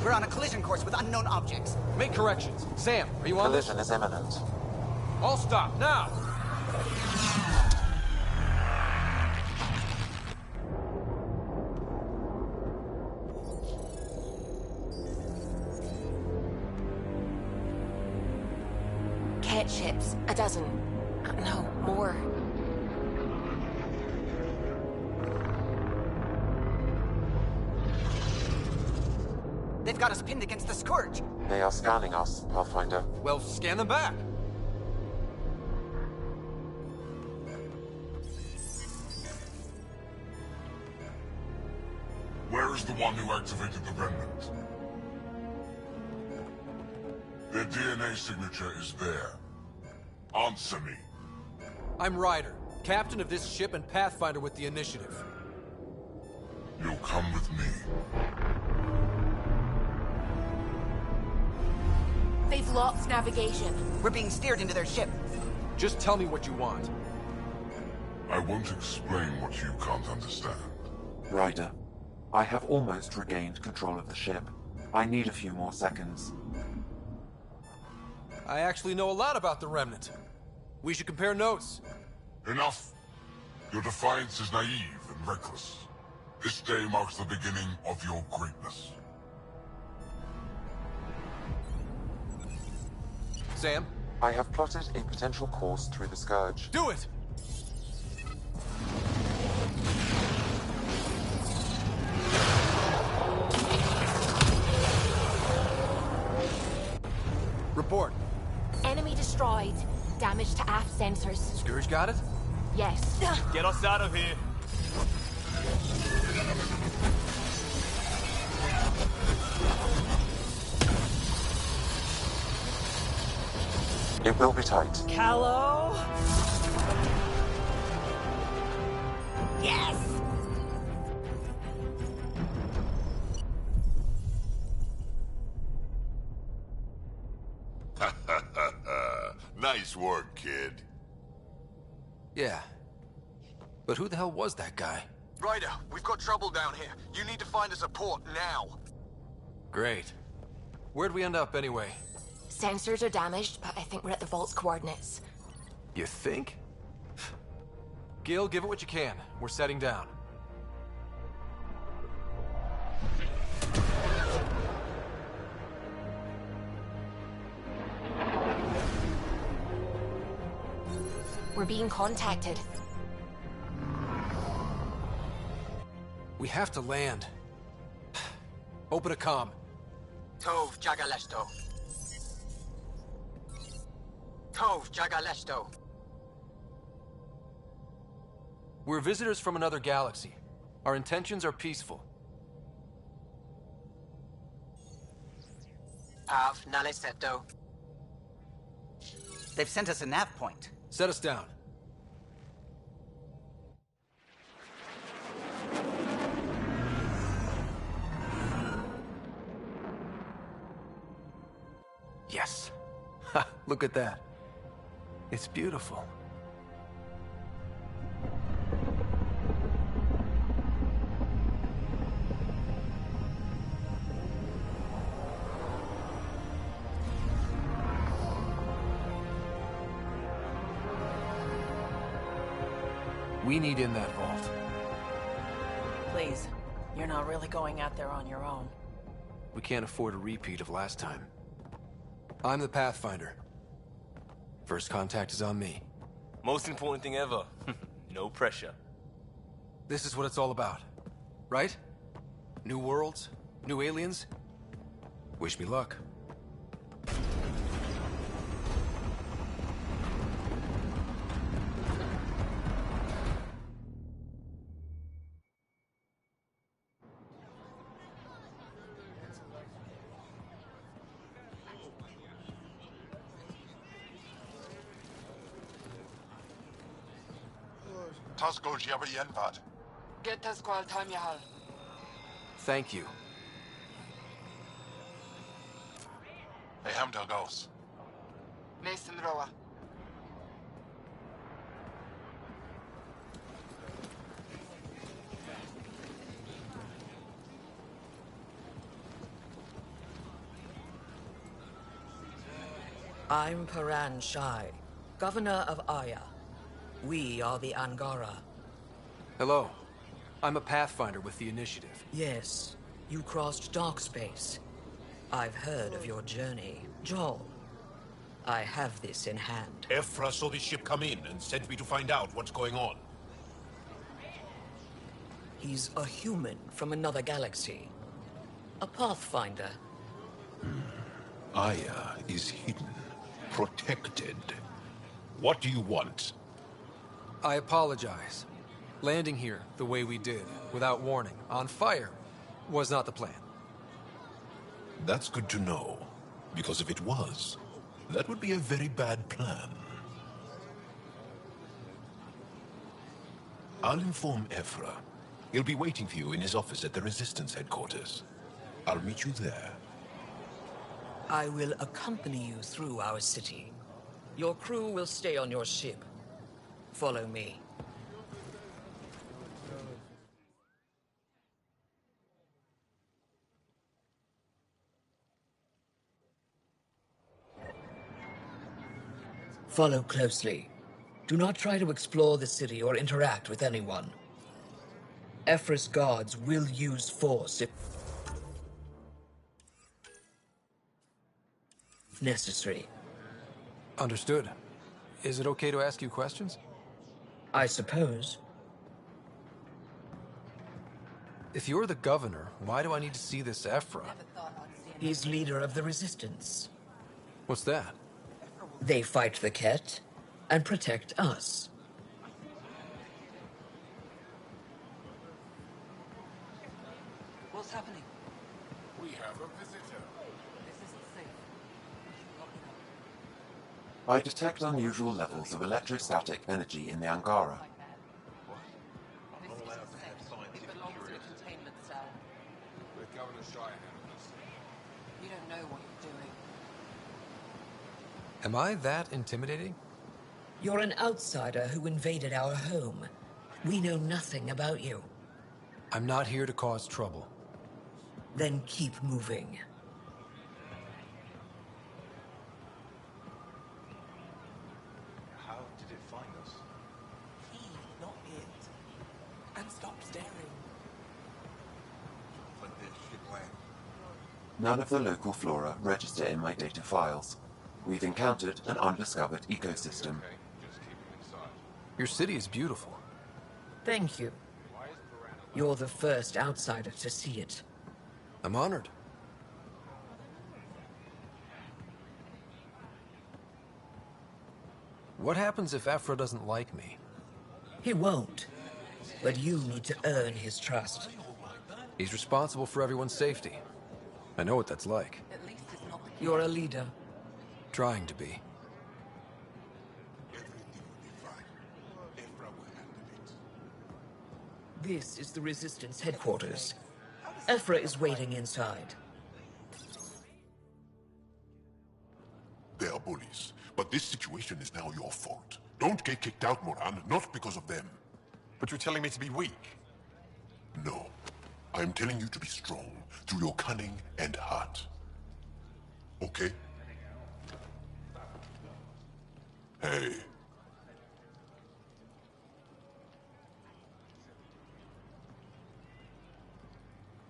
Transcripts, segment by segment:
We're on a collision course with unknown objects. Make corrections. Sam, are you on this? Collision is imminent. All stop, now! Cat ships. A dozen. No, more. They've got us pinned against the Scourge. They are scanning us, Pathfinder. Well, scan them back. Where is the one who activated the remnant? Their DNA signature is there. Answer me. I'm Ryder, captain of this ship and Pathfinder with the initiative. You'll come with me. They've lost navigation. We're being steered into their ship. Just tell me what you want. I won't explain what you can't understand. Ryder, I have almost regained control of the ship. I need a few more seconds. I actually know a lot about the Remnant. We should compare notes. Enough. Your defiance is naive and reckless. This day marks the beginning of your greatness. Sam? I have plotted a potential course through the Scourge. Do it! Report. Enemy destroyed. Damage to aft sensors. Scourge got it? Yes. Get us out of here. It will be tight. Callow? Yes! Nice work, kid. Yeah. But who the hell was that guy? Ryder, we've got trouble down here. You need to find us a port now. Great. Where'd we end up anyway? Sensors are damaged, but I think we're at the vault's coordinates. You think? Gil, give it what you can. We're setting down. We're being contacted. We have to land. Open a comm. Tov Jagalesto. Tov Jagalesto. We're visitors from another galaxy. Our intentions are peaceful. Av Naleseto. They've sent us a nav point. Set us down. Yes. Ha, look at that. It's beautiful. We need in that vault. Please, you're not really going out there on your own. We can't afford a repeat of last time. I'm the Pathfinder. First contact is on me. Most important thing ever. No pressure. This is what it's all about, right? New worlds, new aliens. Wish me luck. Tasco Jabba Yenvat. Get us called Tamyahal. Thank you. Hey, Hamdal Gauss. Mason Roa. I'm Paran Shai, governor of Aya. We are the Angara. Hello. I'm a Pathfinder with the Initiative. Yes, you crossed dark space. I've heard of your journey, Joel. I have this in hand. Ephra saw this ship come in and sent me to find out what's going on. He's a human from another galaxy. A Pathfinder. Aya is hidden, protected. What do you want? I apologize. Landing here the way we did, without warning, on fire, was not the plan. That's good to know, because if it was, that would be a very bad plan. I'll inform Ephra. He'll be waiting for you in his office at the Resistance headquarters. I'll meet you there. I will accompany you through our city. Your crew will stay on your ship. Follow me. Follow closely. Do not try to explore the city or interact with anyone. Ephra's guards will use force if necessary. Understood. Is it okay to ask you questions? I suppose. If you're the governor, why do I need to see this Ephra? He's leader of the Resistance. What's that? They fight the Ket and protect us. What's happening? We have a visitor. This isn't safe. I detect unusual levels of electrostatic energy in the Angara. This isn't safe. It belongs in a containment cell. With Governor Shai ahead of us. You don't know what you're doing. Am I that intimidating? You're an outsider who invaded our home. We know nothing about you. I'm not here to cause trouble. Then keep moving. How did it find us? He, not it. And stop staring. When did ship land? None of the local flora register in my data files. We've encountered an undiscovered ecosystem. Okay, just keep him inside. Your city is beautiful. Thank you. You're the first outsider to see it. I'm honored. What happens if Ephra doesn't like me? He won't. But you need to earn his trust. He's responsible for everyone's safety. I know what that's like. At least it's not the You're a leader. Trying to be. Everything will be fine. Ephra will handle it. This is the Resistance headquarters. Ephra is waiting inside. They are bullies, but this situation is now your fault. Don't get kicked out, Moran, not because of them. But you're telling me to be weak. No. I am telling you to be strong through your cunning and heart. Okay? Hey.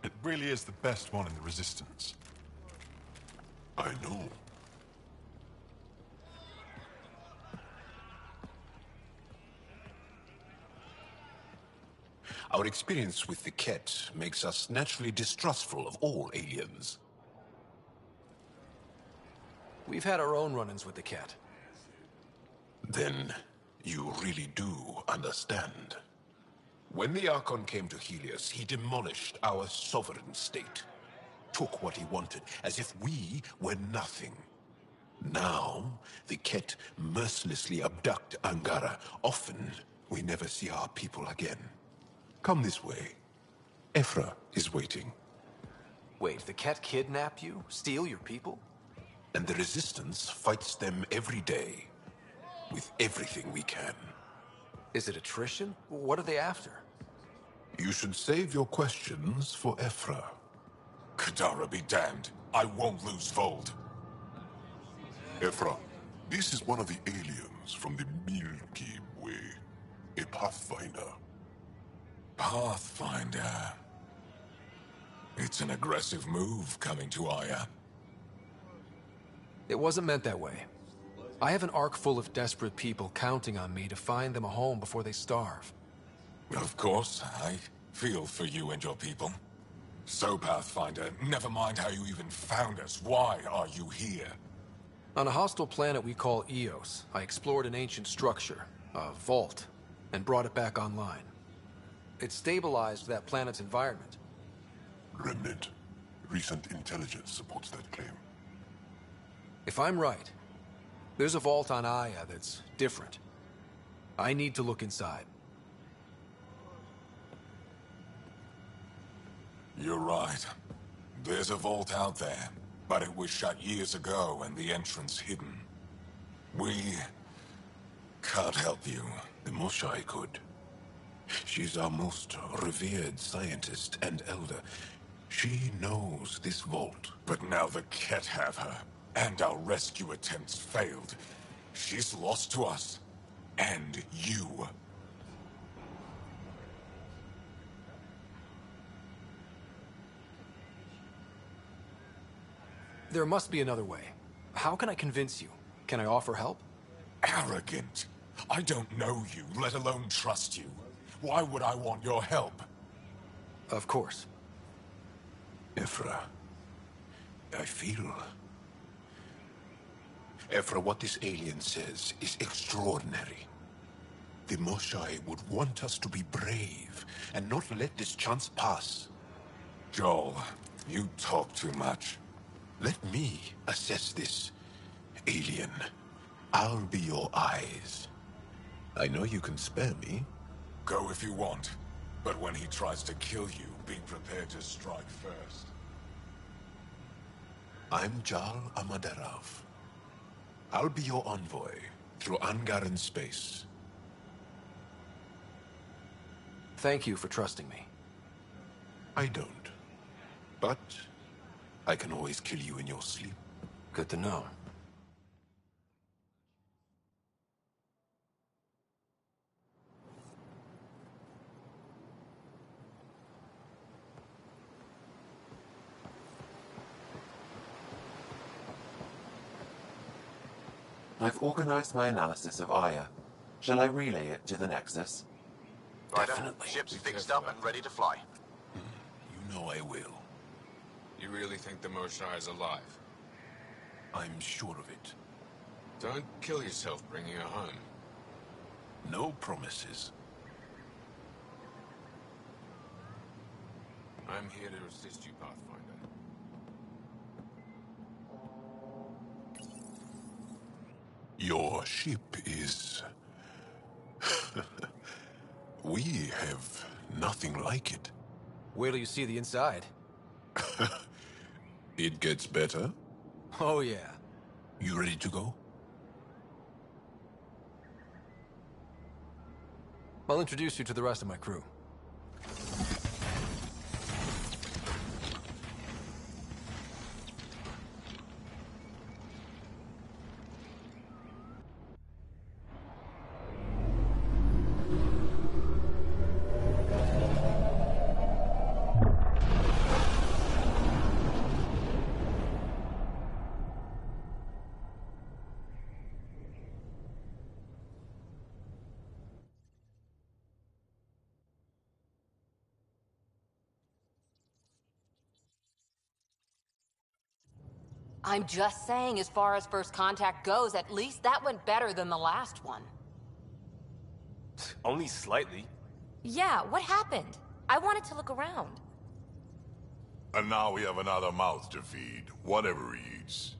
It really is the best one in the Resistance. I know. Our experience with the Ket makes us naturally distrustful of all aliens. We've had our own run-ins with the cat. Then you really do understand. When the Archon came to Helios, he demolished our sovereign state. Took what he wanted, as if we were nothing. Now, the Ket mercilessly abduct Angara. Often, we never see our people again. Come this way. Ephra is waiting. Wait, the cat kidnap you? Steal your people? And the Resistance fights them every day. With everything we can. Is it attrition? What are they after? You should save your questions for Ephra. Kadara be damned. I won't lose Vold. Ephra, This is one of the aliens from the Milky Way. A Pathfinder. Pathfinder. It's an aggressive move coming to Aya. It wasn't meant that way. I have an ark full of desperate people counting on me to find them a home before they starve. Of course, I feel for you and your people. So, Pathfinder, never mind how you even found us. Why are you here? On a hostile planet we call Eos, I explored an ancient structure, a vault, and brought it back online. It stabilized that planet's environment. Remnant. Recent intelligence supports that claim. If I'm right, there's a vault on Aya that's different. I need to look inside. You're right. There's a vault out there, but it was shut years ago and the entrance hidden. We can't help you. The Moshai could. She's our most revered scientist and elder. She knows this vault. But now the Ket have her, and our rescue attempts failed. She's lost to us. And you. There must be another way. How can I convince you? Can I offer help? Arrogant. I don't know you, let alone trust you. Why would I want your help? Of course. Ephra, I feel... Ephra, what this alien says is extraordinary. The Moshai would want us to be brave and not let this chance pass. Joel, you talk too much. Let me assess this, alien. I'll be your eyes. I know you can spare me. Go if you want, but when he tries to kill you, be prepared to strike first. I'm Jal Amaderov. I'll be your envoy through Angara space. Thank you for trusting me. I don't. But I can always kill you in your sleep. Good to know. I've organized my analysis of Aya. Shall I relay it to the Nexus? Definitely. Ship's fixed up and ready to fly. You know I will. You really think the Moshai is alive? I'm sure of it. Don't kill yourself bringing her home. No promises. I'm here to assist you, Pathfinder. Your ship is... We have nothing like it. Wait till you see the inside. It gets better. Oh, yeah. You ready to go? I'll introduce you to the rest of my crew. I'm just saying, as far as first contact goes, at least that went better than the last one. Only slightly. Yeah, what happened? I wanted to look around. And now we have another mouth to feed, whatever he eats.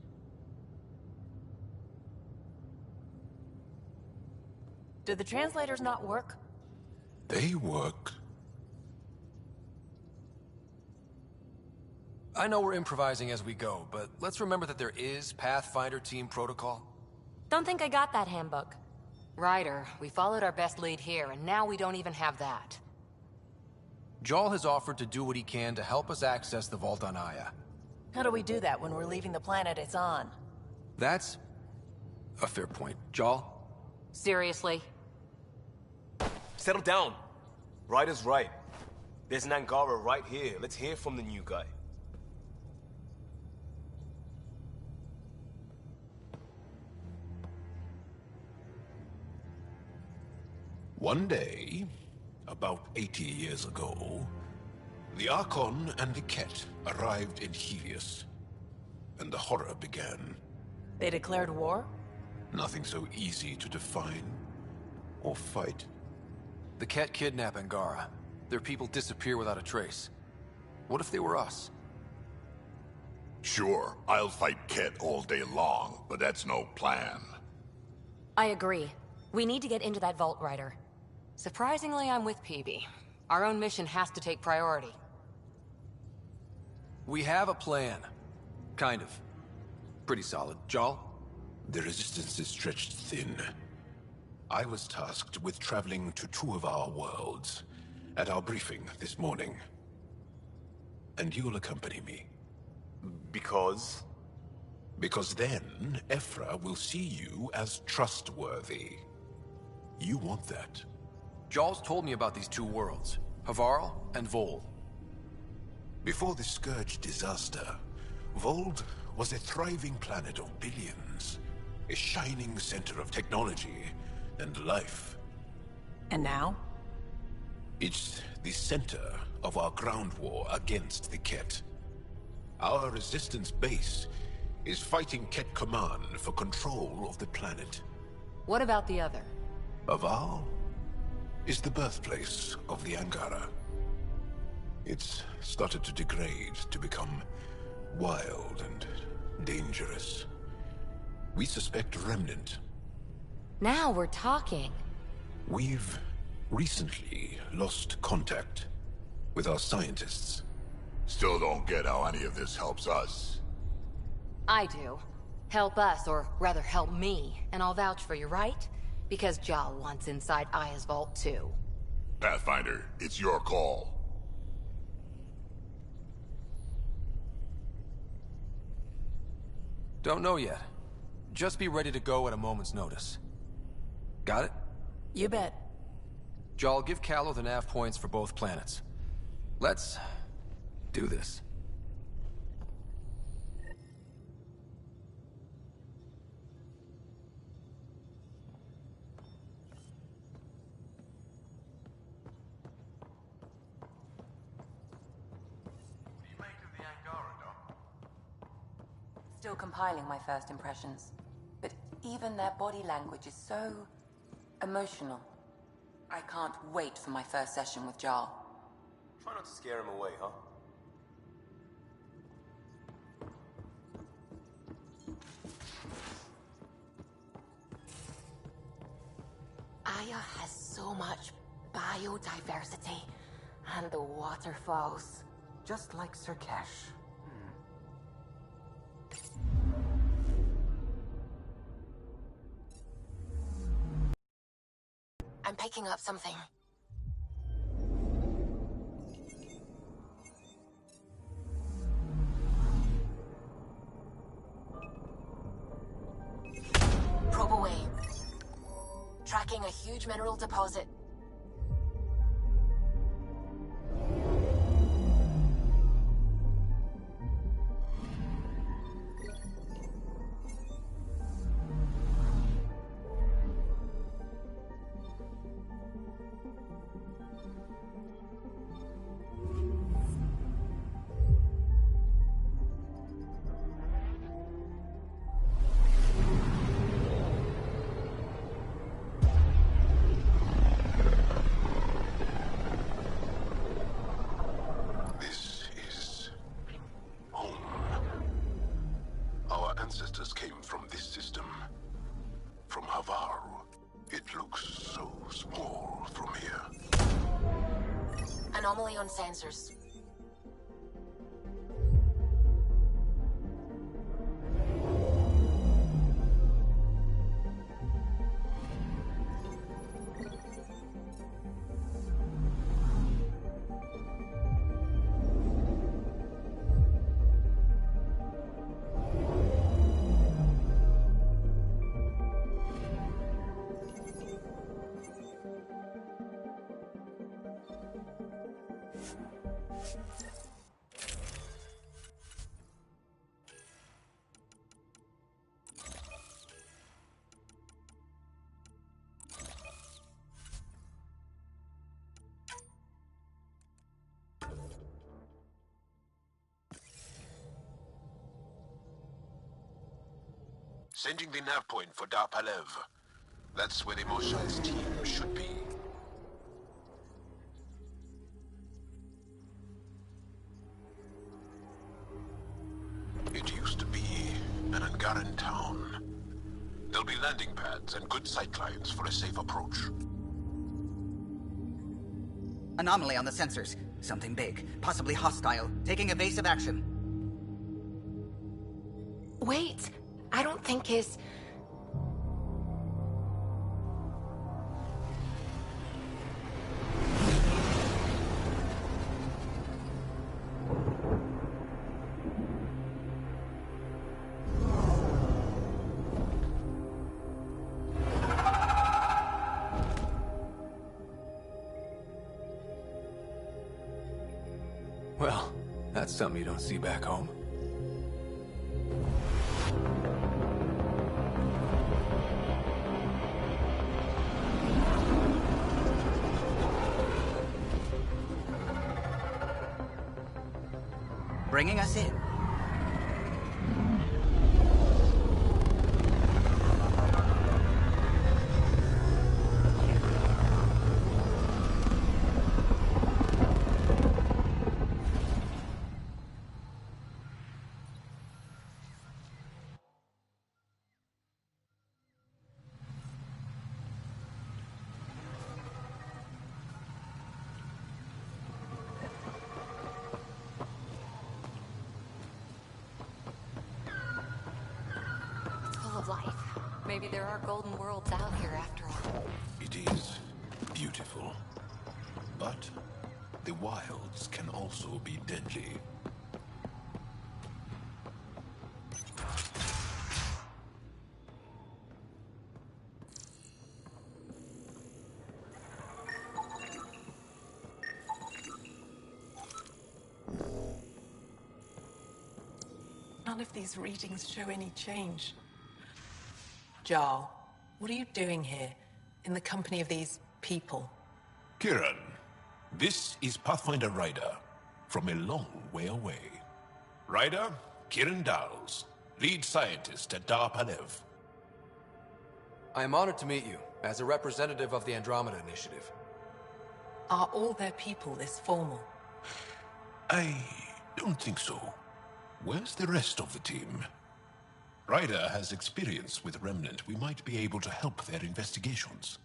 Did the translators not work? They work. I know we're improvising as we go, but let's remember that there is Pathfinder team protocol. Don't think I got that handbook. Ryder, we followed our best lead here, and now we don't even have that. Jarl has offered to do what he can to help us access the vault on Aya. How do we do that when we're leaving the planet it's on? That's A fair point. Jal? Seriously? Settle down. Ryder's right. There's an Angara right here. Let's hear from the new guy. One day, about 80 years ago, the Archon and the Ket arrived in Helios, and the horror began. They declared war? Nothing so easy to define or fight. The Ket kidnap Angara. Their people disappear without a trace. What if they were us? Sure, I'll fight Ket all day long, but that's no plan. I agree. We need to get into that vault, Ryder. Surprisingly, I'm with PB. Our own mission has to take priority. We have a plan. Kind of. Pretty solid. Jal? The resistance is stretched thin. I was tasked with traveling to two of our worlds at our briefing this morning. And you'll accompany me. Because? Because then, Ephra will see you as trustworthy. You want that. Jal's told me about these two worlds, Havarld and Vol. Before the Scourge disaster, Vold was a thriving planet of billions, a shining center of technology and life. And now? It's the center of our ground war against the Ket. Our resistance base is fighting Ket Command for control of the planet. What about the other? Havarld is the birthplace of the Angara. It's started to degrade, to become wild and dangerous. We suspect Remnant. Now we're talking. We've recently lost contact with our scientists. Still don't get how any of this helps us. I do. Help us, or rather help me, and I'll vouch for you, right? Because Jal wants inside Aya's vault too. Pathfinder, it's your call. Don't know yet. Just be ready to go at a moment's notice. Got it? You bet. Jal, give Callow the nav points for both planets. Let's do this. Still compiling my first impressions. But even their body language is so emotional. I can't wait for my first session with Jal. Try not to scare him away, huh? Aya has so much biodiversity. And the waterfalls. Just like Sirkesh. I'm picking up something. Probe away. Tracking a huge mineral deposit. Ancestors came from this system. From Havarld. It looks so small from here. Anomaly on sensors. Sending the nav point for Darpalev. That's where the Moshai's team should be. It used to be an Angaran town. There'll be landing pads and good sightlines for a safe approach. Anomaly on the sensors. Something big, possibly hostile, taking evasive action. Wait, I don't think his... Well, that's something you don't see back home. Bringing us in. Life. Maybe there are golden worlds out here after all. It is beautiful. But the wilds can also be deadly. None of these readings show any change. Jarl, what are you doing here, in the company of these people? Kiran, this is Pathfinder Ryder, from a long way away. Ryder, Kiran Dals, lead scientist at Darpalev. I am honored to meet you, as a representative of the Andromeda Initiative. Are all their people this formal? I don't think so. Where's the rest of the team? Ryder has experience with Remnant. We might be able to help their investigations.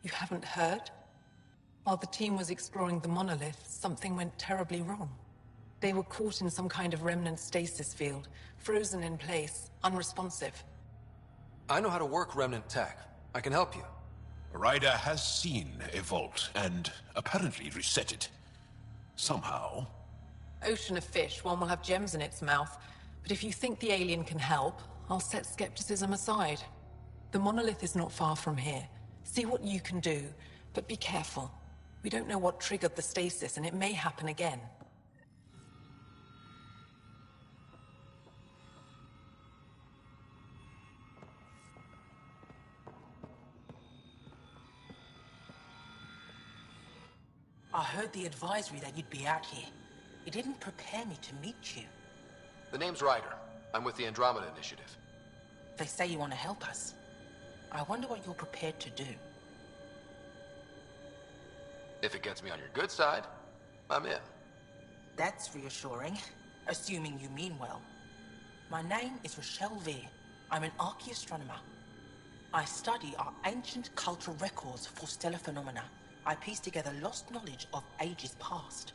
You haven't heard? While the team was exploring the monolith, something went terribly wrong. They were caught in some kind of Remnant stasis field, frozen in place, unresponsive. I know how to work Remnant tech. I can help you. Ryder has seen a vault, and apparently reset it. Somehow. Ocean of fish, one will have gems in its mouth. But if you think the alien can help, I'll set skepticism aside. The monolith is not far from here. See what you can do, but be careful. We don't know what triggered the stasis, and it may happen again. I heard the advisory that you'd be out here. It didn't prepare me to meet you. The name's Ryder. I'm with the Andromeda Initiative. They say you want to help us. I wonder what you're prepared to do. If it gets me on your good side, I'm in. That's reassuring, assuming you mean well. My name is Rochelle Veer. I'm an archaeoastronomer. I study our ancient cultural records for stellar phenomena. I piece together lost knowledge of ages past.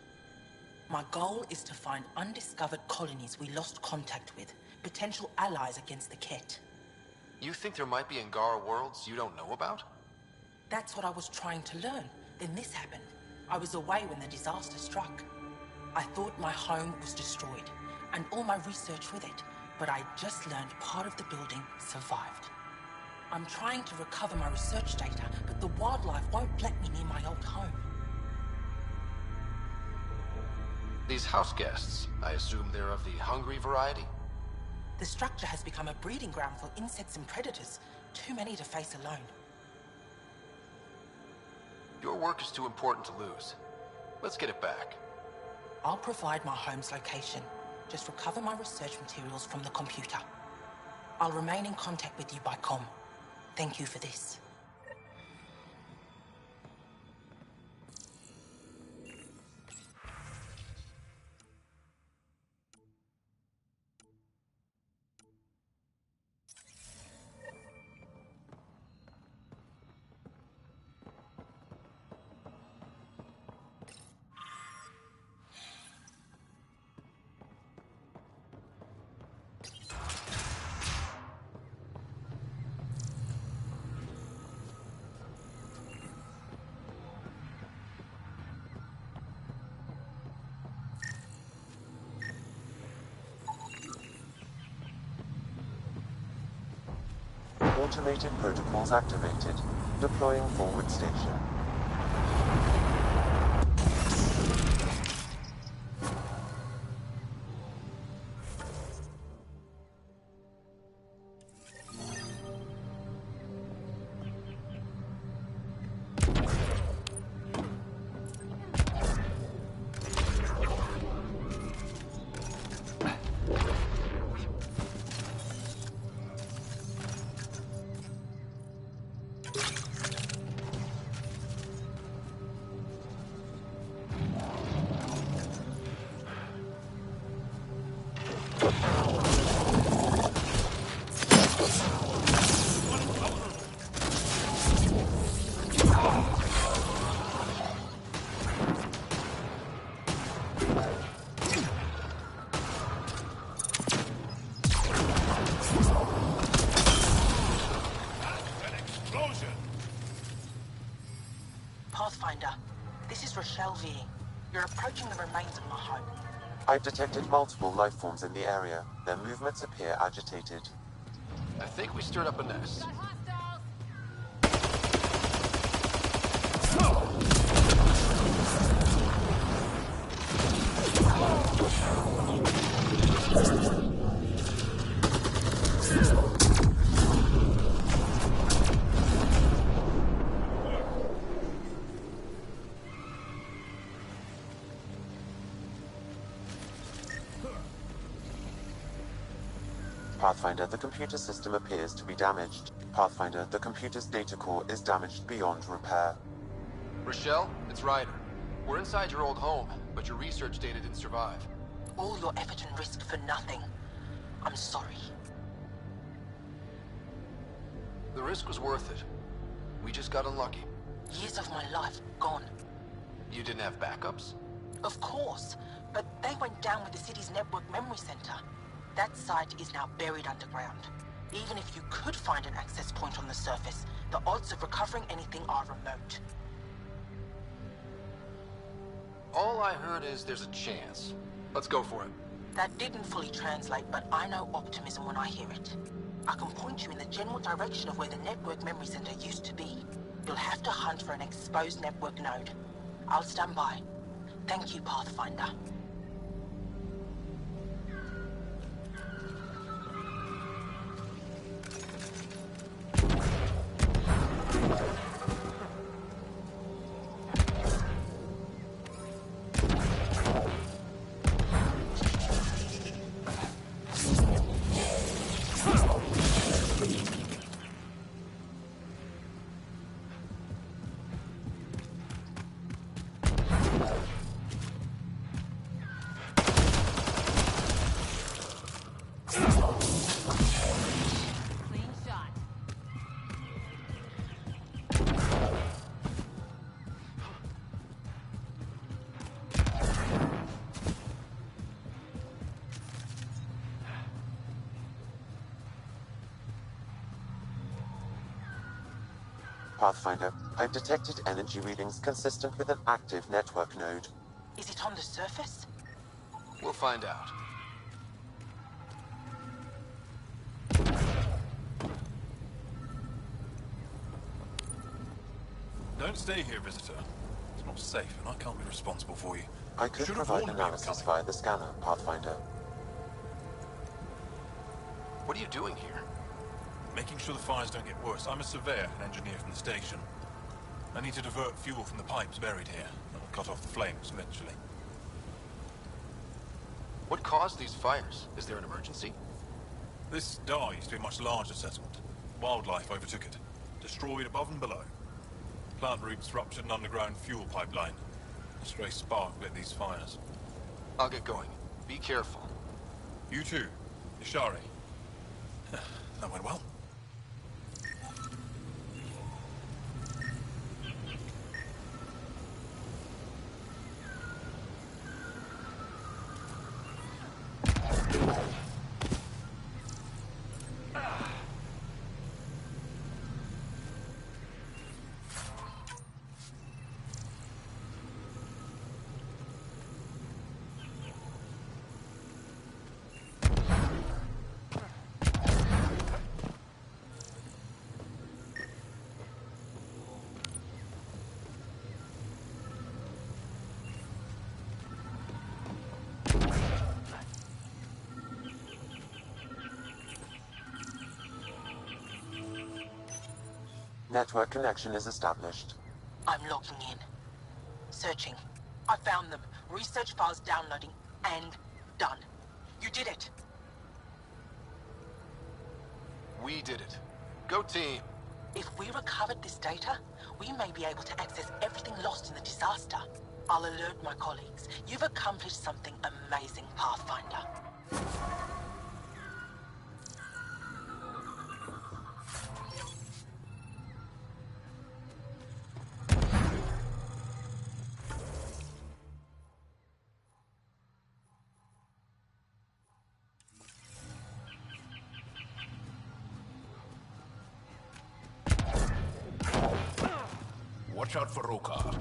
My goal is to find undiscovered colonies we lost contact with, potential allies against the Ket. You think there might be Angara worlds you don't know about? That's what I was trying to learn. Then this happened. I was away when the disaster struck. I thought my home was destroyed, and all my research with it, but I just learned part of the building survived. I'm trying to recover my research data, but the wildlife won't let me near my old home. These house guests, I assume they're of the hungry variety? The structure has become a breeding ground for insects and predators. Too many to face alone. Your work is too important to lose. Let's get it back. I'll provide my home's location. Just recover my research materials from the computer. I'll remain in contact with you by comm. Thank you for this. Automated protocols activated. Deploying forward station. You're approaching the remains of my home. I've detected multiple life forms in the area. Their movements appear agitated. I think we stirred up a nest. Pathfinder, the computer system appears to be damaged. Pathfinder, the computer's data core is damaged beyond repair. Rochelle, it's Ryder. We're inside your old home, but your research data didn't survive. All your effort and risk for nothing. I'm sorry. The risk was worth it. We just got unlucky. Years of my life gone. You didn't have backups? Of course, but they went down with the city's network memory center. That site is now buried underground. Even if you could find an access point on the surface, the odds of recovering anything are remote. All I heard is there's a chance. Let's go for it. That didn't fully translate, but I know optimism when I hear it. I can point you in the general direction of where the network memory center used to be. You'll have to hunt for an exposed network node. I'll stand by. Thank you, Pathfinder. Pathfinder, I've detected energy readings consistent with an active network node. Is it on the surface? We'll find out. Don't stay here, visitor. It's not safe, and I can't be responsible for you. I could provide analysis via the scanner, Pathfinder. What are you doing here? Making sure the fires don't get worse. I'm a surveyor and engineer from the station. I need to divert fuel from the pipes buried here. That'll cut off the flames eventually. What caused these fires? Is there an emergency? This star used to be a much larger settlement. Wildlife overtook it, destroyed above and below. Plant roots ruptured an underground fuel pipeline. A stray spark lit these fires. I'll get going. Be careful. You too, Ishari. That went well. Network connection is established. I'm logging in. Searching. I found them. Research files downloading. And done. You did it. We did it. Go team. If we recovered this data, we may be able to access everything lost in the disaster. I'll alert my colleagues. You've accomplished something amazing, Pathfinder. Watch out for Rokar.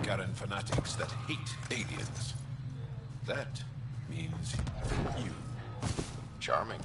Garen fanatics that hate aliens. That means you. Charming.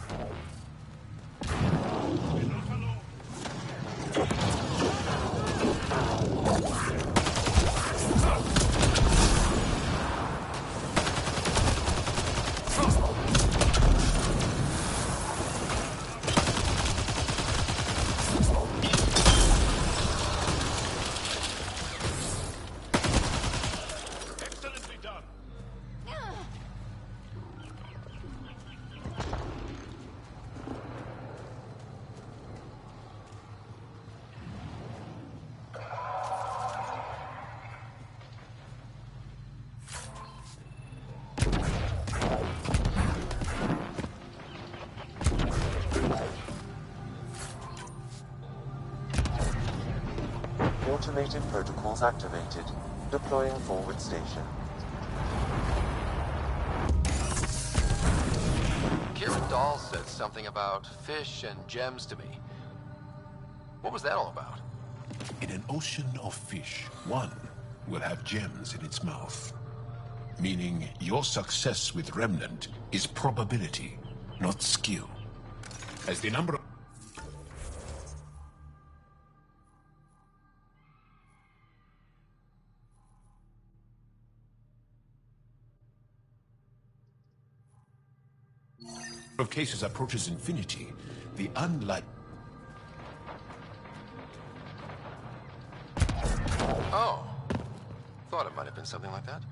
Automated protocols activated. Deploying forward station. Kieran Dahl said something about fish and gems to me. What was that all about? In an ocean of fish, one will have gems in its mouth. Meaning your success with Remnant is probability, not skill. As the number of cases approaches infinity, the unlike... Oh. Thought it might have been something like that.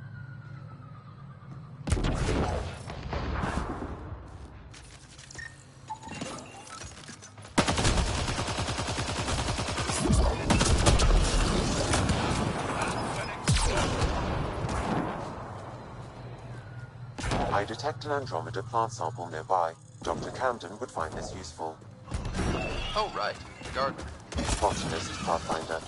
I detect an Andromeda plant sample nearby. Dr. Camden would find this useful. Oh, right. The gardener. Botanist, Pathfinder.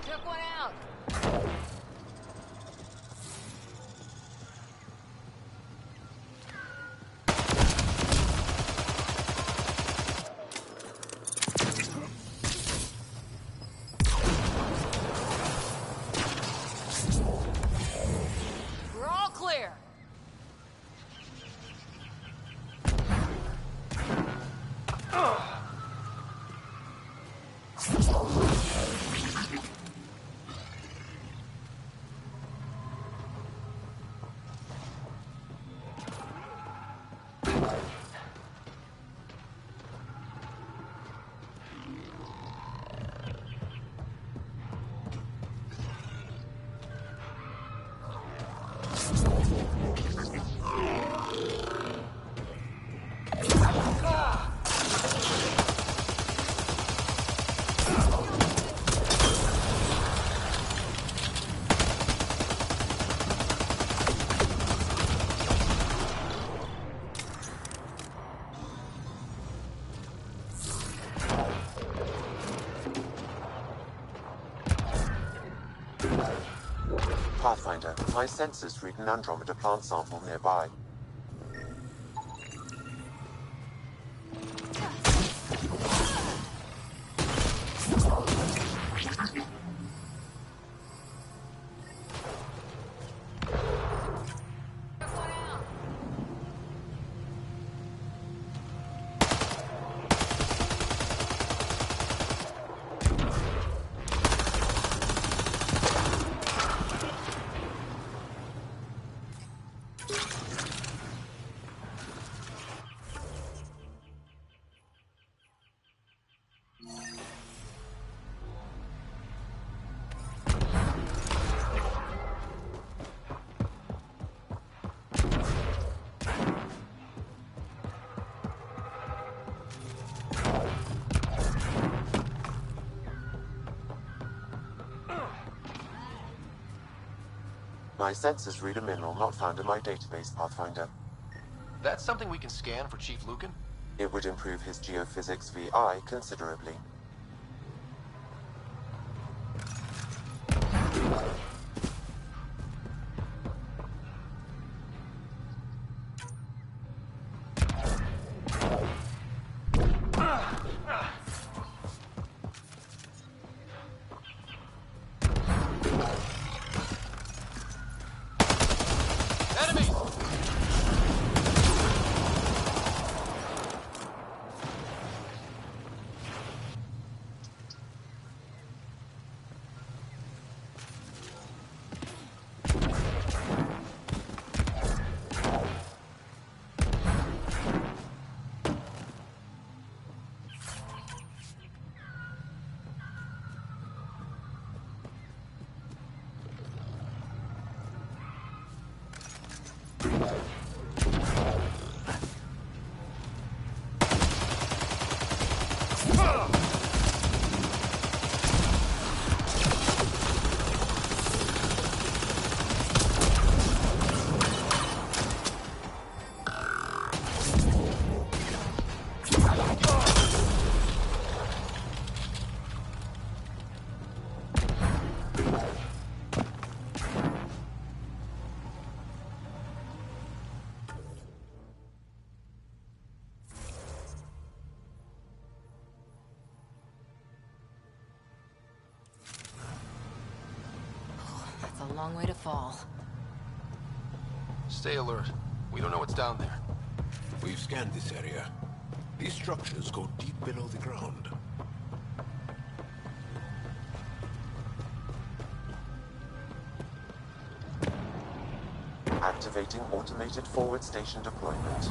Took one out. We're all clear. Pathfinder, my sensors read an Andromeda plant sample nearby. My sensors read a mineral not found in my database, Pathfinder. That's something we can scan for Chief Lucan? It would improve his geophysics VI considerably. That's a long way to fall. Stay alert. We don't know what's down there. We've scanned this area. These structures go deep below the ground. Activating automated forward station deployment.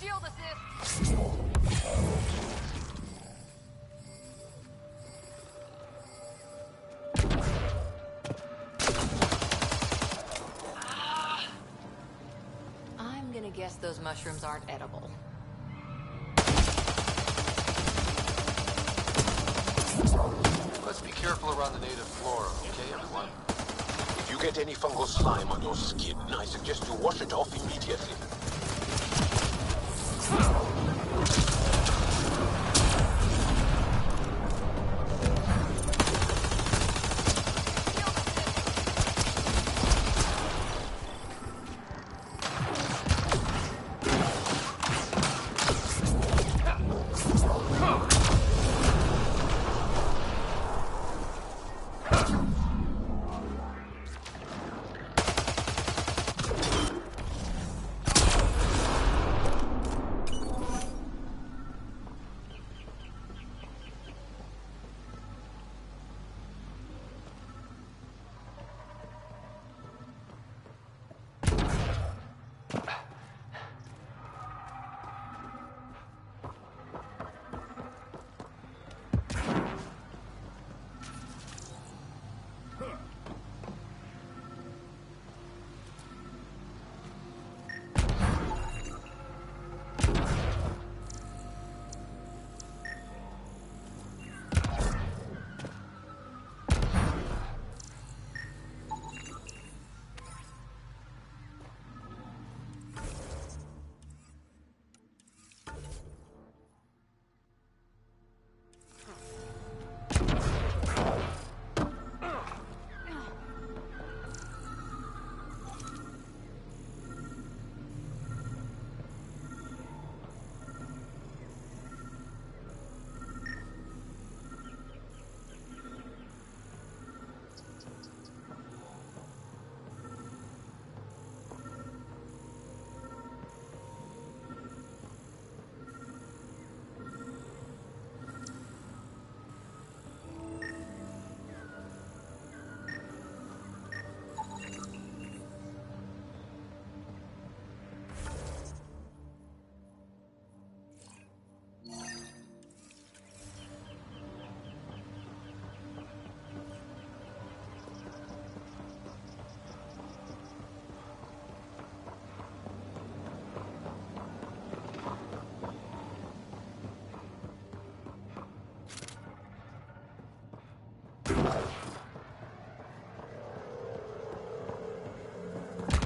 Shield assist! I'm gonna guess those mushrooms aren't edible. Let's be careful around the native flora, okay, everyone? If you get any fungal slime on your skin, I suggest you wash it off immediately.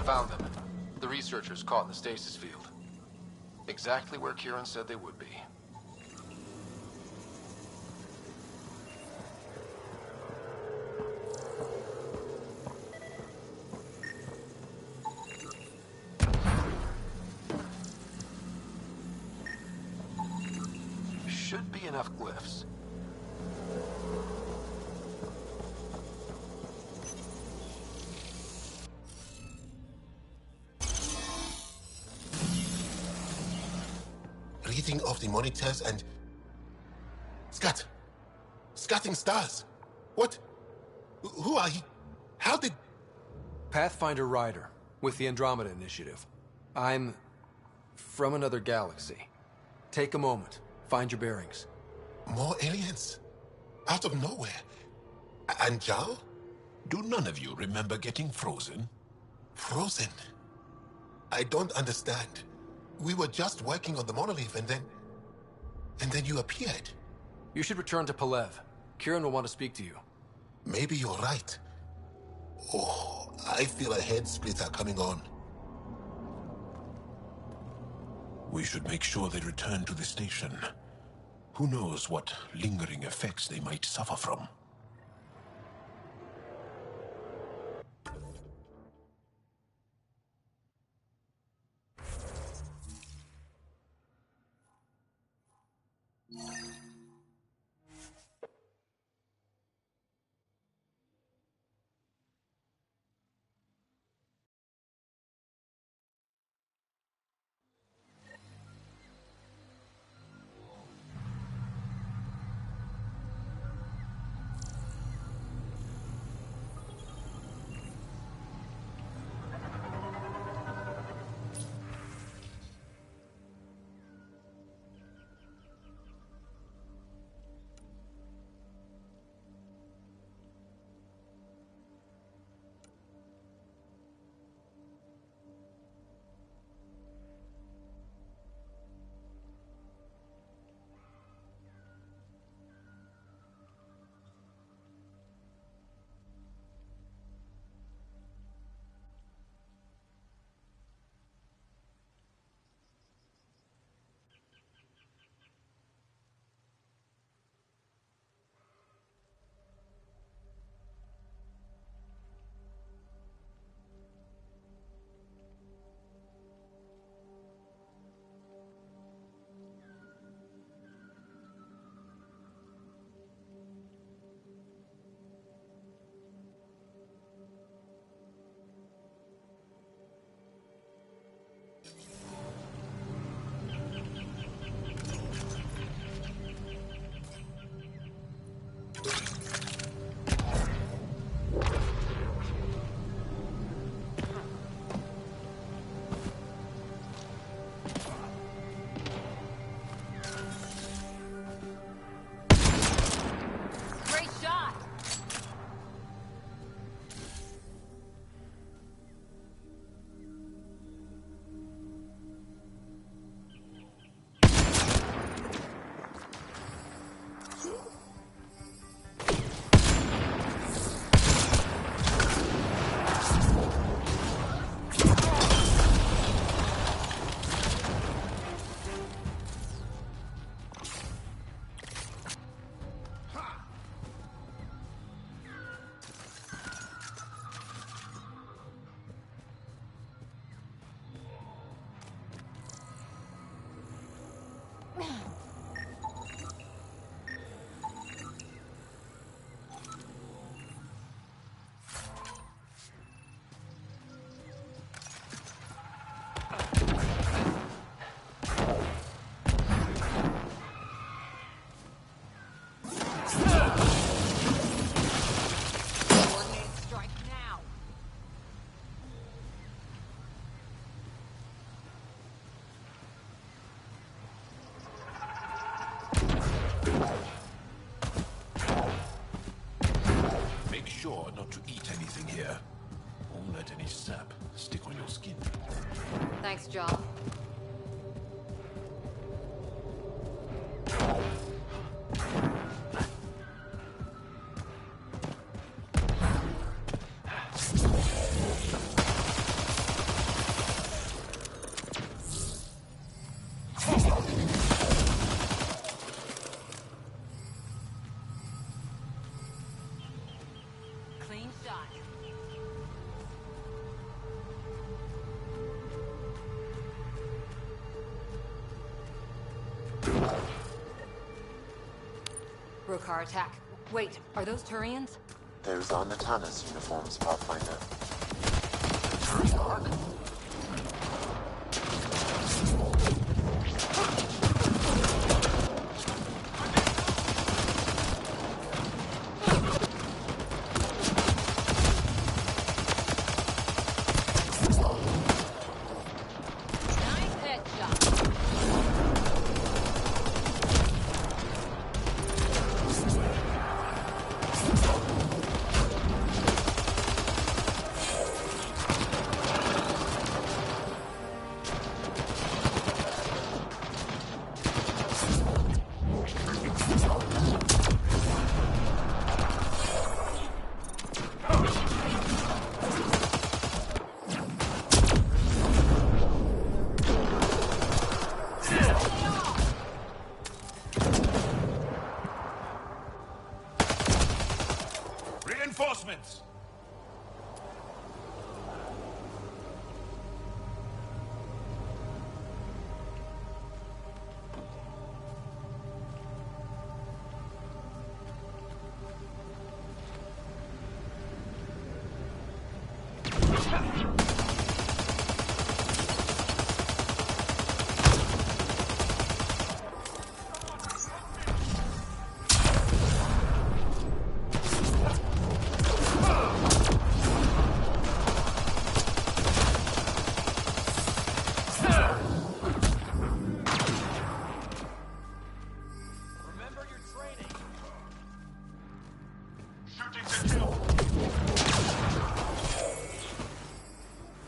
Found them. The researchers caught in the stasis field. Exactly where Kieran said they would be. Should be enough glyphs. Reading of the monitors and... Scatting stars. What? Who are you? How did... Pathfinder Rider, with the Andromeda Initiative. I'm... from another galaxy. Take a moment. Find your bearings. More aliens? Out of nowhere? And Jal? Do none of you remember getting frozen? Frozen? I don't understand. We were just working on the monolith and then you appeared. You should return to Palev. Kieran will want to speak to you. Maybe you're right. Oh, I feel a head splitter coming on. We should make sure they return to the station. Who knows what lingering effects they might suffer from. to eat anything here. Won't let any sap stick on your skin. Thanks, Jaw. Clean shot. Rokar attack. Wait, are those Turians? Those are Natana's uniforms, Pathfinder. Nice headshot. Reinforcements!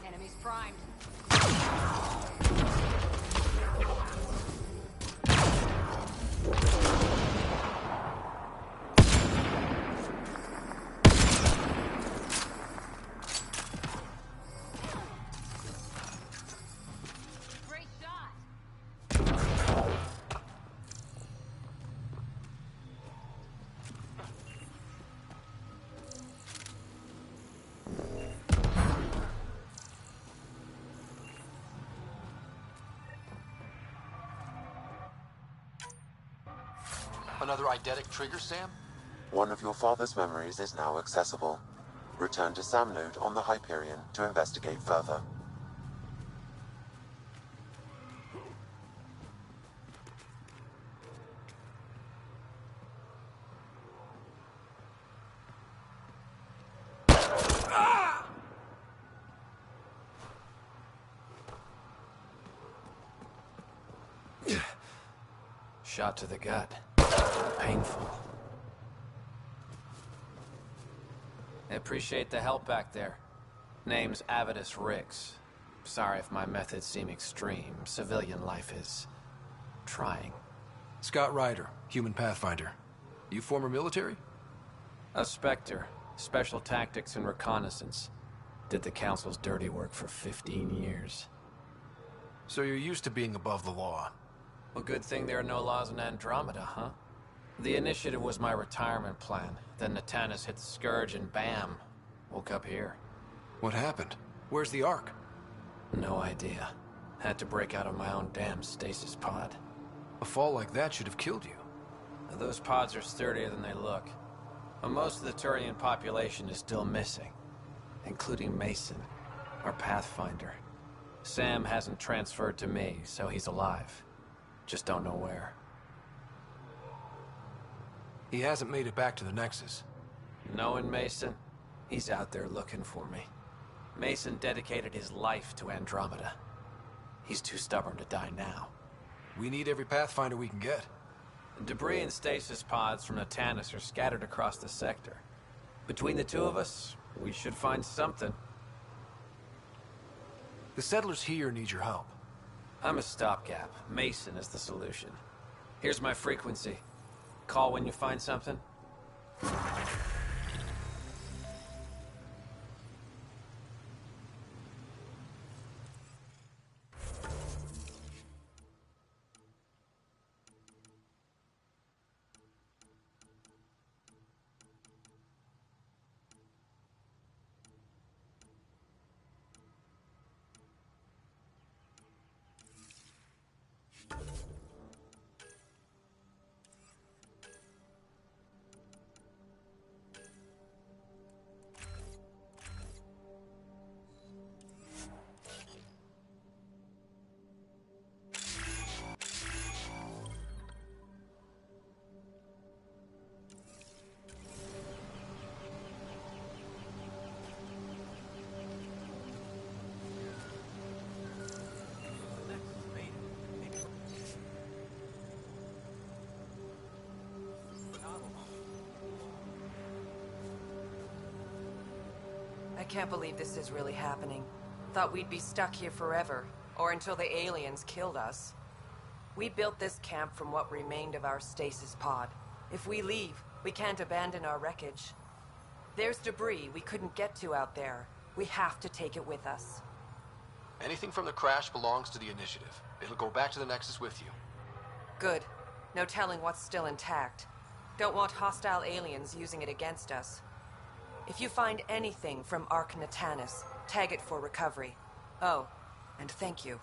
Enemies primed. Great shot. Another eidetic trigger, Sam? One of your father's memories is now accessible. Return to Sam Node on the Hyperion to investigate further. Shot to the gut. Painful. I appreciate the help back there. Name's Avidus Rix. Sorry if my methods seem extreme. Civilian life is trying. Scott Ryder, human pathfinder. You former military? A Spectre. Special tactics and reconnaissance. Did the Council's dirty work for 15 years. So you're used to being above the law. Well, good thing there are no laws in Andromeda, huh? The initiative was my retirement plan. Then Natana's hit the Scourge and bam, woke up here. What happened? Where's the Ark? No idea. Had to break out of my own damn stasis pod. A fall like that should have killed you. Those pods are sturdier than they look. But most of the Turian population is still missing, including Mason, our Pathfinder. Sam hasn't transferred to me, so he's alive. Just don't know where. He hasn't made it back to the Nexus. Knowing Mason, he's out there looking for me. Mason dedicated his life to Andromeda. He's too stubborn to die now. We need every Pathfinder we can get. Debris and stasis pods from Natana's are scattered across the sector. Between the two of us, we should find something. The settlers here need your help. I'm a stopgap. Mason is the solution. Here's my frequency. Call when you find something. I can't believe this is really happening. Thought we'd be stuck here forever, or until the aliens killed us. We built this camp from what remained of our stasis pod. If we leave, we can't abandon our wreckage. There's debris we couldn't get to out there. We have to take it with us. Anything from the crash belongs to the Initiative. It'll go back to the Nexus with you. Good. No telling what's still intact. Don't want hostile aliens using it against us. If you find anything from Arcanatanus, tag it for recovery. Oh, and thank you.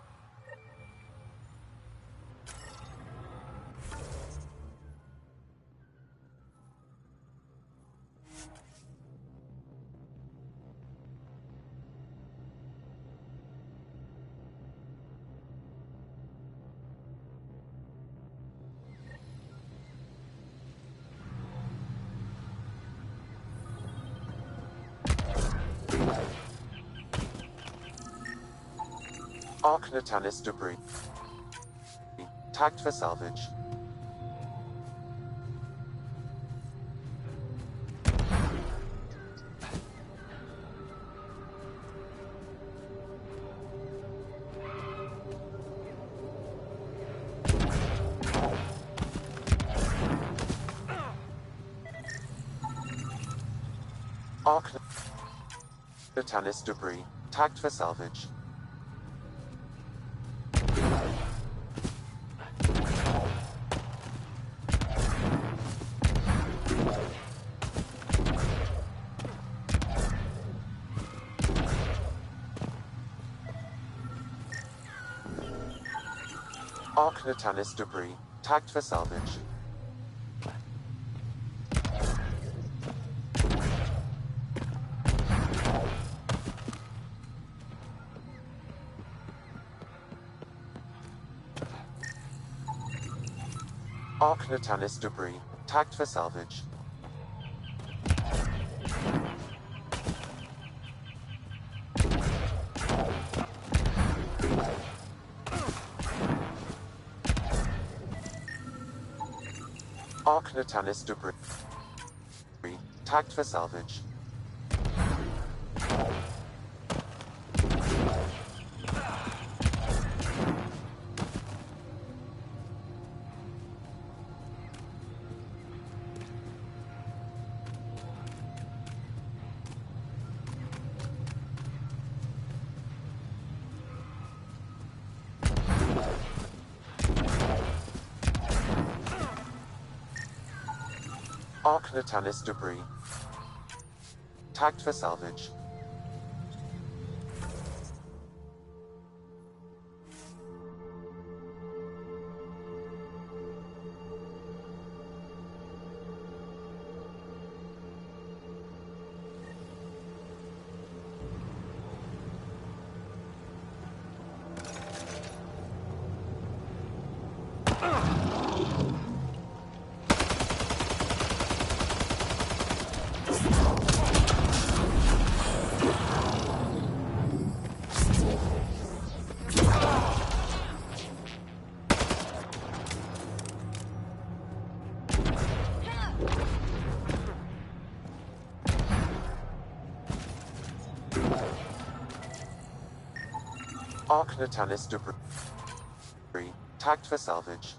Arcanatanus debris. Tagged for salvage. Arcanatanus debris. Tagged for salvage. Arcanatanus debris, tagged for salvage. Arcanatanus debris, tagged for salvage. Arcanatanus debris, tagged for salvage. Arcanatanus debris, tagged for salvage. Arc Natalis debris. Tagged for salvage.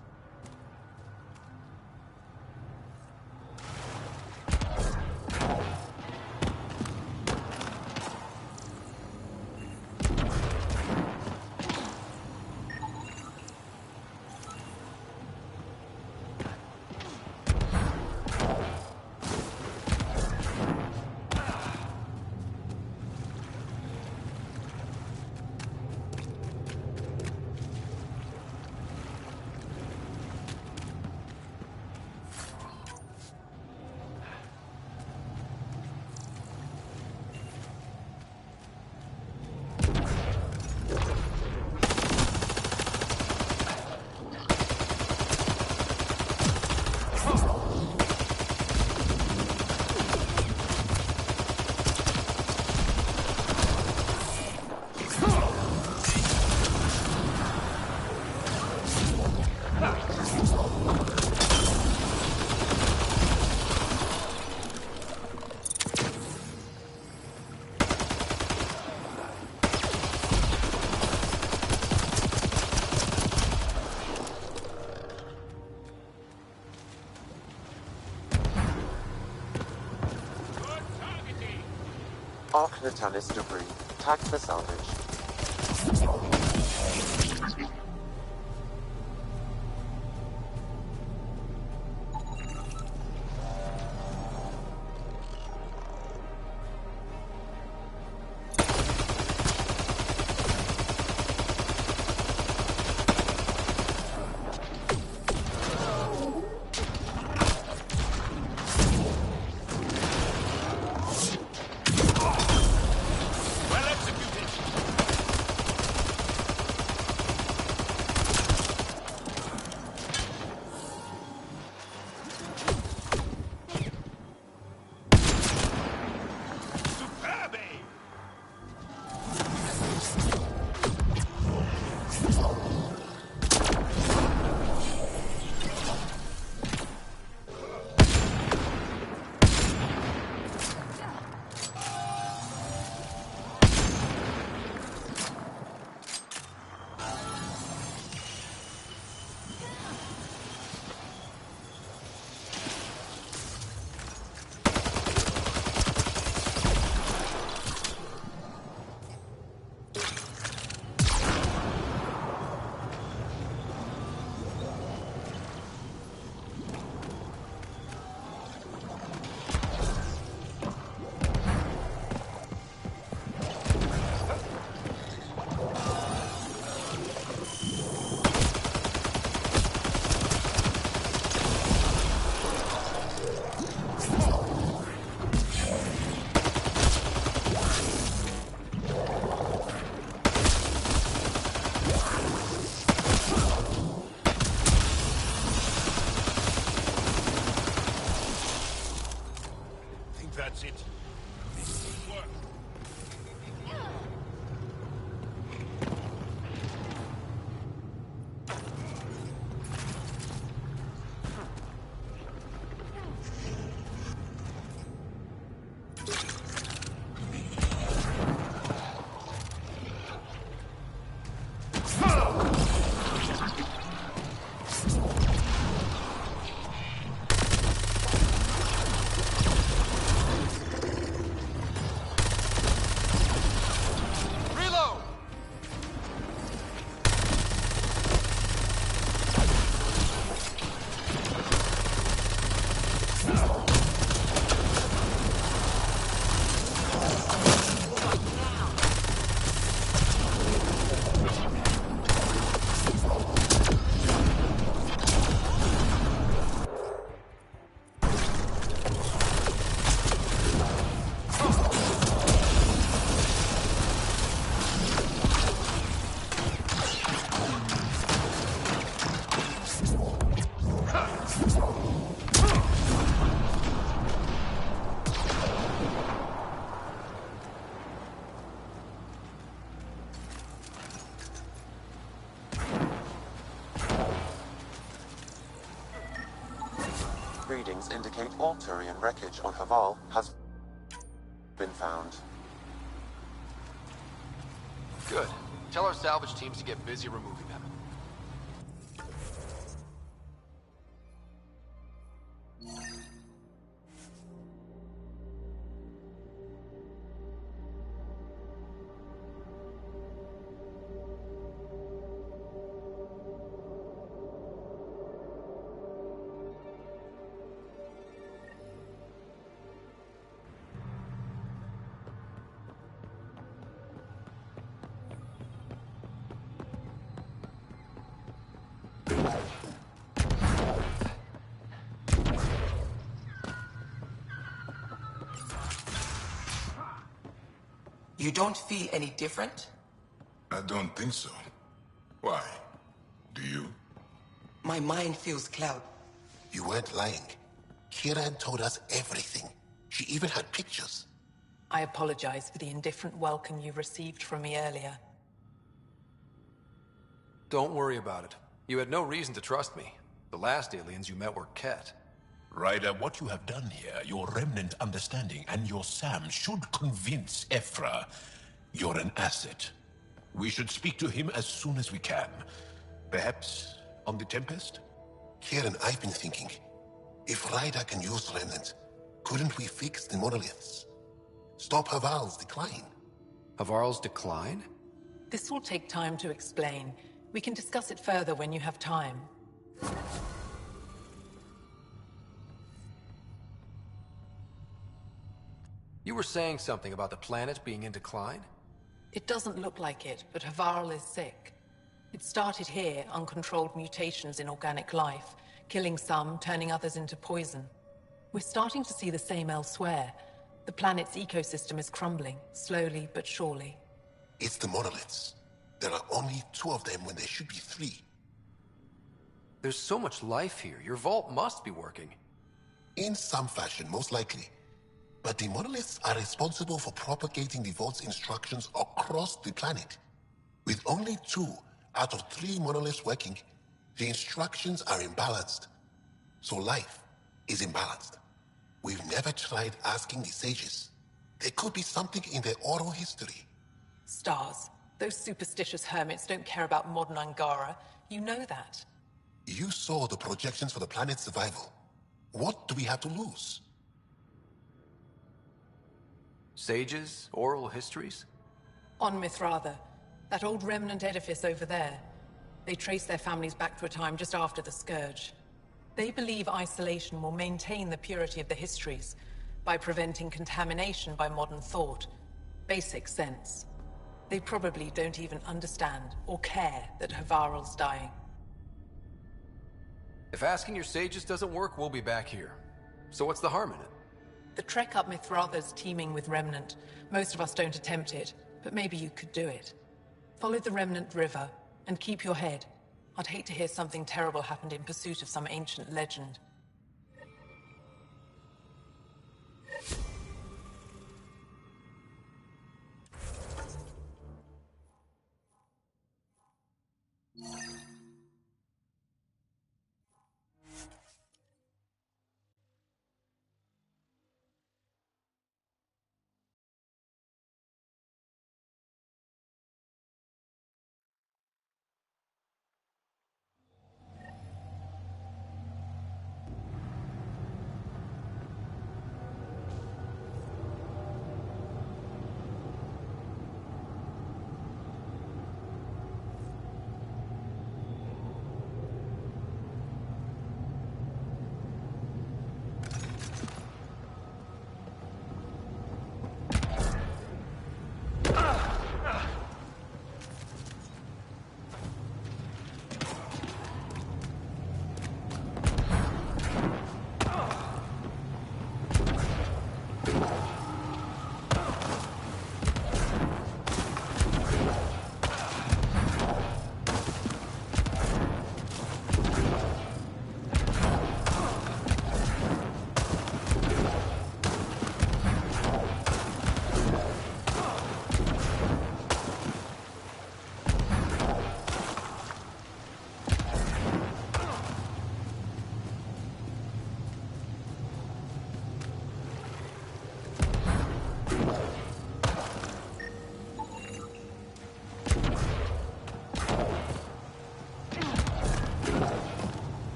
Arc Natalis debris. Tagged for salvage. That's it. Work. Readings indicate all Turian wreckage on Havarld has been found. Good. Tell our salvage teams to get busy removing them. You don't feel any different? I don't think so. Why? Do you? My mind feels cloud. You weren't lying. Kieran told us everything. She even had pictures. I apologize for the indifferent welcome you received from me earlier. Don't worry about it. You had no reason to trust me. The last aliens you met were Ket. Ryder, what you have done here, your remnant understanding and your Sam should convince Ephra you're an asset. We should speak to him as soon as we can. Perhaps on the Tempest? Kieran, I've been thinking. If Ryder can use remnant, couldn't we fix the monoliths? Stop Havarld's decline? Havarld's decline? This will take time to explain. We can discuss it further when you have time. You were saying something about the planet being in decline? It doesn't look like it, but Havarld is sick. It started here, uncontrolled mutations in organic life, killing some, turning others into poison. We're starting to see the same elsewhere. The planet's ecosystem is crumbling, slowly but surely. It's the monoliths. There are only 2 of them when there should be 3. There's so much life here. Your vault must be working. In some fashion, most likely. But the monoliths are responsible for propagating the vault's instructions across the planet. With only 2 out of 3 monoliths working, the instructions are imbalanced. So life is imbalanced. We've never tried asking the sages. There could be something in their oral history. Stars. Those superstitious hermits don't care about modern Angara. You know that. You saw the projections for the planet's survival. What do we have to lose? Sages? Oral histories? On Mithratha, that old remnant edifice over there. They trace their families back to a time just after the Scourge. They believe isolation will maintain the purity of the histories by preventing contamination by modern thought. Basic sense. They probably don't even understand or care that Havarld's dying. If asking your sages doesn't work, we'll be back here. So what's the harm in it? The trek up Mithratha's teeming with Remnant. Most of us don't attempt it, but maybe you could do it. Follow the Remnant River, and keep your head. I'd hate to hear something terrible happened in pursuit of some ancient legend.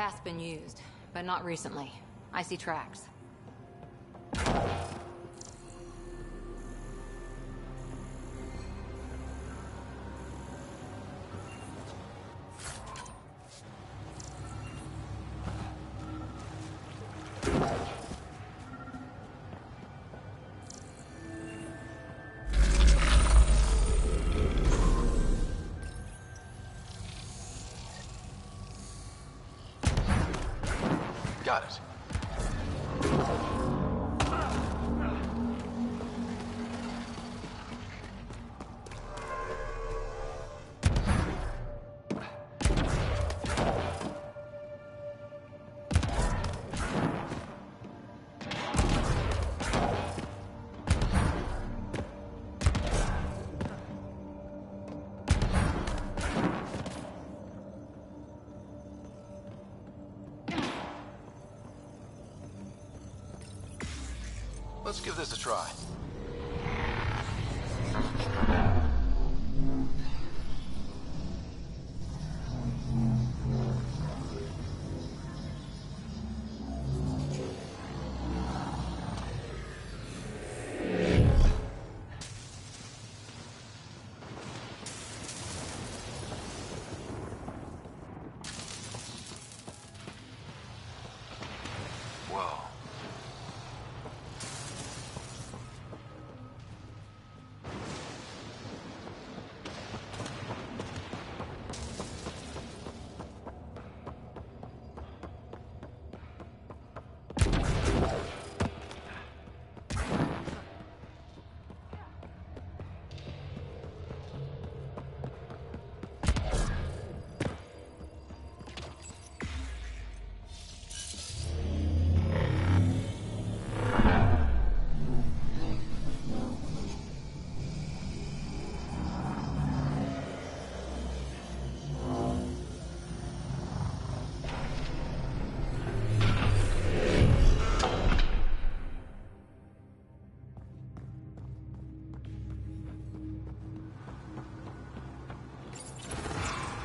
gas been used, but not recently. I see tracks. Got it. Let's give this a try. Whoa.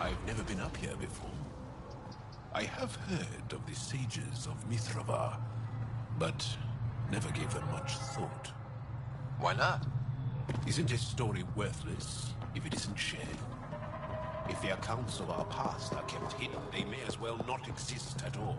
I've never been up here before. I have heard of the sages of Mithrava, but never gave them much thought. Why not? Isn't a story worthless if it isn't shared? If the accounts of our past are kept hidden, they may as well not exist at all.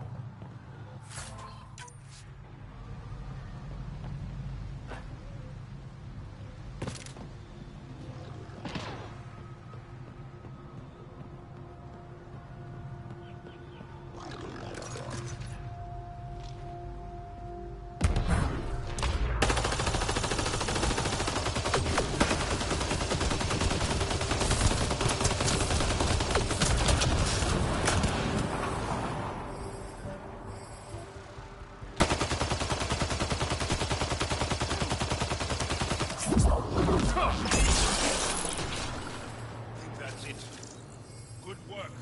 That's it. Good work.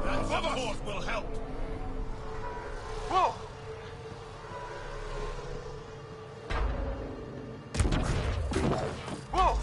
That support will help. Whoa! Whoa!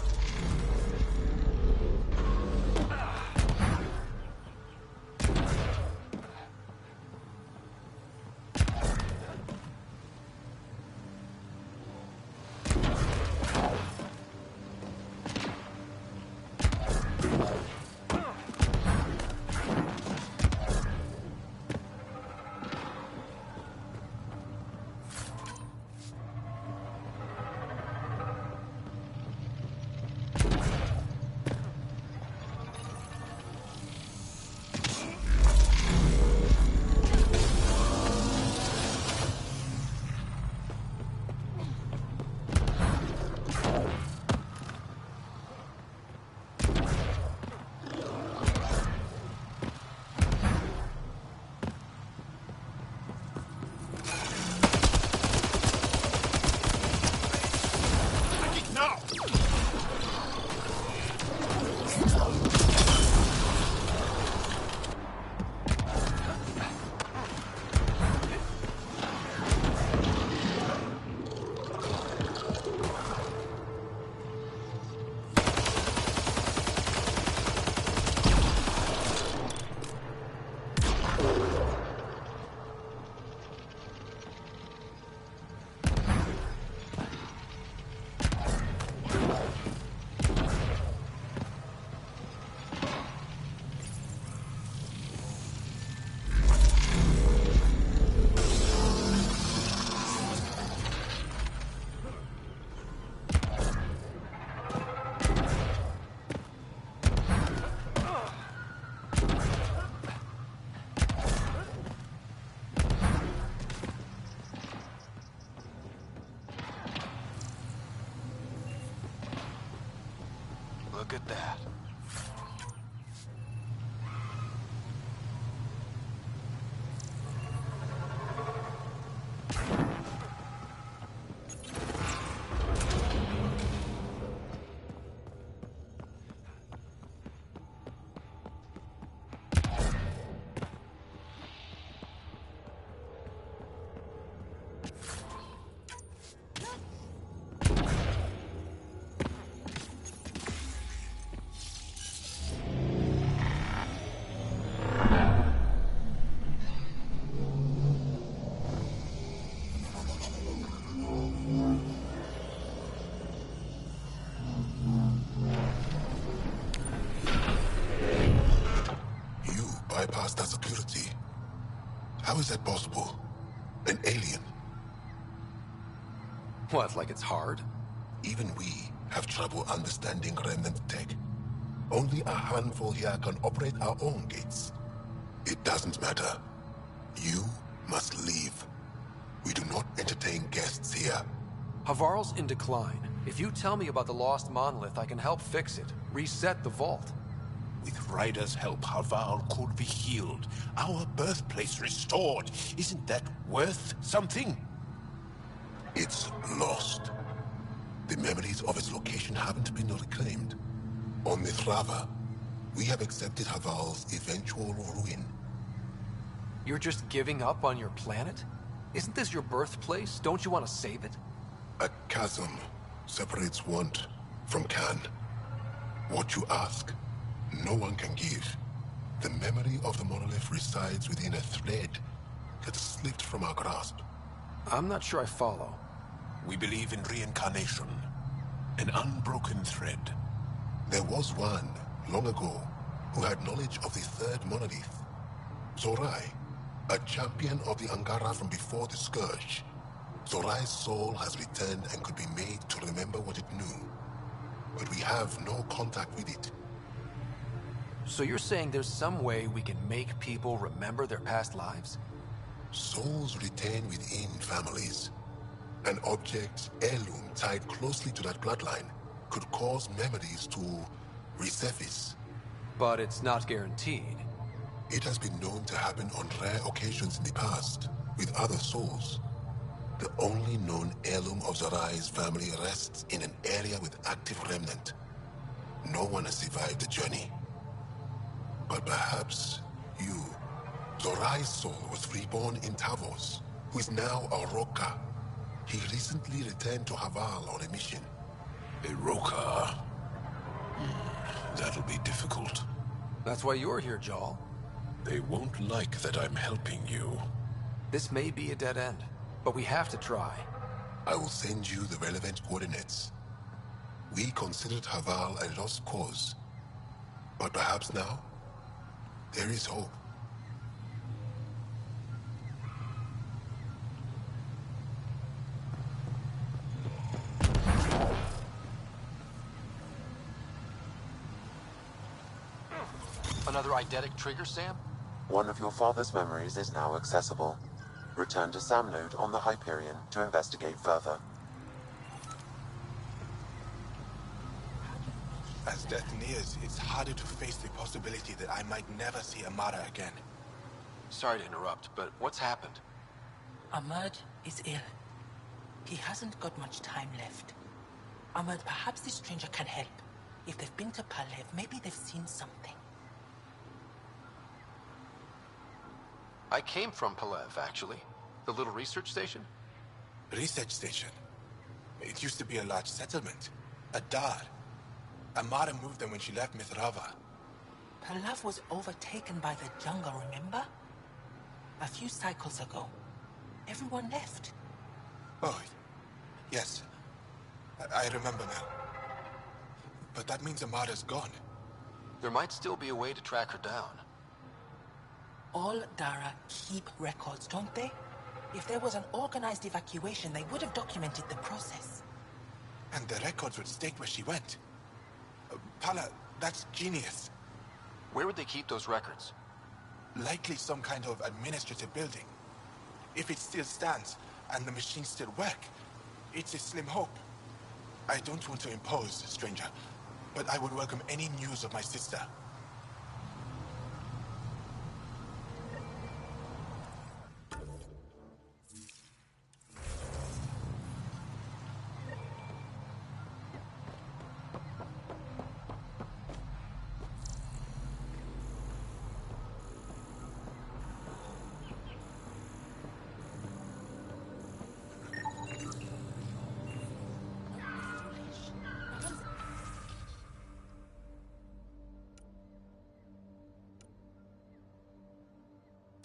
Look at that. Bypassed our security. How is that possible? An alien? What, like it's hard? Even we have trouble understanding remnant tech. Only a handful here can operate our own gates. It doesn't matter. You must leave. We do not entertain guests here. Havarld's in decline. If you tell me about the lost monolith, I can help fix it. Reset the vault. With Ryder's help, Havarld could be healed. Our birthplace restored. Isn't that worth something? It's lost. The memories of its location haven't been reclaimed. On the Thrava, we have accepted Havarld's eventual ruin. You're just giving up on your planet? Isn't this your birthplace? Don't you want to save it? A chasm separates want from can. What you ask, no one can give. The memory of the monolith resides within a thread that slipped from our grasp. I'm not sure I follow. We believe in reincarnation, an unbroken thread. There was one, long ago, who had knowledge of the third monolith. Zorai, a champion of the Angara from before the Scourge. Zorai's soul has returned and could be made to remember what it knew. But we have no contact with it. So you're saying there's some way we can make people remember their past lives? Souls retain within families. An object, heirloom, tied closely to that bloodline could cause memories to resurface. But it's not guaranteed. It has been known to happen on rare occasions in the past, with other souls. The only known heirloom of Zorai's family rests in an area with active remnant. No one has survived the journey. But perhaps you. Zorai's soul was reborn in Tavos, who is now a Roka. He recently returned to Havarld on a mission. A Roka? That'll be difficult. That's why you're here, Jal. They won't like that I'm helping you. This may be a dead end, but we have to try. I will send you the relevant coordinates. We considered Havarld a lost cause. But perhaps now, there is hope. Another eidetic trigger, Sam? One of your father's memories is now accessible. Return to Sam Node on the Hyperion to investigate further. As death nears, it's harder to face the possibility that I might never see Amara again. Sorry to interrupt, but what's happened? Ahmed is ill. He hasn't got much time left. Ahmed, perhaps this stranger can help. If they've been to Palev, maybe they've seen something. I came from Palev, actually. The little research station? Research station? It used to be a large settlement. A dar. Amara moved them when she left Mithrava. Palev was overtaken by the jungle, remember? A few cycles ago. Everyone left. Oh, yes. I remember now. But that means Amara's gone. There might still be a way to track her down. All Dara keep records, don't they? If there was an organized evacuation, they would have documented the process. And the records would state where she went. Pala, that's genius. Where would they keep those records? Likely some kind of administrative building. If it still stands, and the machines still work, it's a slim hope. I don't want to impose, stranger, but I would welcome any news of my sister.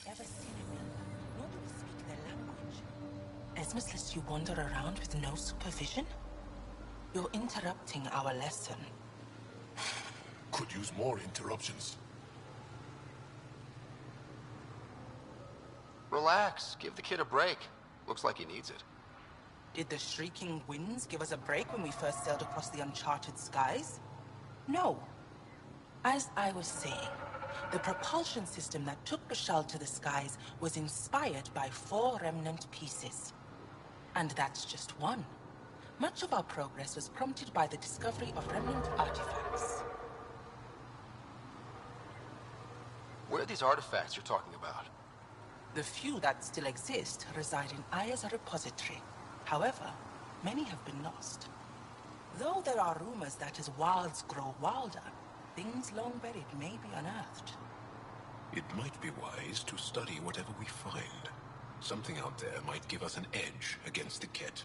Ever seen me? Nobody speak their language. Esmus lets you wander around with no supervision? You're interrupting our lesson. Could use more interruptions. Relax. Give the kid a break. Looks like he needs it. Did the shrieking winds give us a break when we first sailed across the uncharted skies? No. As I was saying, the propulsion system that took Bashal to the skies was inspired by 4 remnant pieces. And that's just one. Much of our progress was prompted by the discovery of remnant artifacts. Where are these artifacts you're talking about? The few that still exist reside in Aya's repository. However, many have been lost. Though there are rumors that as wilds grow wilder, things long buried may be unearthed. It might be wise to study whatever we find. Something out there might give us an edge against the Ket.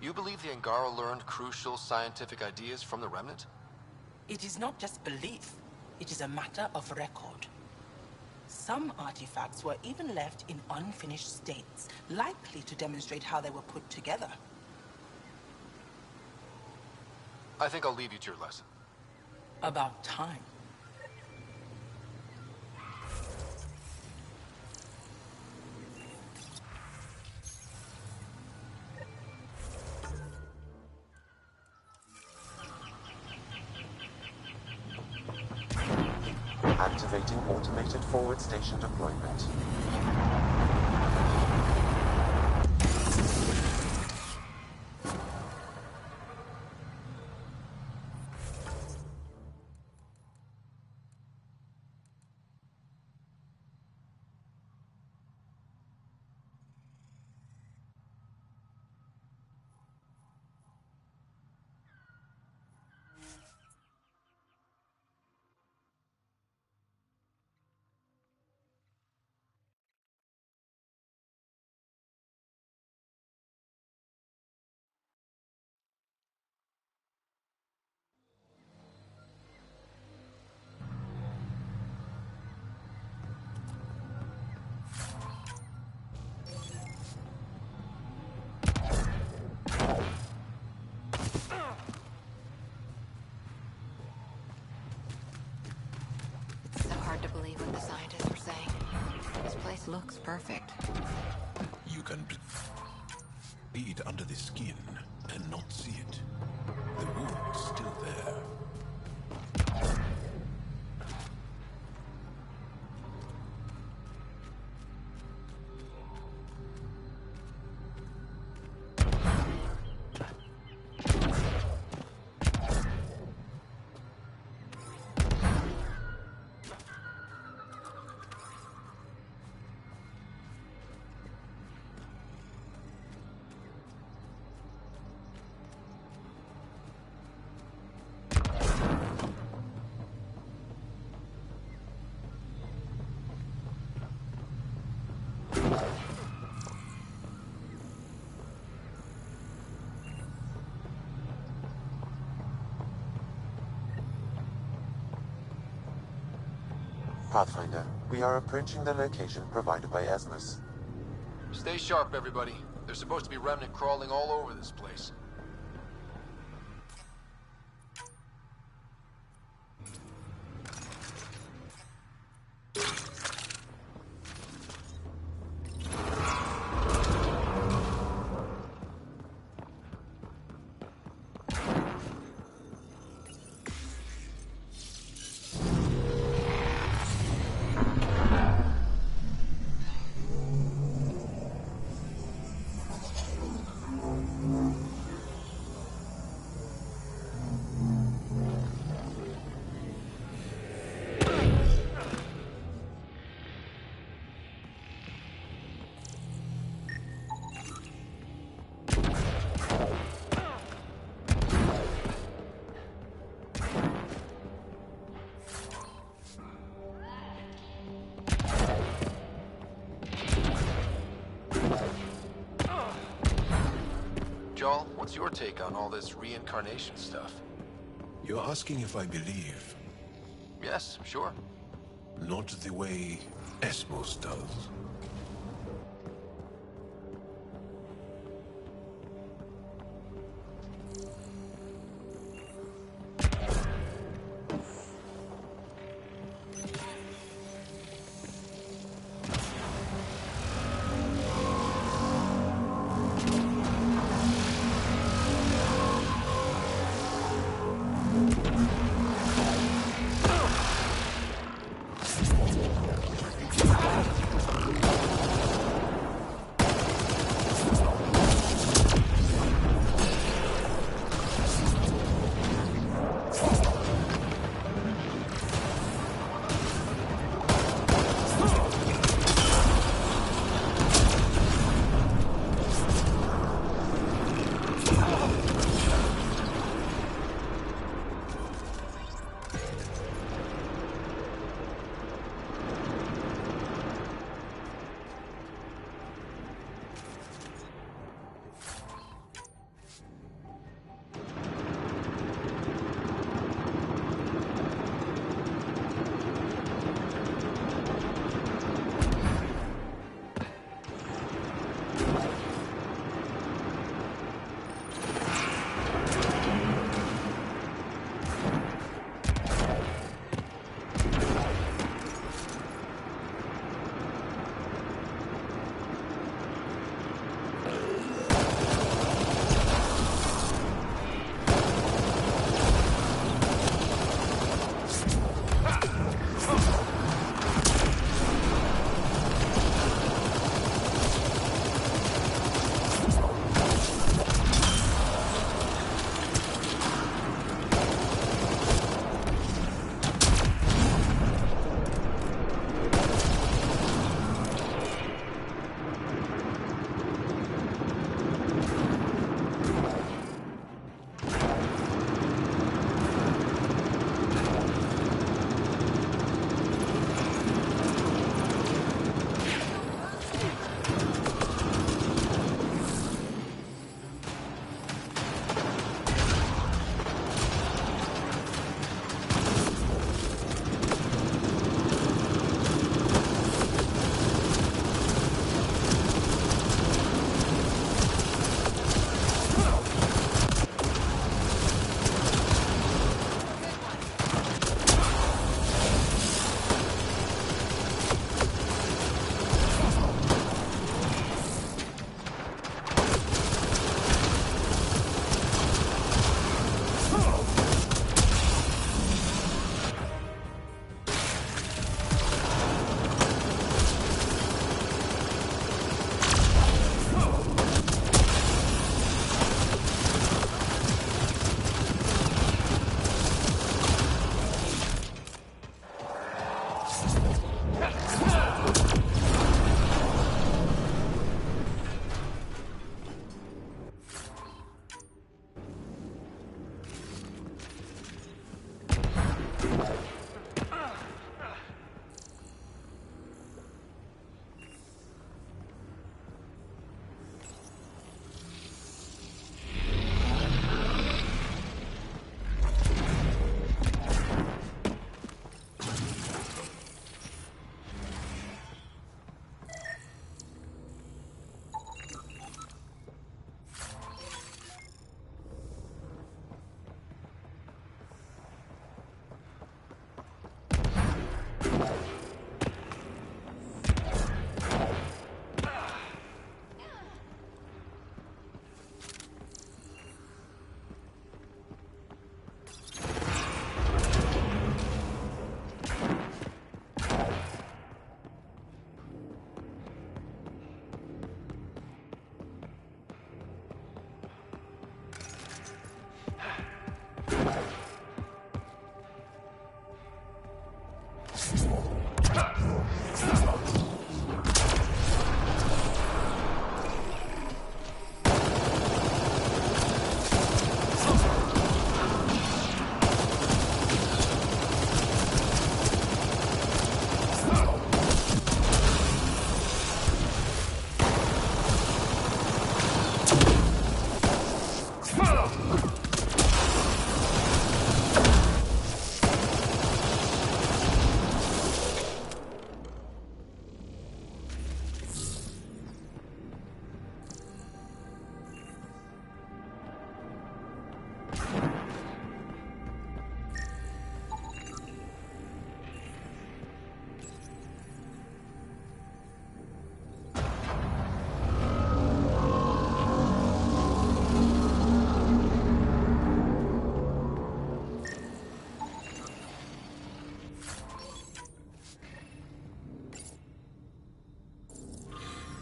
You believe the Angara learned crucial scientific ideas from the Remnant? It is not just belief, it is a matter of record. Some artifacts were even left in unfinished states, likely to demonstrate how they were put together. I think I'll leave you to your lesson. About time. Activating automated forward station deployment. Hard to believe what the scientists were saying. This place looks perfect. You can bleed under the skin and not see it. The wound's still there. Pathfinder, we are approaching the location provided by Esmus. Stay sharp, everybody. There's supposed to be Remnant crawling all over this place. What's your take on all this reincarnation stuff? You're asking if I believe? Yes, sure. Not the way Esmos does.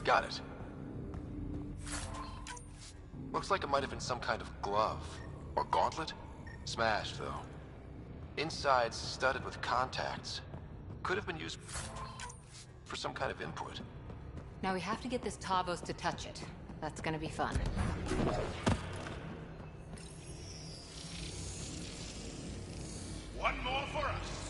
Got it. Looks like it might have been some kind of glove. Or gauntlet? Smashed, though. Inside's studded with contacts. Could have been used for some kind of input. Now we have to get this Tavos to touch it. That's gonna be fun. One more for us.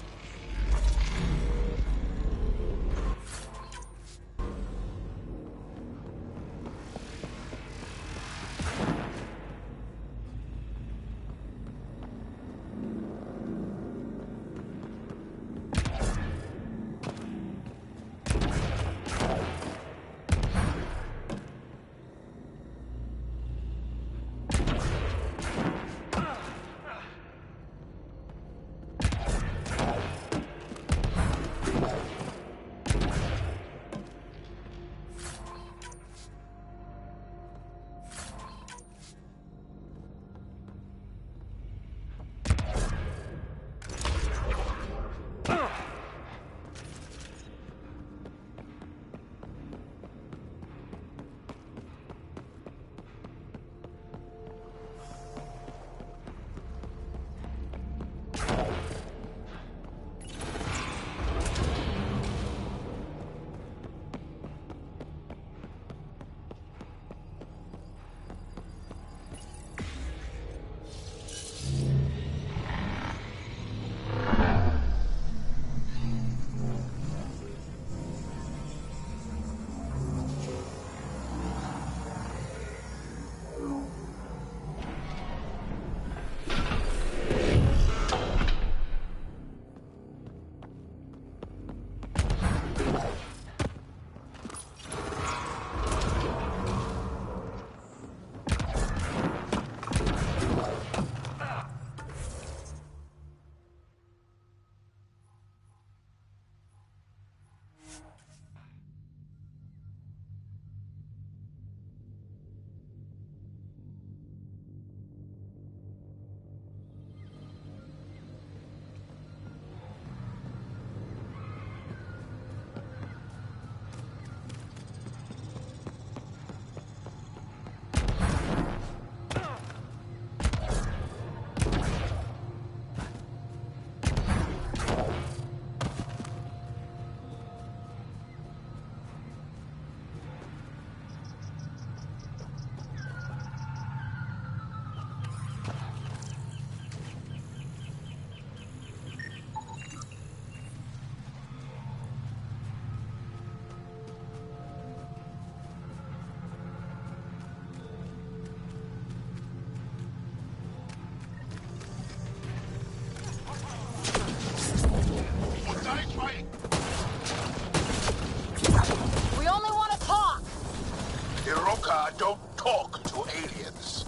Don't talk to aliens.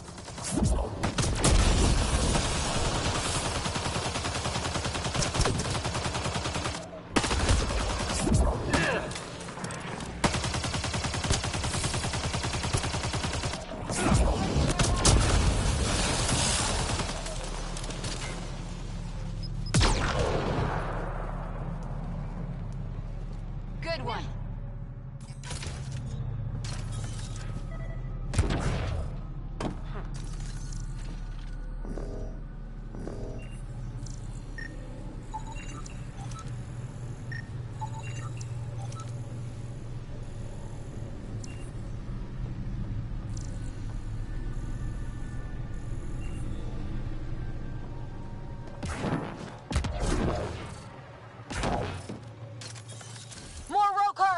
Good one. More roll cars!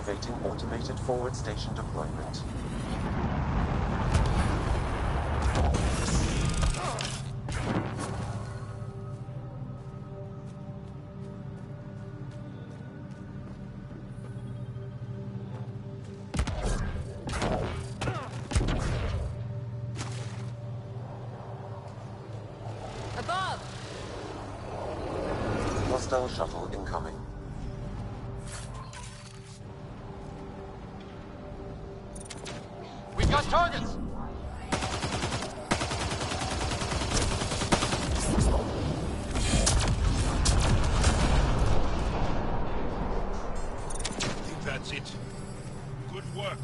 Activating automated forward station deployment. Above! Hostile shuttle incoming. We've got targets! I think that's it. Good work.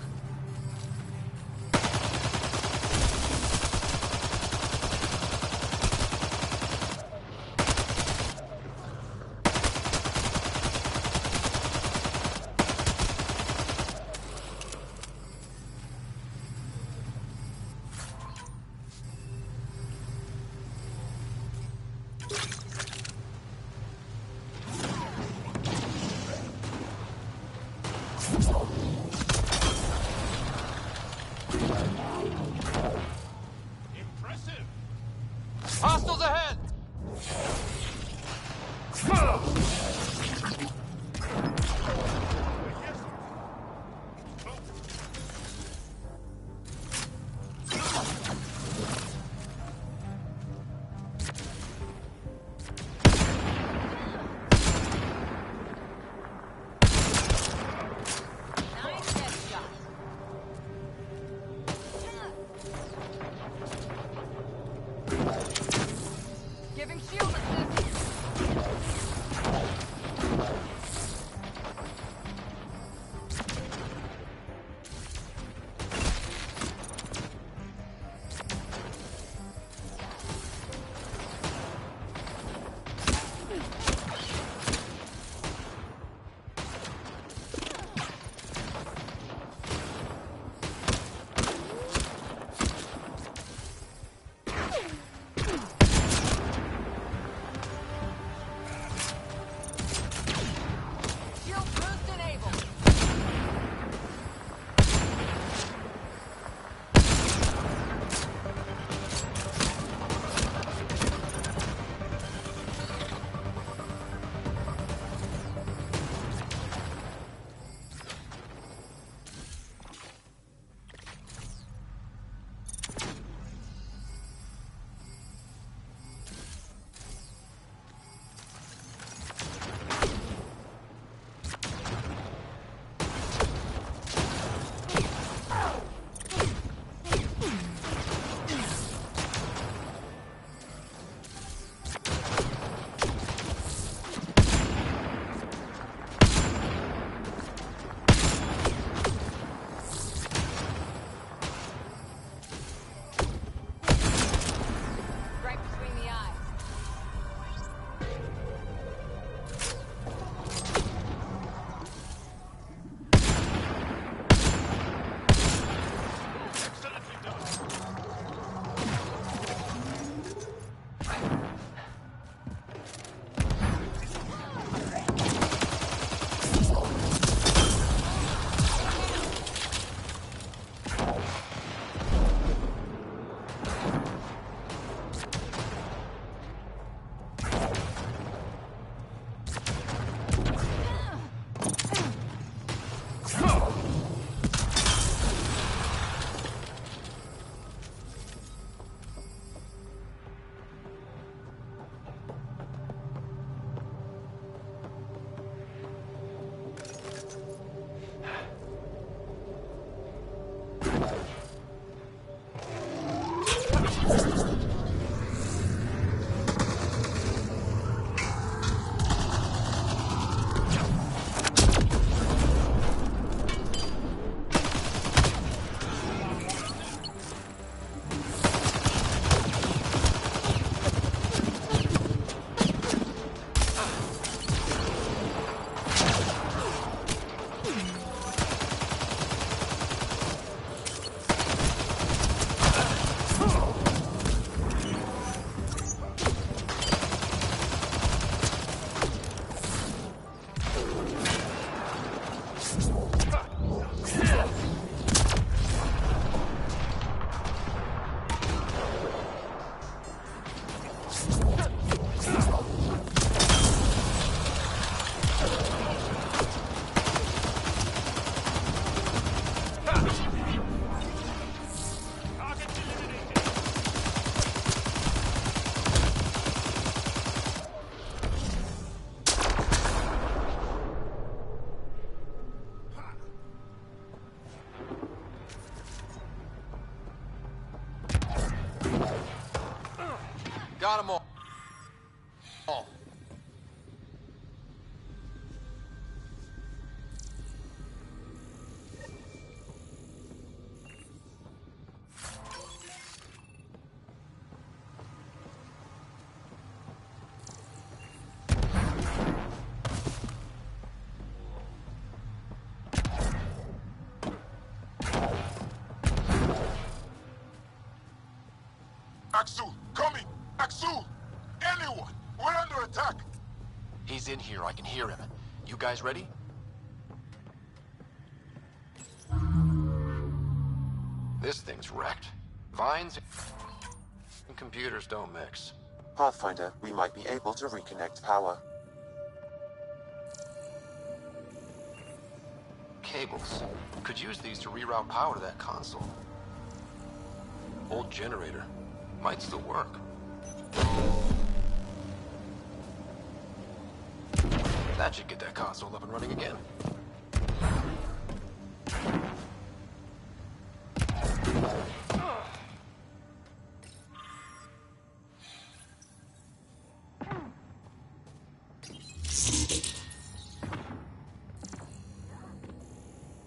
got them all. Axel, coming! Axel! Anyone! We're under attack! He's in here, I can hear him. You guys ready? This thing's wrecked. Vines and computers don't mix. Pathfinder, we might be able to reconnect power. Cables. Could use these to reroute power to that console. Old generator. Might still work. That should get that console up and running again.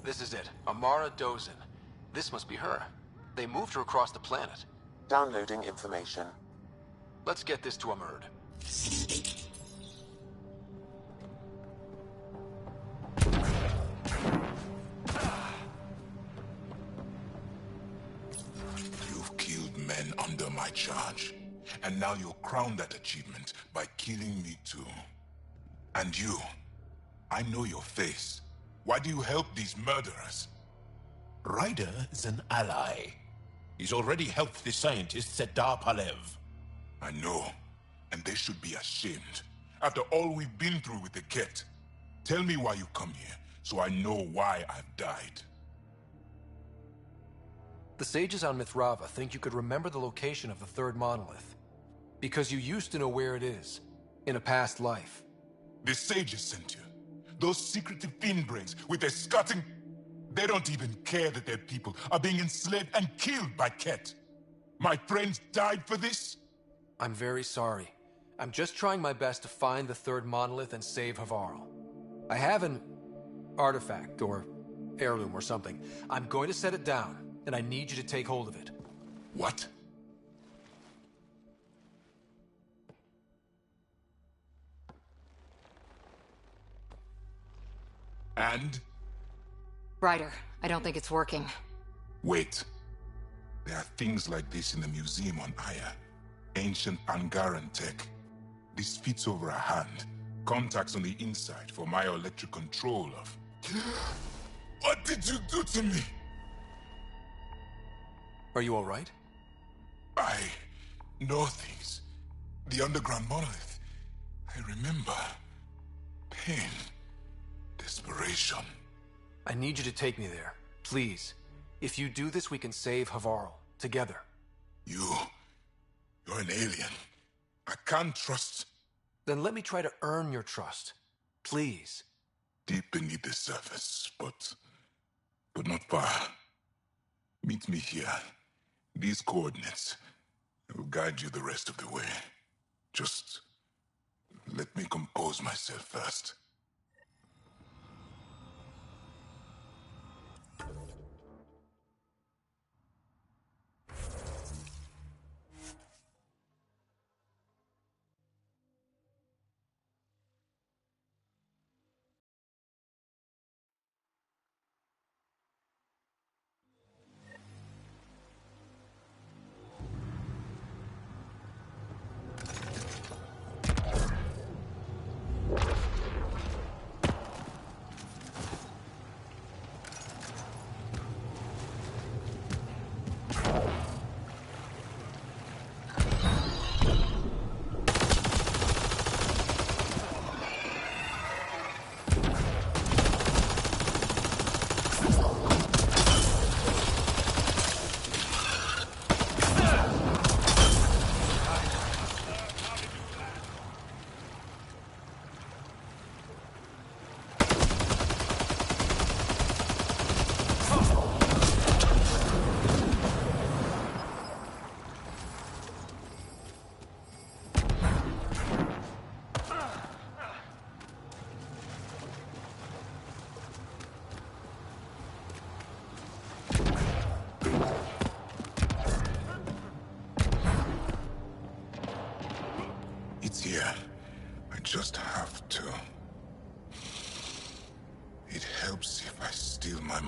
This is it. Amara Dozin. This must be her. They moved her across the planet. Downloading information. Let's get this to Havarld. You've killed men under my charge. And now you'll crown that achievement by killing me too. And you, I know your face. Why do you help these murderers? Ryder is an ally. He's already helped the scientists at Dar Palev. I know, and they should be ashamed. After all we've been through with the Ket. Tell me why you come here, so I know why I've died. The sages on Mithrava think you could remember the location of the third monolith. Because you used to know where it is, in a past life. The sages sent you. Those secretive fiendbrains with their scutting... They don't even care that their people are being enslaved and killed by Ket. My friends died for this? I'm very sorry. I'm just trying my best to find the third monolith and save Havarld. I have an artifact, or heirloom or something. I'm going to set it down, and I need you to take hold of it. What? And? Ryder, I don't think it's working. Wait. There are things like this in the museum on Aya. Ancient Angaran tech. This fits over a hand. Contacts on the inside for my electric control of... What did you do to me? Are you all right? I know things. The underground monolith. I remember. Pain. Desperation. I need you to take me there, please. If you do this, we can save Havarld, together. You're an alien. I can't trust... Then let me try to earn your trust. Please. Deep beneath the surface, but not far. Meet me here. These coordinates. I will guide you the rest of the way. Just let me compose myself first.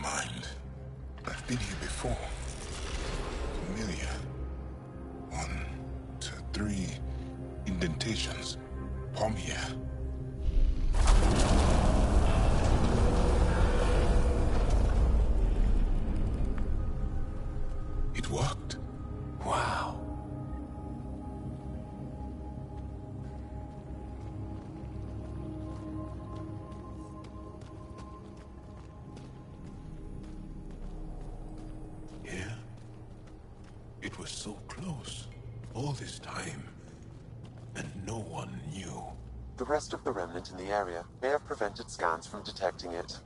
mind. I've been here before. Familiar. 1, 2, 3 indentations. Palm here. It worked. Wow. Yeah. It was so close. All this time. And no one knew. The rest of the remnant in the area may have prevented scans from detecting it.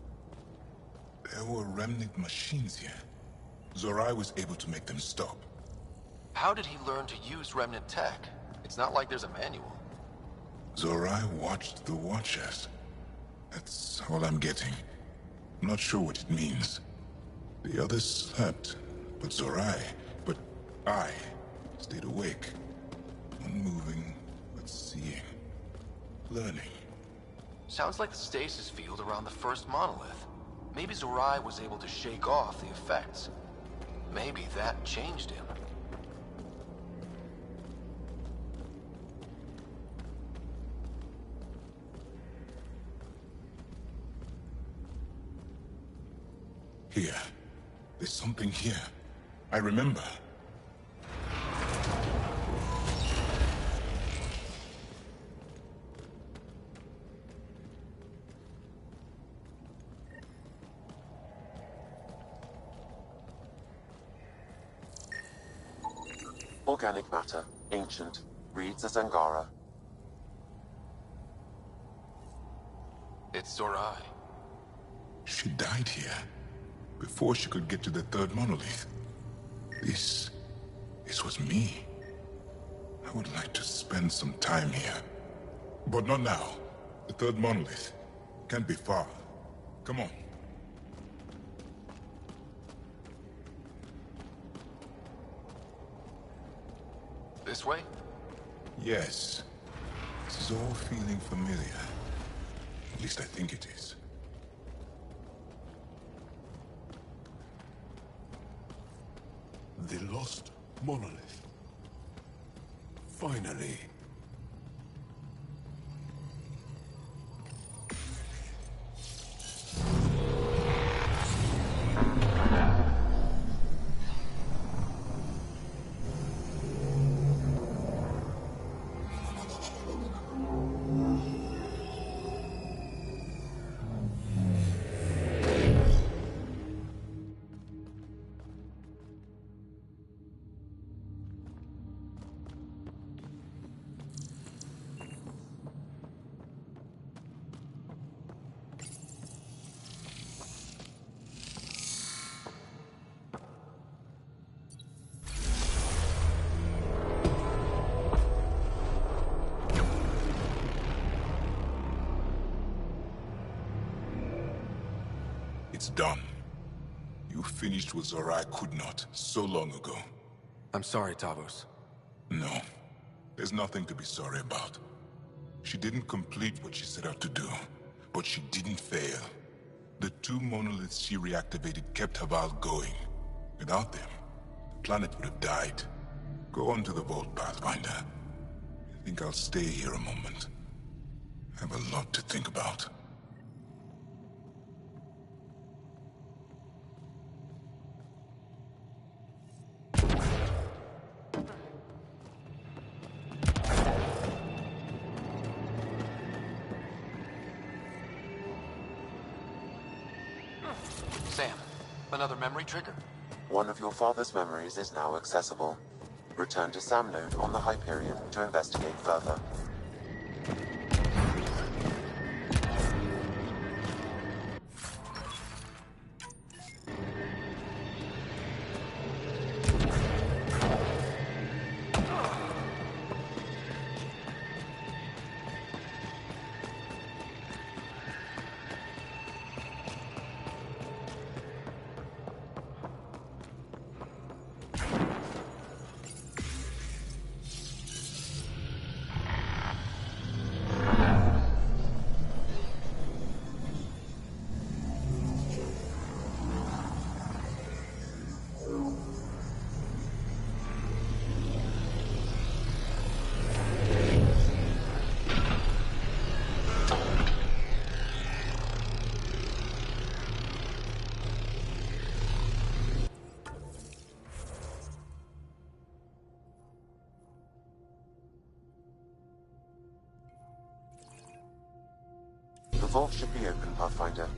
There were remnant machines here. Zorai was able to make them stop. How did he learn to use remnant tech? It's not like there's a manual. Zorai watched the Watchers. That's all I'm getting. I'm not sure what it means. The others slept, but I stayed awake. Unmoving, but seeing. Learning. Sounds like the stasis field around the first monolith. Maybe Zorai was able to shake off the effects. Maybe that changed him. Here. There's something here. I remember. Organic matter, ancient, reads as Angara. It's Zorai. She died here, before she could get to the third monolith. This was me. I would like to spend some time here. But not now. The third monolith can't be far. Come on. This way? Yes. This is all feeling familiar. At least I think it is. The lost monolith. Finally. It's done. You finished what Zorai could not so long ago. I'm sorry, Tavos. No. There's nothing to be sorry about. She didn't complete what she set out to do, but she didn't fail. The 2 monoliths she reactivated kept Havarld going. Without them, the planet would have died. Go on to the vault, Pathfinder. I think I'll stay here a moment. I have a lot to think about. Sam, another memory trigger? One of your father's memories is now accessible. Return to Sam Node on the Hyperion to investigate further. vault should be open, Pathfinder.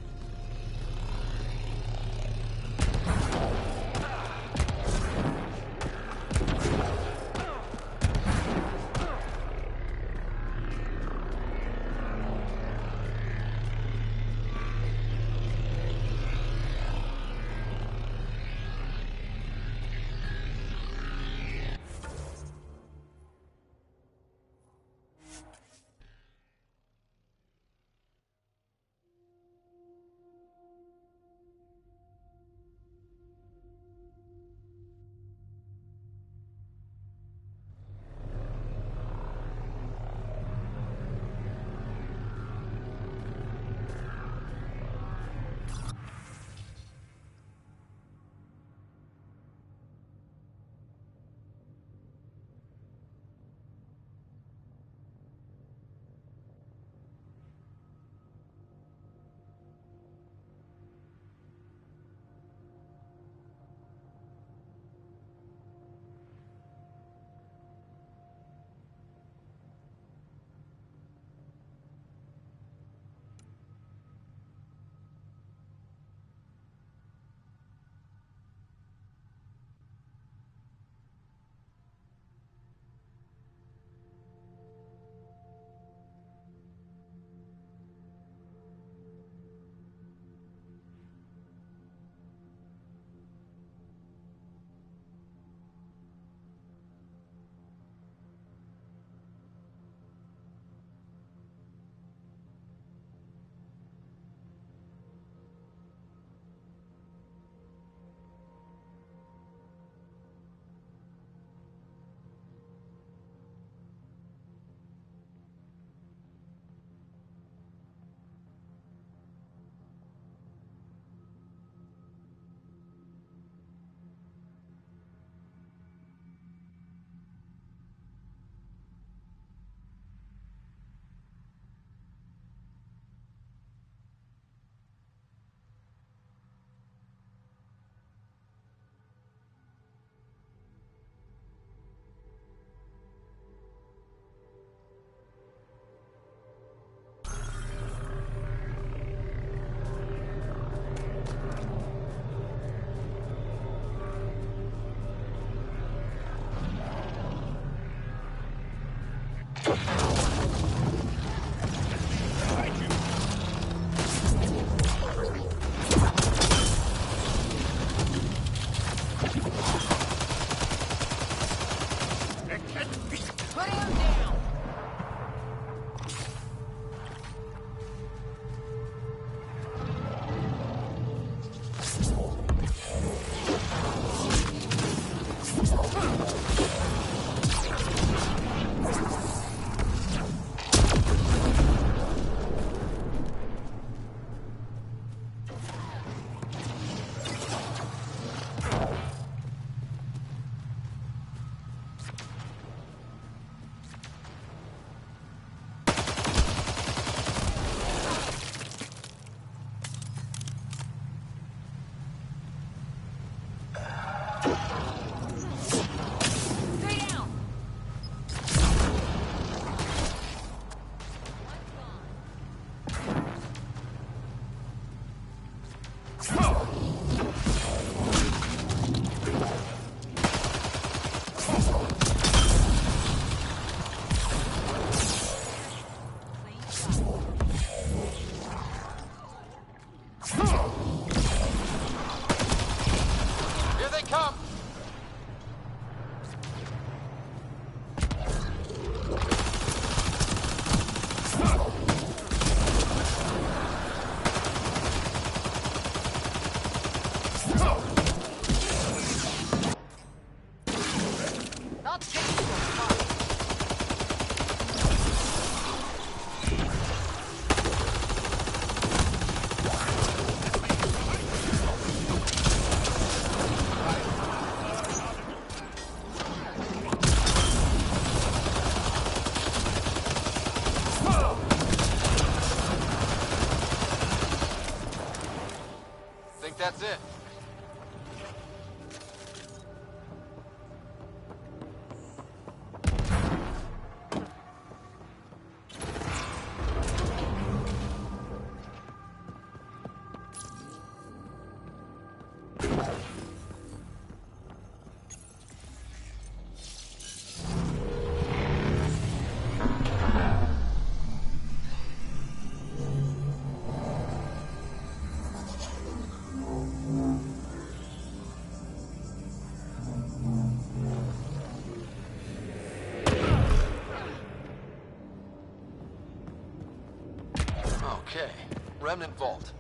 Remnant Vault.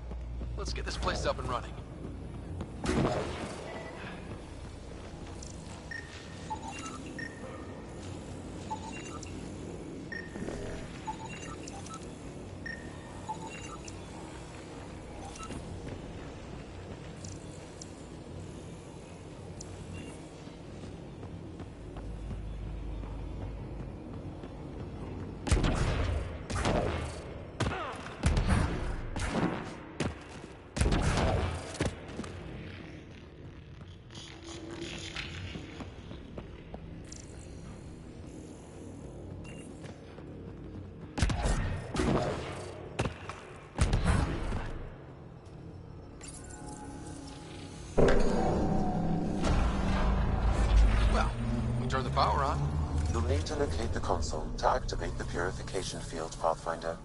Let's get this place up and running. Turn the power on. You'll need to locate the console to activate the purification field, Pathfinder.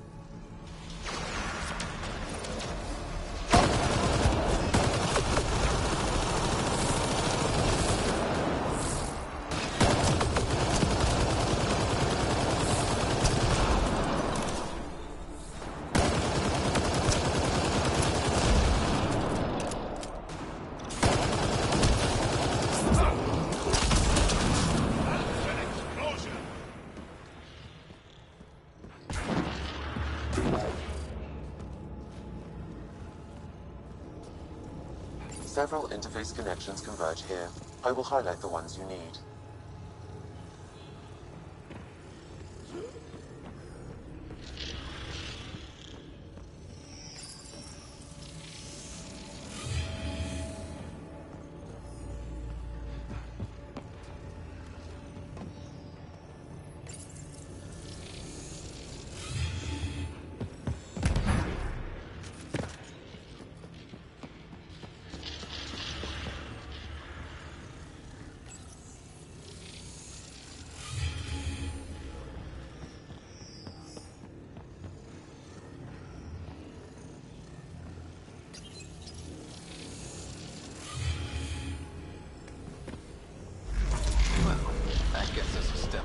Several interface connections converge here. I will highlight the ones you need.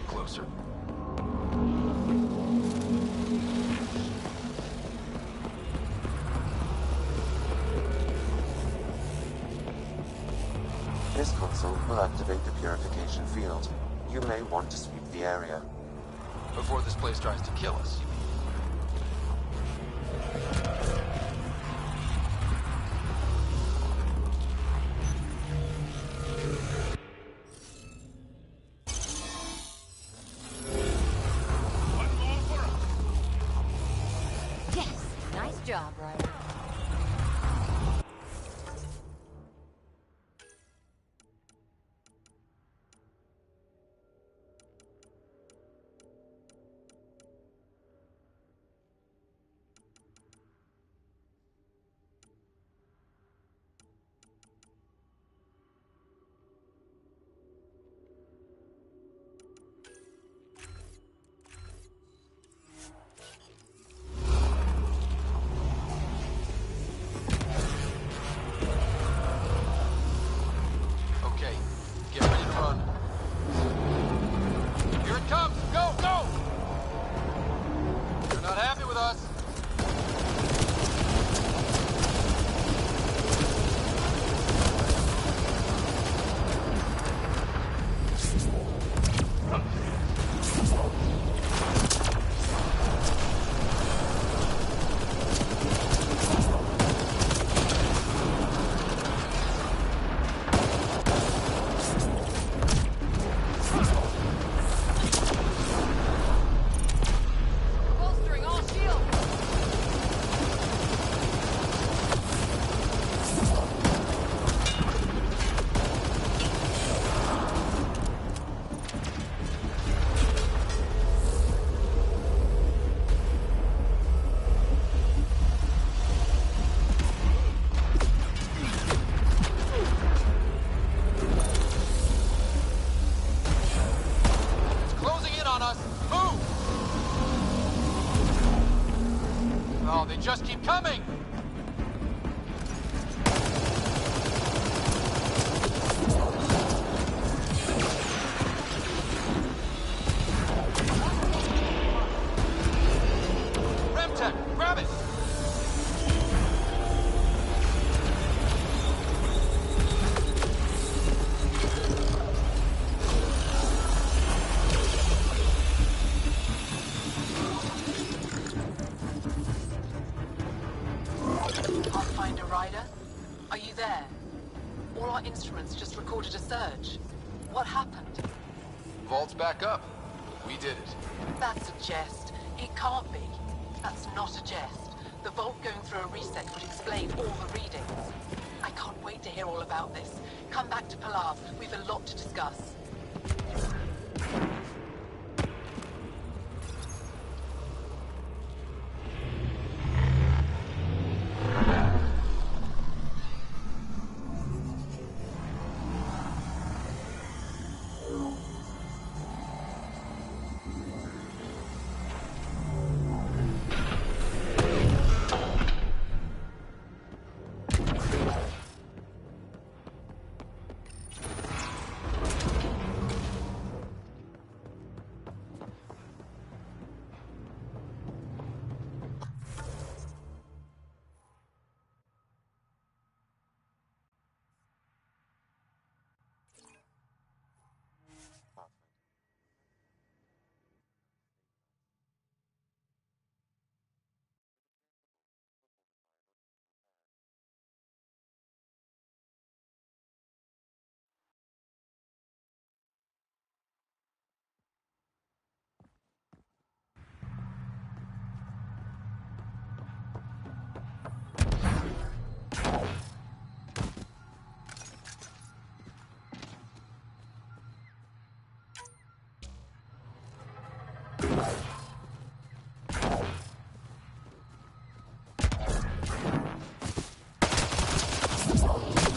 Closer. This console will activate the purification field. You may want to sweep the area. Before this place tries to kill us, you mean? Job, Ryder. our instruments just recorded a surge. What happened? Vault's back up. We did it. That's a jest. It can't be. That's not a jest. The vault going through a reset would explain all the readings. I can't wait to hear all about this. Come back to Palav. We've a lot to discuss.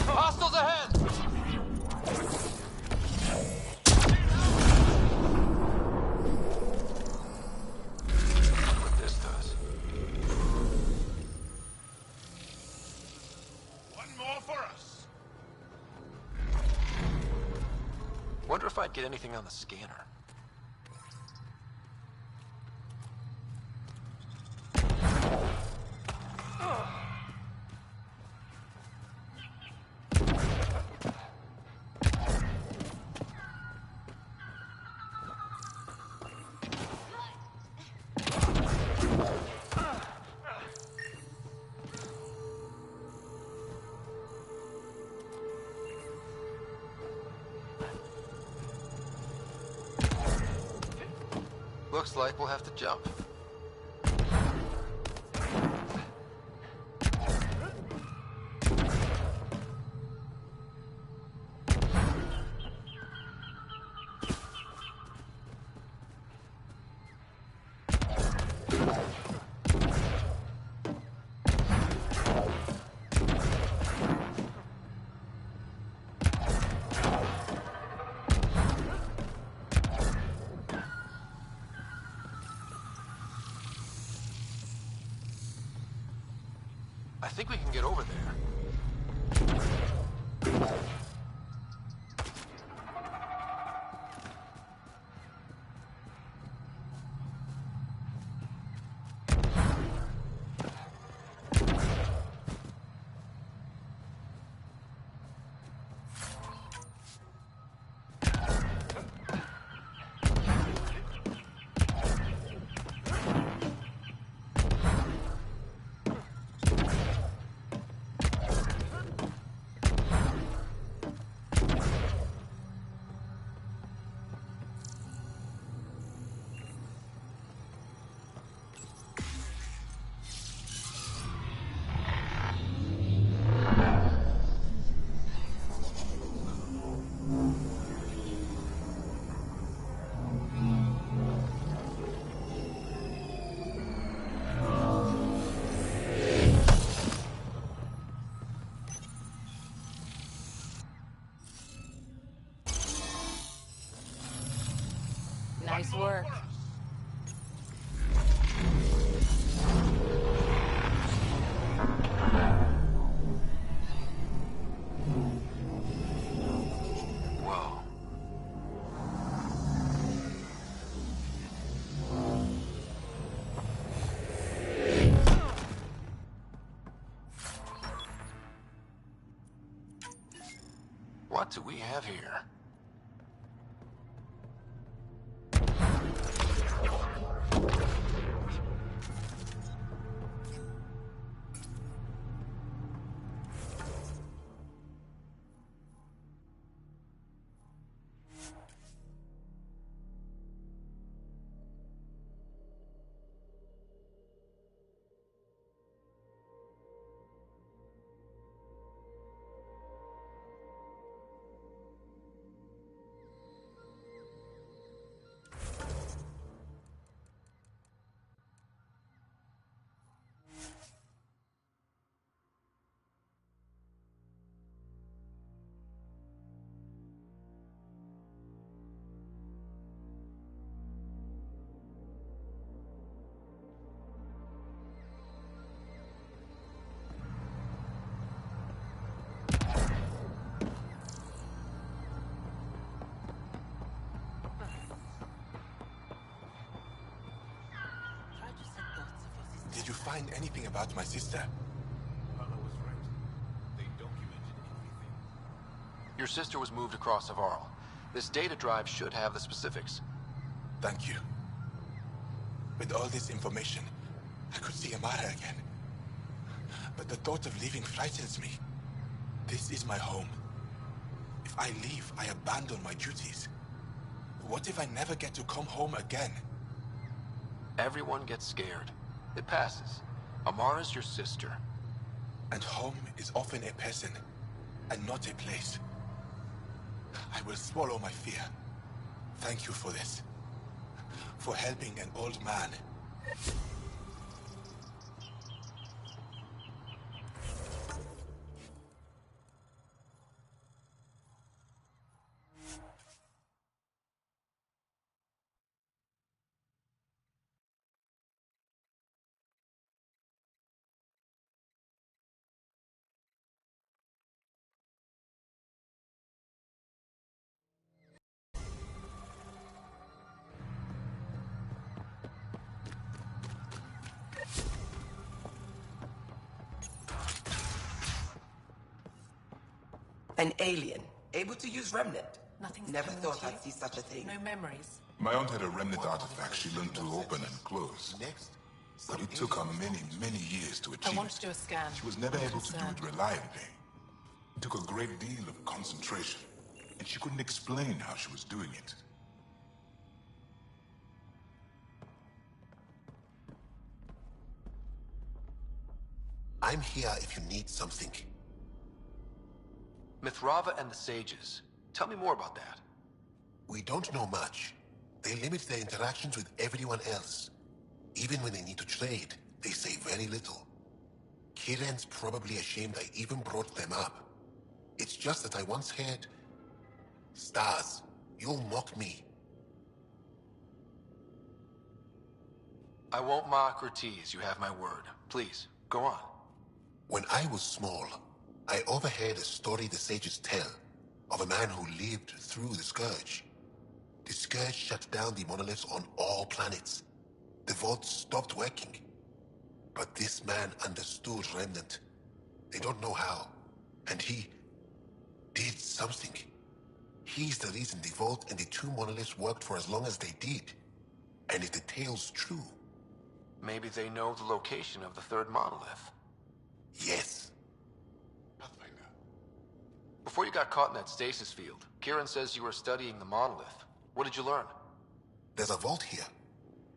Hostiles ahead! What this does. One more for us. Wonder if I'd get anything on the scanner. Looks like we'll have to jump. I think we can get over there. Nice work. Whoa. What do we have here? Did you find anything about my sister? Your sister was moved across Havarld. This data drive should have the specifics. Thank you. With all this information, I could see Angara again. But the thought of leaving frightens me. This is my home. If I leave, I abandon my duties. What if I never get to come home again? Everyone gets scared. It passes. Amara's your sister. And home is often a person, and not a place. I will swallow my fear. Thank you for this. For helping an old man. An alien, able to use Remnant. Nothing's Never coming thought to you. I'd see such a thing. No memories. My aunt had a remnant artifact she learned to open and close. But it took her many, many years to achieve. I want to do a scan. She was never I'm able to do concerned. it reliably. It took a great deal of concentration, and she couldn't explain how she was doing it. I'm here if you need something. Mithrava and the Sages. Tell me more about that. We don't know much. They limit their interactions with everyone else. Even when they need to trade, they say very little. Kiran's probably ashamed I even brought them up. It's just that I once heard... Stars, you'll mock me. I won't mock or tease, you have my word. Please, go on. When I was small, I overheard a story the sages tell of a man who lived through the Scourge. The Scourge shut down the monoliths on all planets. The vaults stopped working. But this man understood Remnant. They don't know how. And he did something. He's the reason the vault and the two monoliths worked for as long as they did. And if the tale's true... Maybe they know the location of the third monolith. Yes. Before you got caught in that stasis field, Kiran says you were studying the monolith. What did you learn? There's a vault here.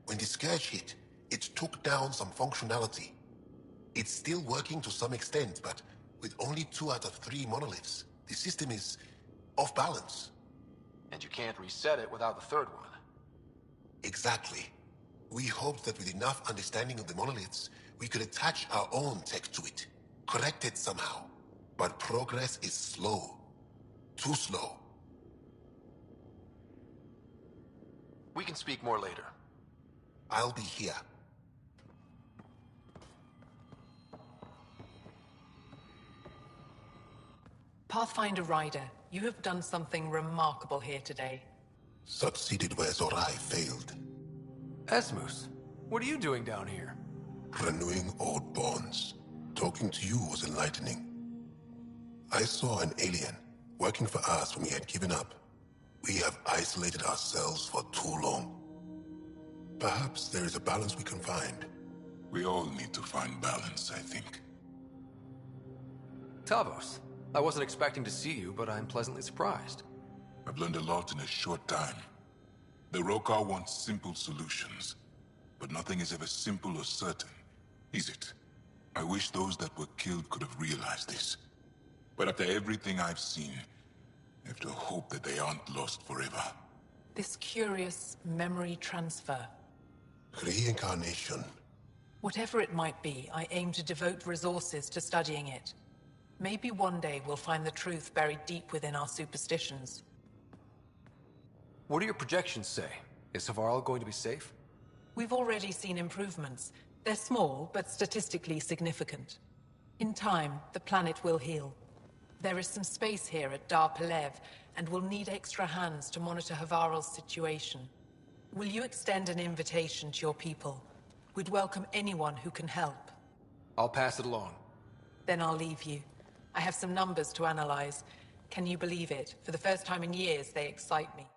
When the Scourge hit, it took down some functionality. It's still working to some extent, but with only 2 out of 3 monoliths, the system is off balance. And you can't reset it without the third one. Exactly. We hoped that with enough understanding of the monoliths, we could attach our own tech to it, correct it somehow. But progress is slow. Too slow. We can speak more later. I'll be here. Pathfinder Ryder, you have done something remarkable here today. Succeeded where Zorai failed. Esmus, what are you doing down here? Renewing old bonds. Talking to you was enlightening. I saw an alien working for us when we had given up. We have isolated ourselves for too long. Perhaps there is a balance we can find. We all need to find balance, I think. Tavos, I wasn't expecting to see you, but I'm pleasantly surprised. I've learned a lot in a short time. The Rokar want simple solutions, but nothing is ever simple or certain, is it? I wish those that were killed could have realized this. But after everything I've seen, I have to hope that they aren't lost forever. This curious memory transfer. Reincarnation. Whatever it might be, I aim to devote resources to studying it. Maybe one day we'll find the truth buried deep within our superstitions. What do your projections say? Is Havarld going to be safe? We've already seen improvements. They're small, but statistically significant. In time, the planet will heal. There is some space here at Dar Pelev, and we'll need extra hands to monitor Havarld's situation. Will you extend an invitation to your people? We'd welcome anyone who can help. I'll pass it along. Then I'll leave you. I have some numbers to analyze. Can you believe it? For the first time in years, they excite me.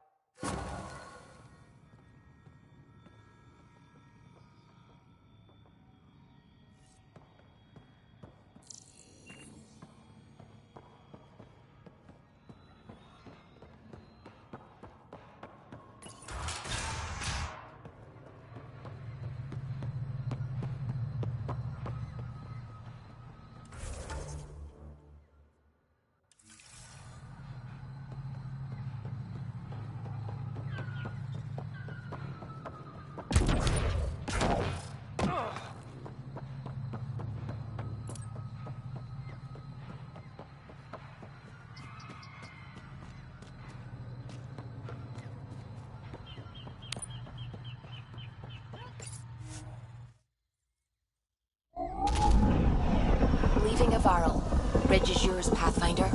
Leaving Havarld. Bridge is yours, Pathfinder.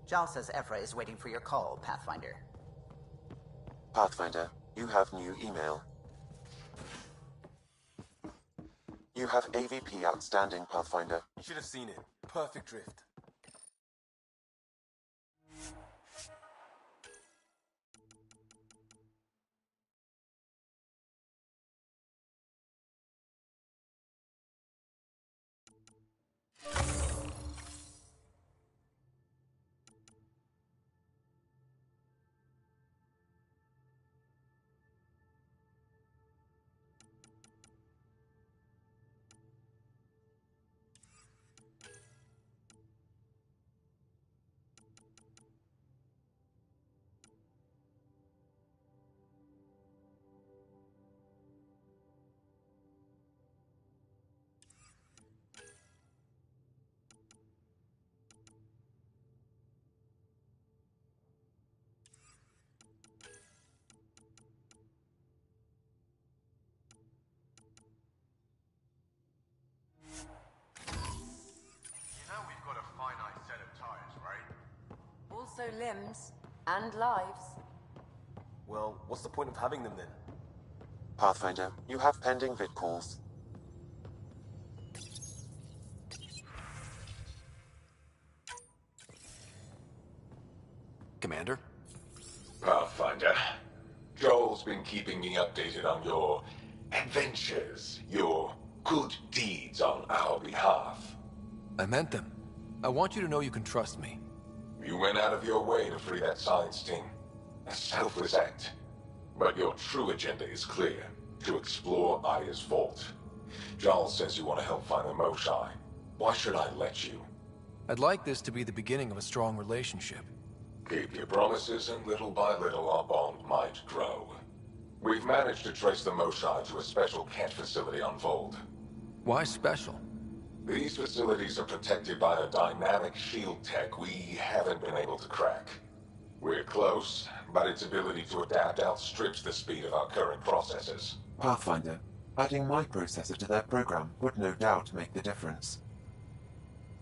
Jal says Ephra is waiting for your call, Pathfinder. Pathfinder, you have new email. You have AVP outstanding, Pathfinder. You should have seen it. Perfect drift. Also limbs and lives. Well, what's the point of having them then? Pathfinder, you have pending vid calls. Commander? Pathfinder, Joel's been keeping me updated on your adventures, your good deeds on our behalf. I meant them. I want you to know you can trust me. You went out of your way to free that science team. A selfless act. But your true agenda is clear. To explore Aya's vault. Joel says you want to help find the Moshai. Why should I let you? I'd like this to be the beginning of a strong relationship. Keep your promises, and little by little our bond might grow. We've managed to trace the Moshai to a special cat facility on Vold. Why special? These facilities are protected by a dynamic shield tech we haven't been able to crack. We're close, but its ability to adapt outstrips the speed of our current processors. Pathfinder, adding my processor to their program would no doubt make the difference.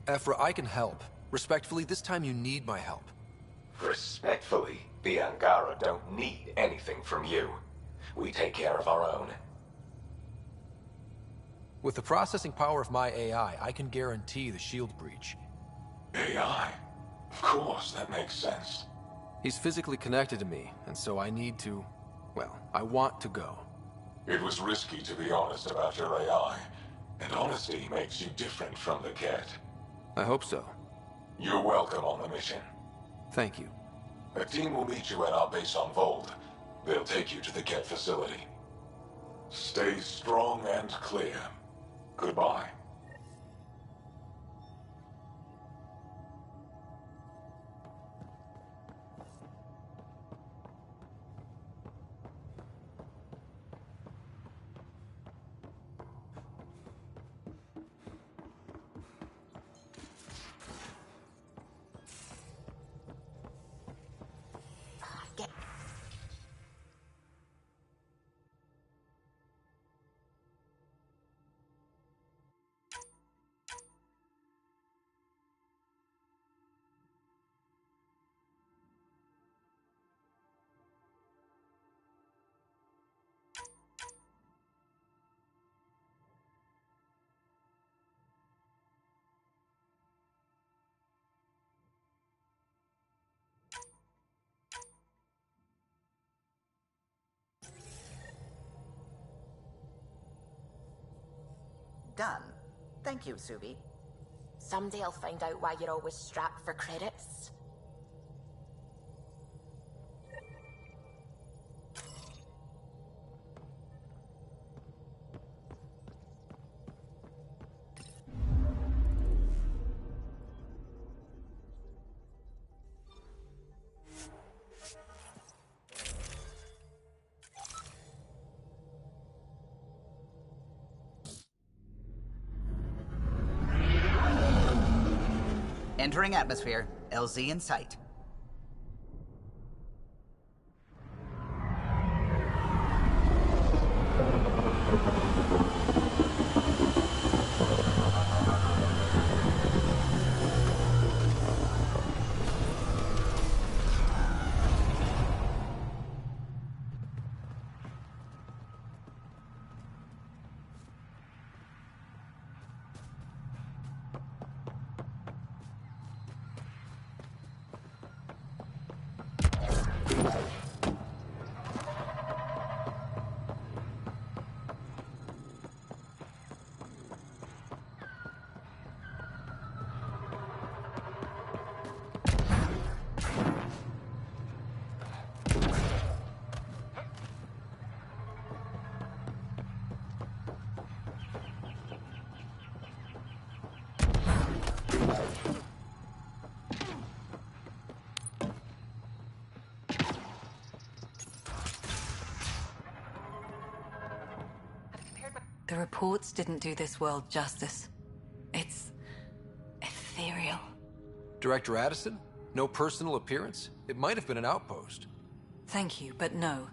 Ephra, I can help. Respectfully, this time you need my help. Respectfully, the Angara don't need anything from you. We take care of our own. With the processing power of my AI, I can guarantee the shield breach. AI? Of course, that makes sense. He's physically connected to me, and so I need to... well, I want to go. It was risky to be honest about your AI, and honesty makes you different from the cat. I hope so. You're welcome on the mission. Thank you. A team will meet you at our base on Vold. They'll take you to the cat facility. Stay strong and clear. Goodbye. Done. Thank you, Subi. Someday I'll find out why you're always strapped for credits. Entering atmosphere. LZ in sight. The reports didn't do this world justice. It's ethereal. Director Addison? No personal appearance? It might have been an outpost. Thank you, but no.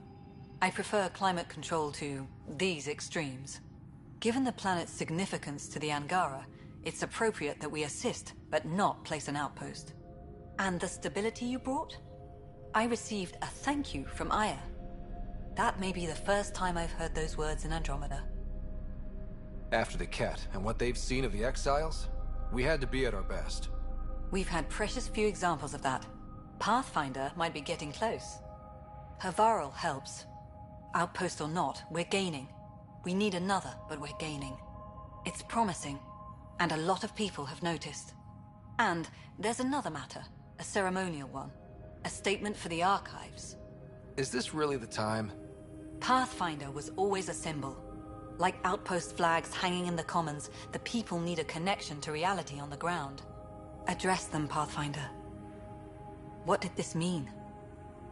I prefer climate control to these extremes. Given the planet's significance to the Angara, it's appropriate that we assist, but not place an outpost. And the stability you brought? I received a thank you from Aya. That may be the first time I've heard those words in Andromeda. After the Ket and what they've seen of the exiles, we had to be at our best. We've had precious few examples of that. Pathfinder might be getting close. Havarld helps. Outpost or not, we're gaining. We need another, but we're gaining. It's promising, and a lot of people have noticed. And there's another matter, a ceremonial one. A statement for the archives. Is this really the time? Pathfinder was always a symbol. Like outpost flags hanging in the commons, the people need a connection to reality on the ground. Address them, Pathfinder. What did this mean?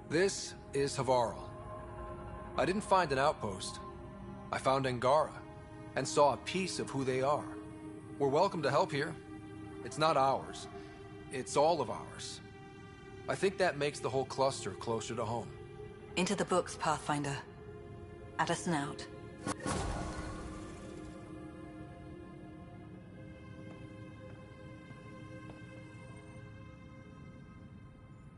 This is Havarld. I didn't find an outpost. I found Angara, and saw a piece of who they are. We're welcome to help here. It's not ours. It's all of ours. I think that makes the whole cluster closer to home. Into the books, Pathfinder. Addison out.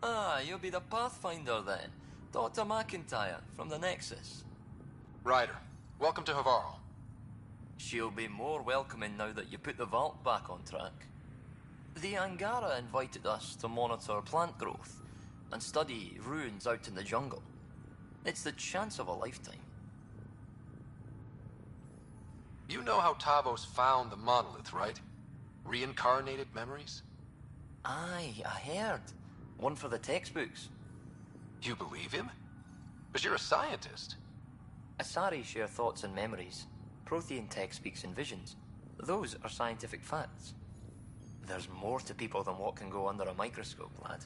Ah, you'll be the Pathfinder then. Dr. McIntyre, from the Nexus. Ryder, welcome to Havarld. She'll be more welcoming now that you put the vault back on track. The Angara invited us to monitor plant growth and study ruins out in the jungle. It's the chance of a lifetime. You know how Tavos found the monolith, right? Reincarnated memories? Aye, I heard. One for the textbooks. You believe him? But you're a scientist. Asari share thoughts and memories. Prothean tech speaks in visions. Those are scientific facts. There's more to people than what can go under a microscope, lad.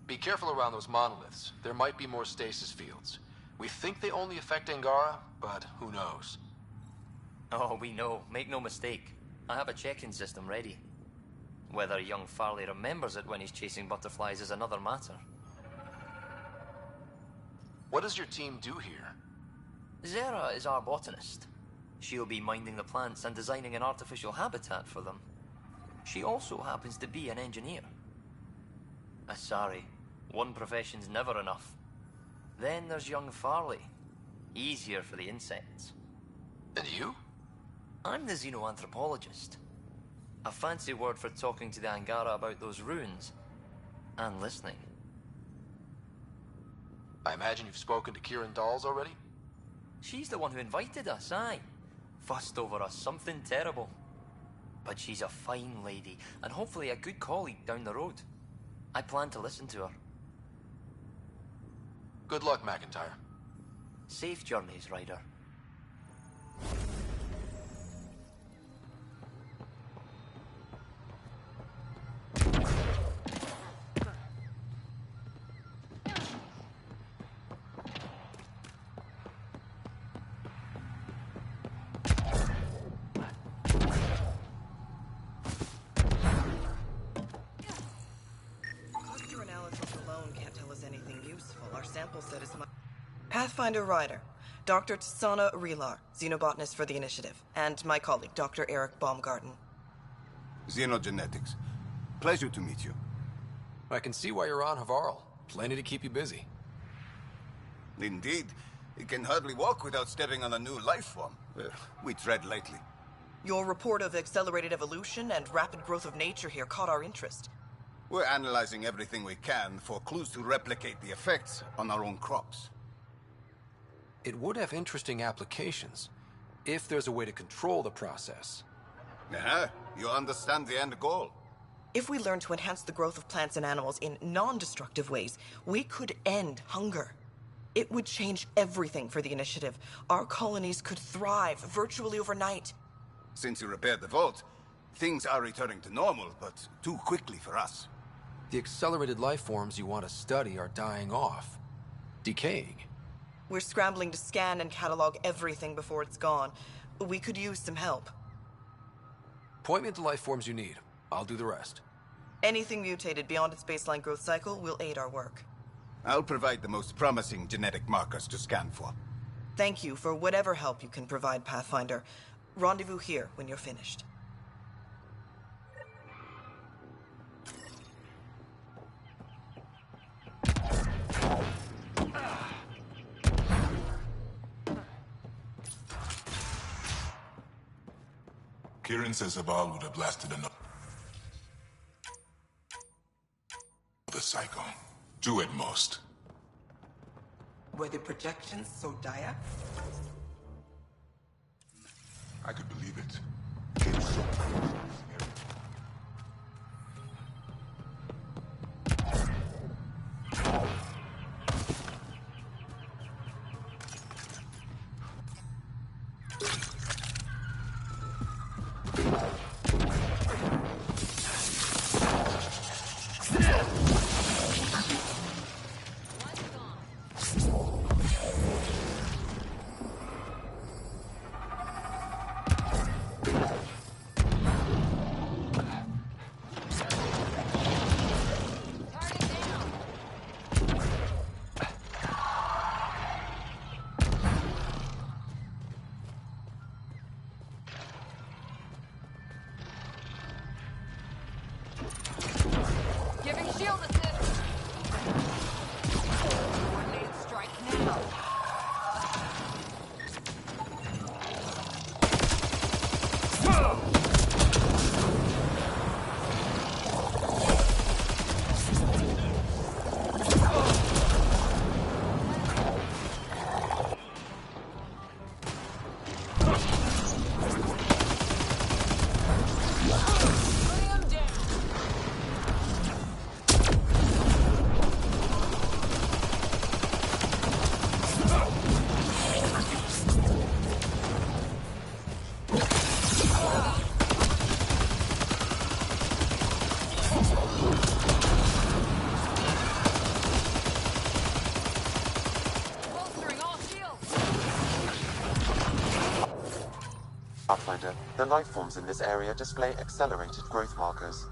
Be careful around those monoliths. There might be more stasis fields. We think they only affect Angara, but who knows? Oh, we know. Make no mistake. I have a check-in system ready. Whether young Farley remembers it when he's chasing butterflies is another matter. What does your team do here? Zera is our botanist. She'll be minding the plants and designing an artificial habitat for them. She also happens to be an engineer. Asari, one profession's never enough. Then there's young Farley. Easier for the insects. And you? I'm the xenoanthropologist. A fancy word for talking to the Angara about those ruins. And listening. I imagine you've spoken to Kieran Dawes already? She's the one who invited us, aye. Fussed over us something terrible. But she's a fine lady, and hopefully a good colleague down the road. I plan to listen to her. Good luck, McIntyre. Safe journeys, Ryder. Pathfinder Ryder, Dr. Tsana Relar, xenobotanist for the Initiative, and my colleague, Dr. Eric Baumgarten. Xenogenetics. Pleasure to meet you. I can see why you're on Havarld. Plenty to keep you busy. Indeed. You can hardly walk without stepping on a new life form. We tread lightly. Your report of accelerated evolution and rapid growth of nature here caught our interest. We're analyzing everything we can for clues to replicate the effects on our own crops. It would have interesting applications, if there's a way to control the process. You understand the end goal. If we learn to enhance the growth of plants and animals in non-destructive ways, we could end hunger. It would change everything for the Initiative. Our colonies could thrive virtually overnight. Since you repaired the vault, things are returning to normal, but too quickly for us. The accelerated life forms you want to study are dying off, decaying. We're scrambling to scan and catalog everything before it's gone. We could use some help. Point me to life forms you need. I'll do the rest. Anything mutated beyond its baseline growth cycle will aid our work. I'll provide the most promising genetic markers to scan for. Thank you for whatever help you can provide, Pathfinder. Rendezvous here when you're finished. Kieran says Havarld would have blasted another cycle. Two at most. Were the projections so dire? I could believe it. It's so Pathfinder, the life forms in this area display accelerated growth markers.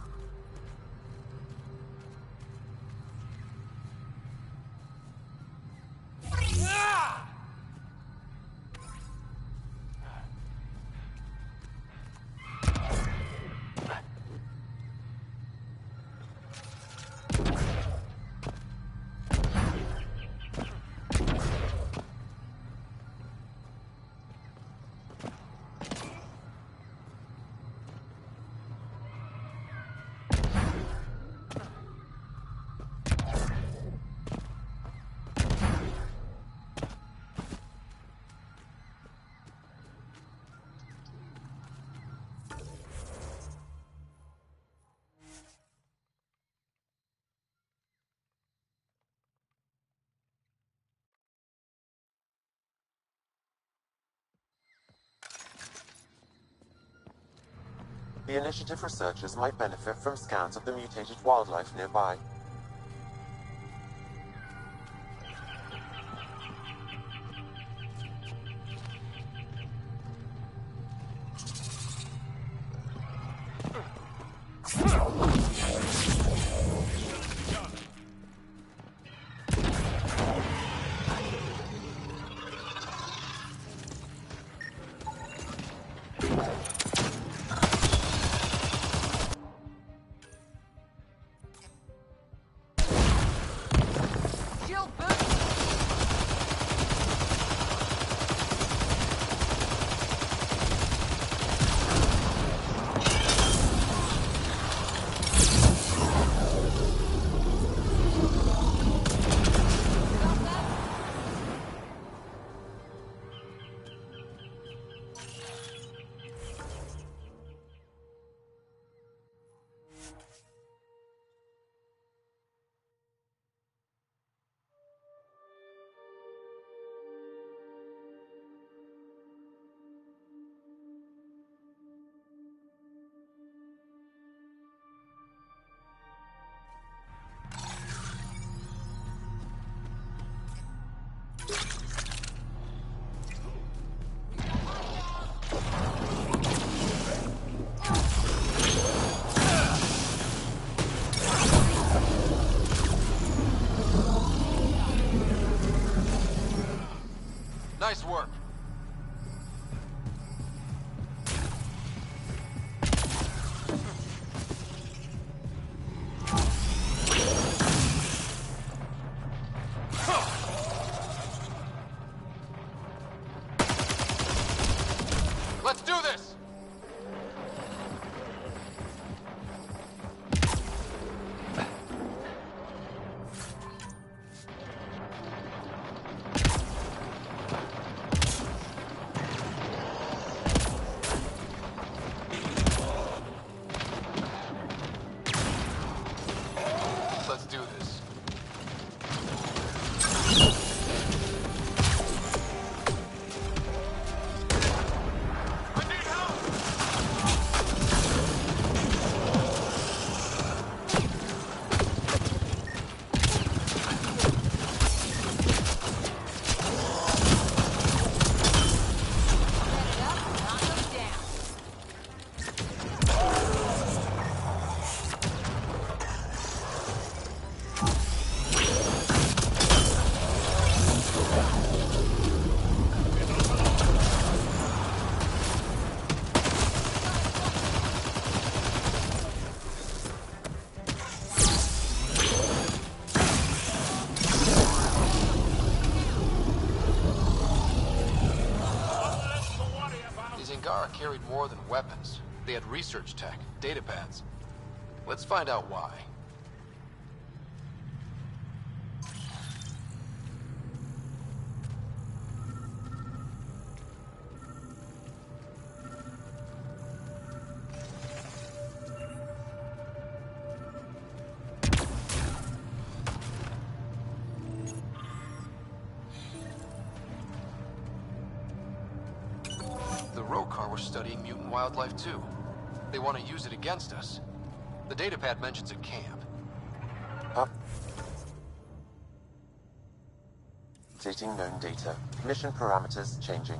The Initiative researchers might benefit from scans of the mutated wildlife nearby. Nice work. Let's do this! Let's do this. Angara carried more than weapons. They had research tech, data pads. Let's find out why. The Rokar were studying mutant wildlife too. They want to use it against us. The datapad mentions a camp. Updating known data. Mission parameters changing.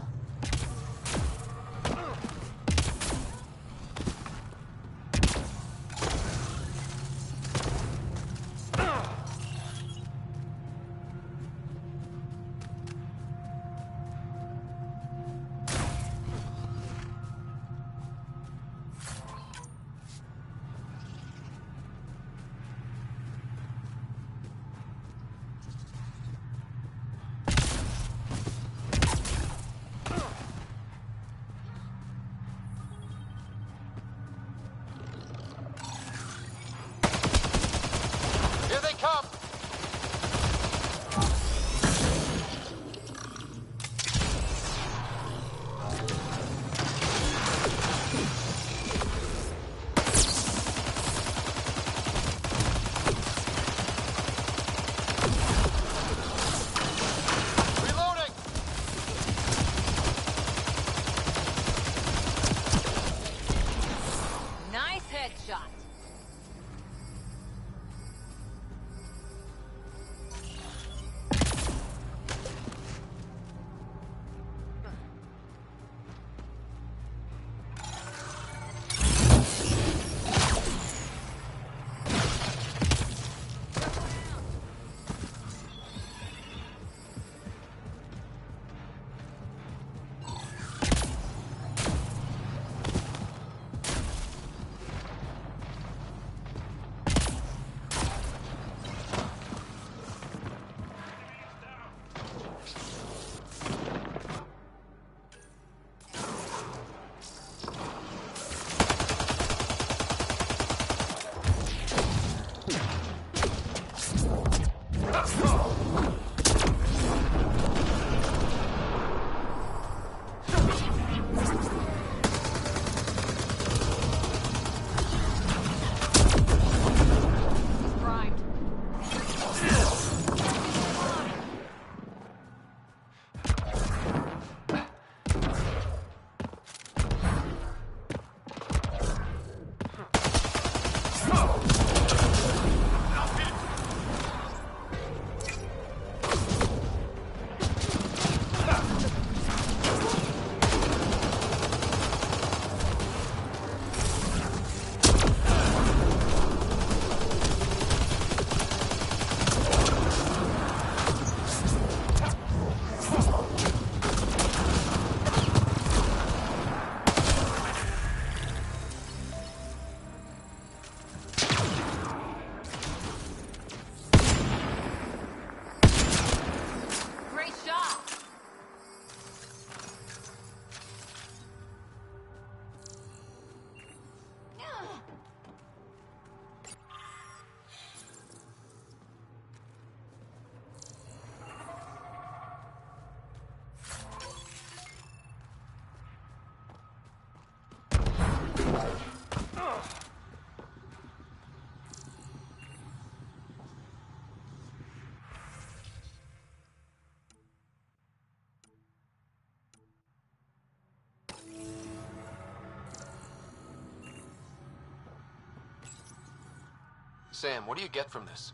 Sam, what do you get from this?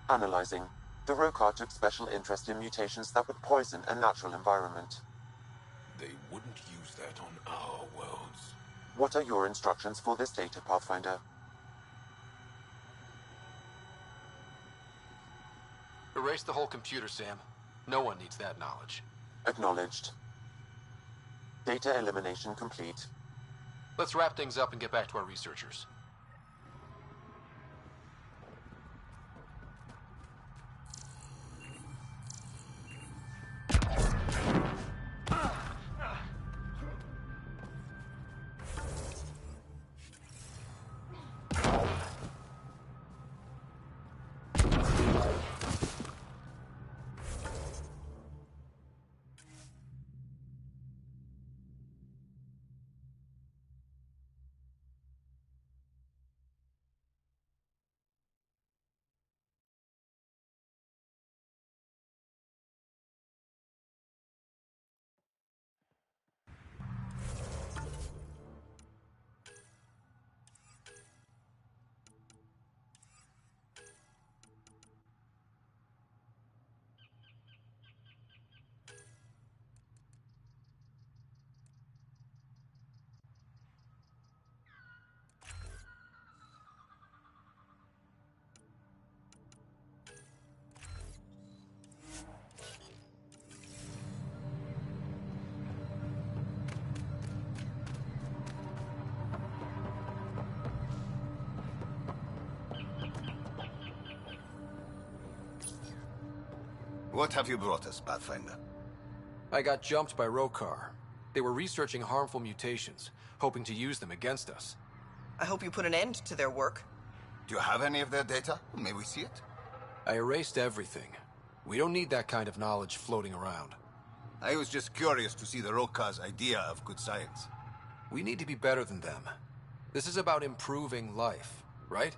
Analyzing. The Rokar took special interest in mutations that would poison a natural environment. They wouldn't use that on our worlds. What are your instructions for this data, Pathfinder? Erase the whole computer, Sam. No one needs that knowledge. Acknowledged. Data elimination complete. Let's wrap things up and get back to our researchers. What have you brought us, Pathfinder? I got jumped by Rokar. They were researching harmful mutations, hoping to use them against us. I hope you put an end to their work. Do you have any of their data? May we see it? I erased everything. We don't need that kind of knowledge floating around. I was just curious to see the Rokar's idea of good science. We need to be better than them. This is about improving life, right?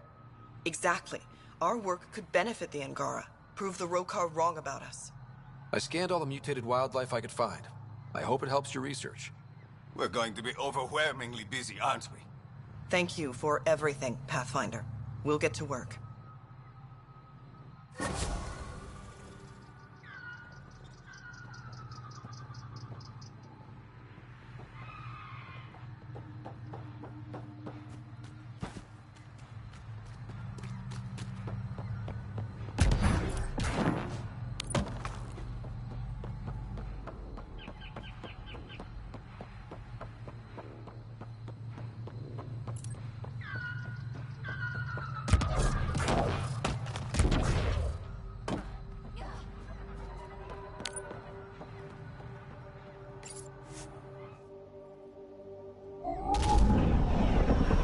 Exactly. Our work could benefit the Angara. Prove the Rokar wrong about us. I scanned all the mutated wildlife I could find. I hope it helps your research. We're going to be overwhelmingly busy, aren't we? Thank you for everything, Pathfinder. We'll get to work.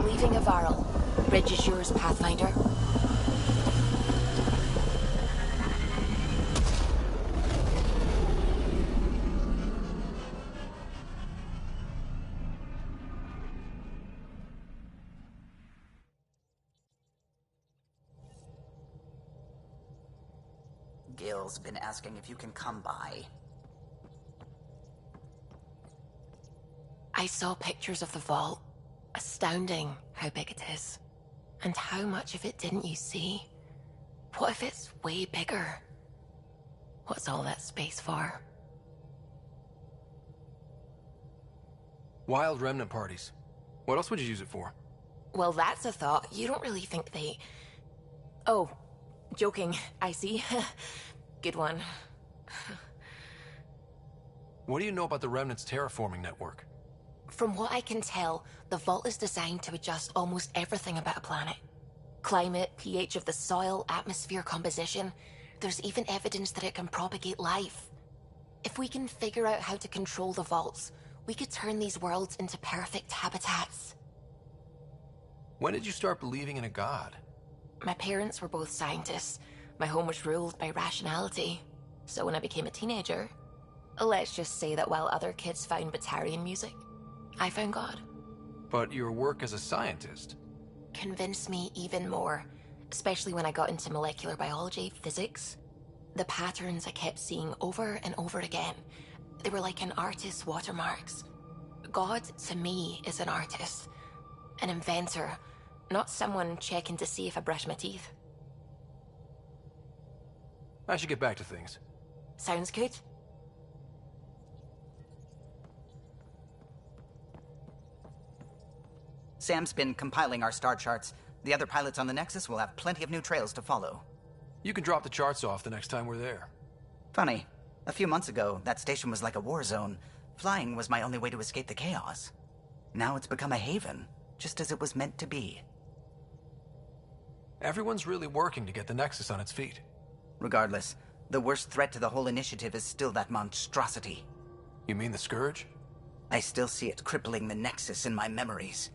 Leaving Havarld. Bridge is yours, Pathfinder. Gil's been asking if you can come by. I saw pictures of the vault. Astounding how big it is. And how much of it didn't you see? What if it's way bigger? What's all that space for? Wild remnant parties. What else would you use it for? Well, that's a thought. You don't really think they... Oh, joking. I see. Good one. What do you know about the Remnant's terraforming network? From what I can tell, the vault is designed to adjust almost everything about a planet. Climate, pH of the soil, atmosphere composition. There's even evidence that it can propagate life. If we can figure out how to control the vaults, we could turn these worlds into perfect habitats. When did you start believing in a god? My parents were both scientists. My home was ruled by rationality. So when I became a teenager, let's just say that while other kids found Batarian music, I found God. But your work as a scientist Convinced me even more, especially when I got into molecular biology, physics. The patterns I kept seeing over and over again, they were like an artist's watermarks. God, to me, is an artist, an inventor, not someone checking to see if I brush my teeth. I should get back to things. Sounds good. Sam's been compiling our star charts. The other pilots on the Nexus will have plenty of new trails to follow. You can drop the charts off the next time we're there. Funny. A few months ago, that station was like a war zone. Flying was my only way to escape the chaos. Now it's become a haven, just as it was meant to be. Everyone's really working to get the Nexus on its feet. Regardless, the worst threat to the whole initiative is still that monstrosity. You mean the Scourge? I still see it crippling the Nexus in my memories.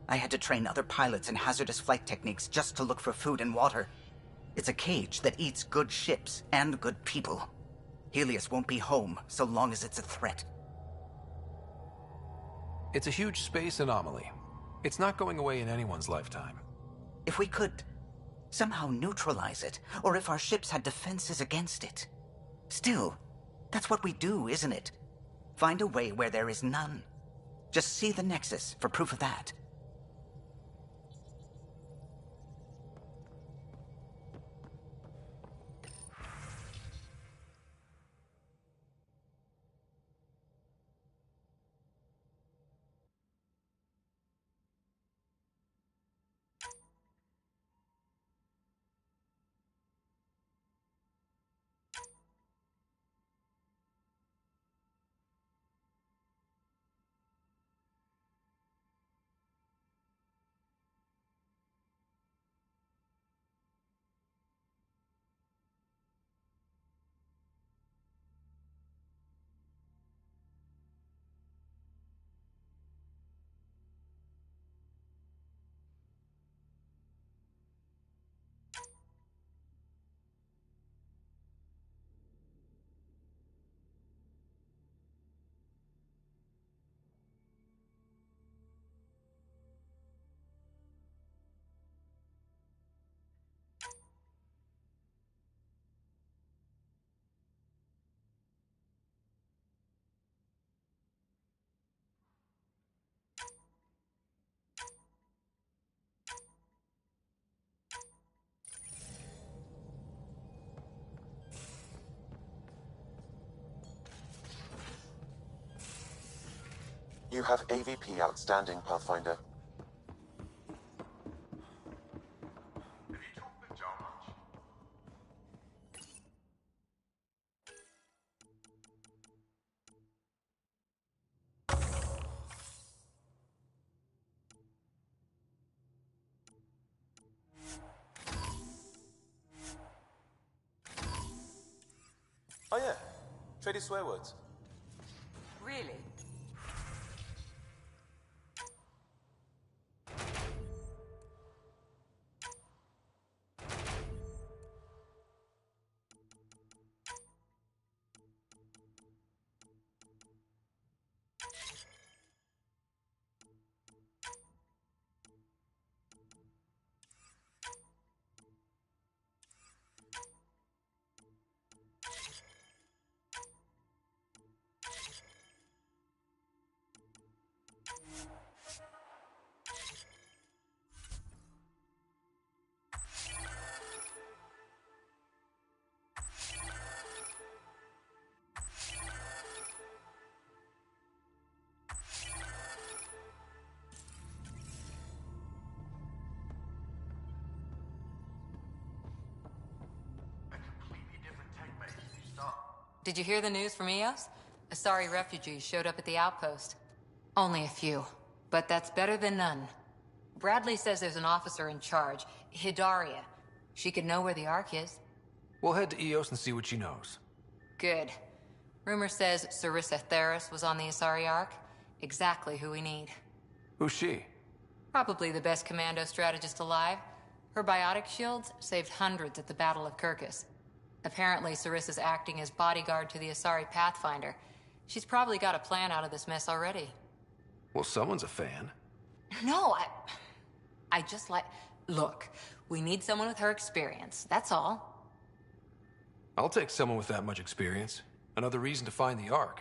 I had to train other pilots in hazardous flight techniques just to look for food and water. It's a cage that eats good ships and good people. Helios won't be home so long as it's a threat. It's a huge space anomaly. It's not going away in anyone's lifetime. If we could somehow neutralize it, or if our ships had defenses against it. Still, that's what we do, isn't it? Find a way where there is none. Just see the Nexus for proof of that. You have AVP outstanding, Pathfinder. Oh yeah, traded swear words. Really? Did you hear the news from Eos? Asari refugees showed up at the outpost. Only a few, but that's better than none. Bradley says there's an officer in charge, Hidaria. She could know where the Ark is. We'll head to Eos and see what she knows. Good. Rumor says Sarissa Theris was on the Asari Ark. Exactly who we need. Who's she? Probably the best commando strategist alive. Her biotic shields saved hundreds at the Battle of Kirkus. Apparently, Sarissa's acting as bodyguard to the Asari Pathfinder. She's probably got a plan out of this mess already. Well, someone's a fan. No, I just like... Look, we need someone with her experience, that's all. I'll take someone with that much experience. Another reason to find the Ark.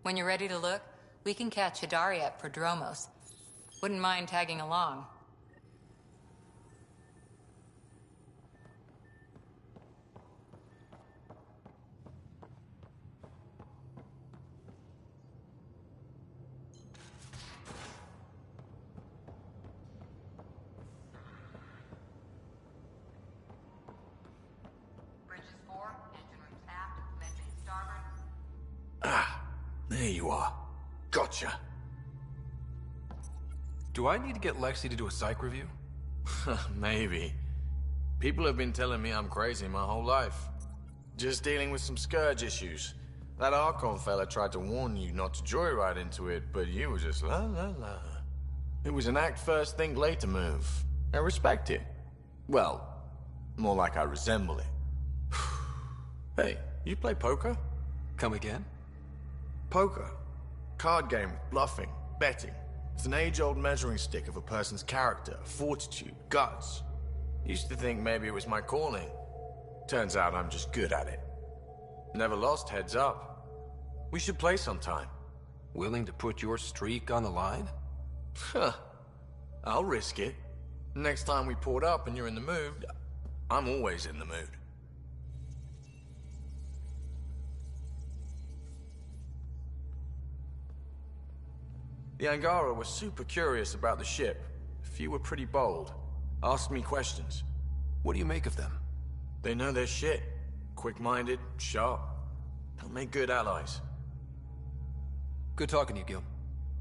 When you're ready to look, we can catch Hidaria at Prodromos. Wouldn't mind tagging along. There you are. Gotcha. Do I need to get Lexi to do a psych review? Maybe. People have been telling me I'm crazy my whole life. Just dealing with some scourge issues. That Archon fella tried to warn you not to joyride into it, but you were just la la la. It was an act first, think later move. I respect it. Well, more like I resemble it. Hey, you play poker? Come again? Poker. Card game with bluffing, betting. It's an age-old measuring stick of a person's character, fortitude, guts. Used to think maybe it was my calling. Turns out I'm just good at it. Never lost, heads up. We should play sometime. Willing to put your streak on the line? Huh. I'll risk it. Next time we port up and you're in the mood, I'm always in the mood. The Angara was super curious about the ship. A few were pretty bold. Asked me questions. What do you make of them? They know their shit. Quick-minded, sharp. They'll make good allies. Good talking to you, Gil.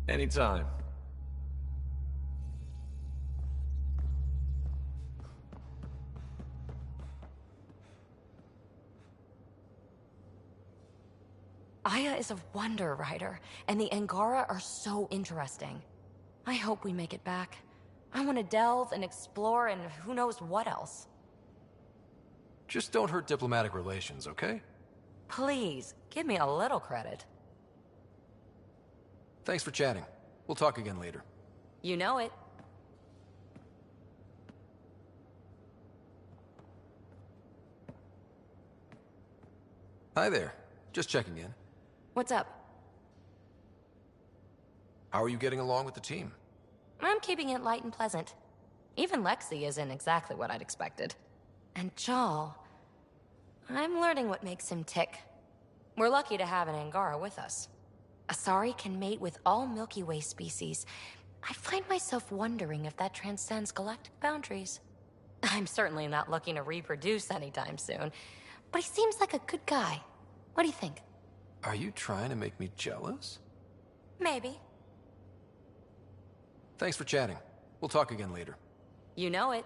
Anytime. Aya is a wonder rider, and the Angara are so interesting. I hope we make it back. I want to delve and explore and who knows what else. Just don't hurt diplomatic relations, okay? Please, give me a little credit. Thanks for chatting. We'll talk again later. You know it. Hi there. Just checking in. What's up? How are you getting along with the team? I'm keeping it light and pleasant. Even Lexi isn't exactly what I'd expected. And Jal... I'm learning what makes him tick. We're lucky to have an Angara with us. Asari can mate with all Milky Way species. I find myself wondering if that transcends galactic boundaries. I'm certainly not looking to reproduce anytime soon, but he seems like a good guy. What do you think? Are you trying to make me jealous? Maybe. Thanks for chatting. We'll talk again later. You know it.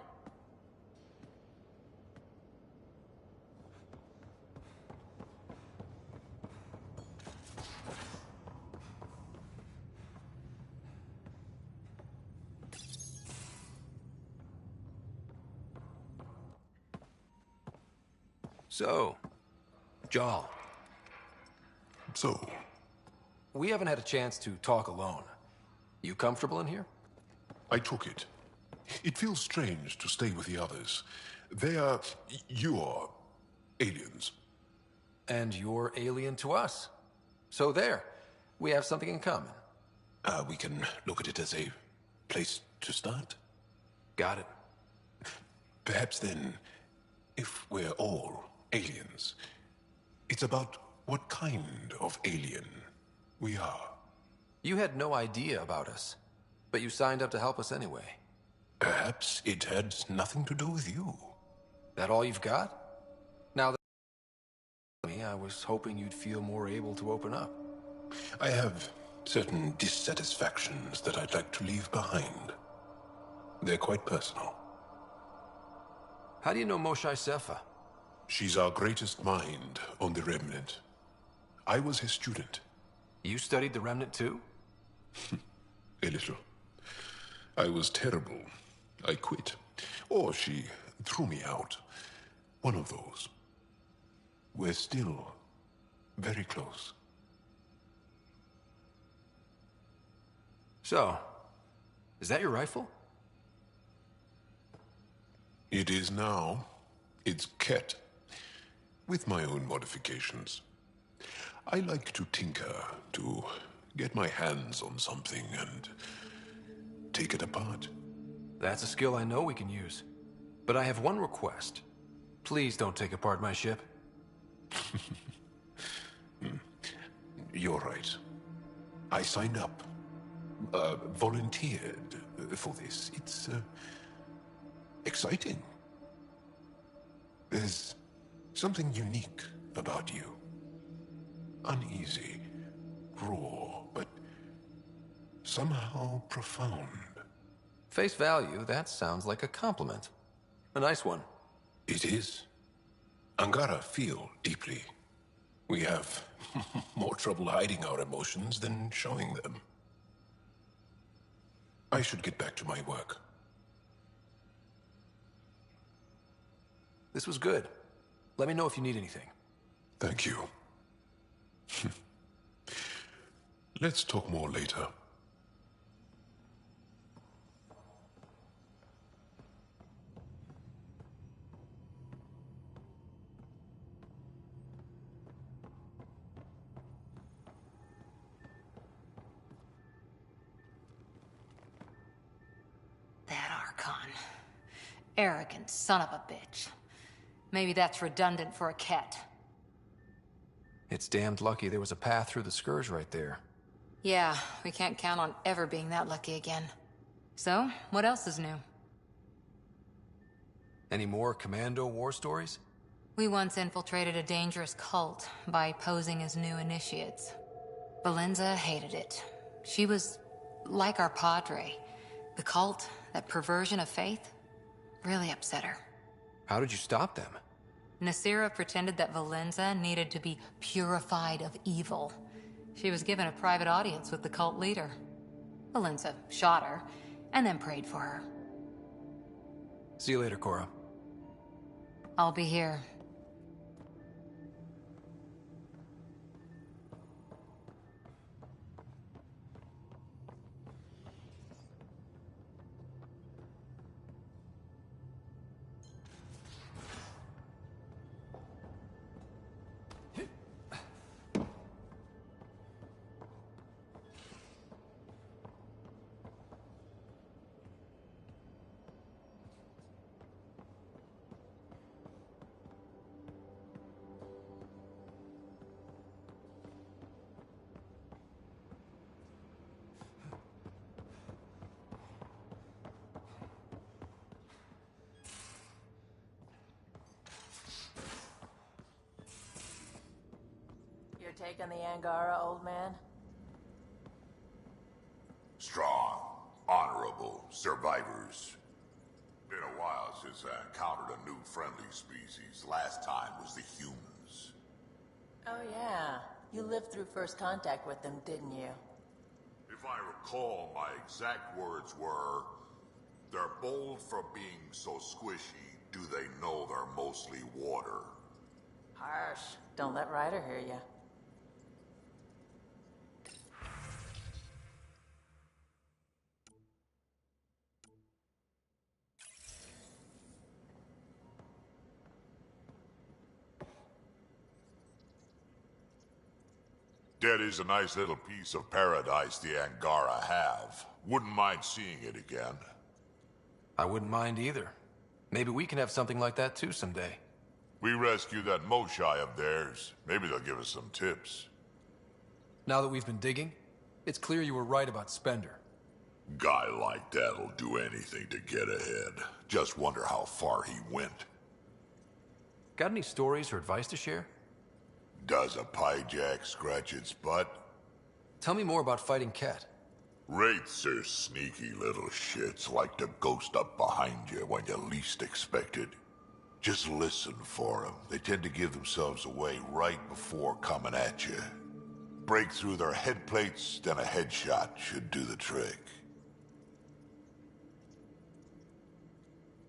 So, Jal. So? We haven't had a chance to talk alone. You comfortable in here? I took it. It feels strange to stay with the others. They are... you're... aliens. And you're alien to us. So there. We have something in common. We can look at it as a place to start. Got it. Perhaps then, if we're all aliens, it's about what kind of alien we are. You had no idea about us, but you signed up to help us anyway. Perhaps it had nothing to do with you. That all you've got? Now that me, I was hoping you'd feel more able to open up. I have certain dissatisfactions that I'd like to leave behind. They're quite personal. How do you know Moshae Sefa? She's our greatest mind on the Remnant. I was his student. You studied the Remnant too? A little. I was terrible. I quit. Or she threw me out. One of those. We're still very close. So, is that your rifle? It is now. It's Ket. With my own modifications. I like to tinker, to get my hands on something and take it apart. That's a skill I know we can use. But I have one request. Please don't take apart my ship. You're right. I signed up. Volunteered for this. It's exciting. There's something unique about you. Uneasy, raw, but somehow profound. Face value, that sounds like a compliment. A nice one. It is. Angara feel deeply. We have more trouble hiding our emotions than showing them. I should get back to my work. This was good. Let me know if you need anything. Thank you. Let's talk more later. That Archon. Arrogant son of a bitch. Maybe that's redundant for a cat. It's damned lucky there was a path through the Scourge right there. Yeah, we can't count on ever being that lucky again. So, what else is new? Any more Commando war stories? We once infiltrated a dangerous cult by posing as new initiates. Valenza hated it. She was like our padre. The cult, that perversion of faith, really upset her. How did you stop them? Nasira pretended that Valenza needed to be purified of evil. She was given a private audience with the cult leader. Valenza shot her, and then prayed for her. See you later, Cora. I'll be here. Your take on the Angara, old man? Strong, honorable survivors. Been a while since I encountered a new friendly species. Last time was the humans. Oh yeah, you lived through first contact with them, didn't you? If I recall, my exact words were, "They're bold for being so squishy. Do they know they're mostly water?" Harsh. Don't let Ryder hear you. That is a nice little piece of paradise the Angara have. Wouldn't mind seeing it again. I wouldn't mind either. Maybe we can have something like that too someday. We rescued that Moshai of theirs. Maybe they'll give us some tips. Now that we've been digging, it's clear you were right about Spender. Guy like that'll do anything to get ahead. Just wonder how far he went. Got any stories or advice to share? Does a pyjak scratch its butt? Tell me more about fighting Ket. Wraiths are sneaky little shits, like to ghost up behind you when you least expect it. Just listen for them. They tend to give themselves away right before coming at you. Break through their head plates, then a headshot should do the trick.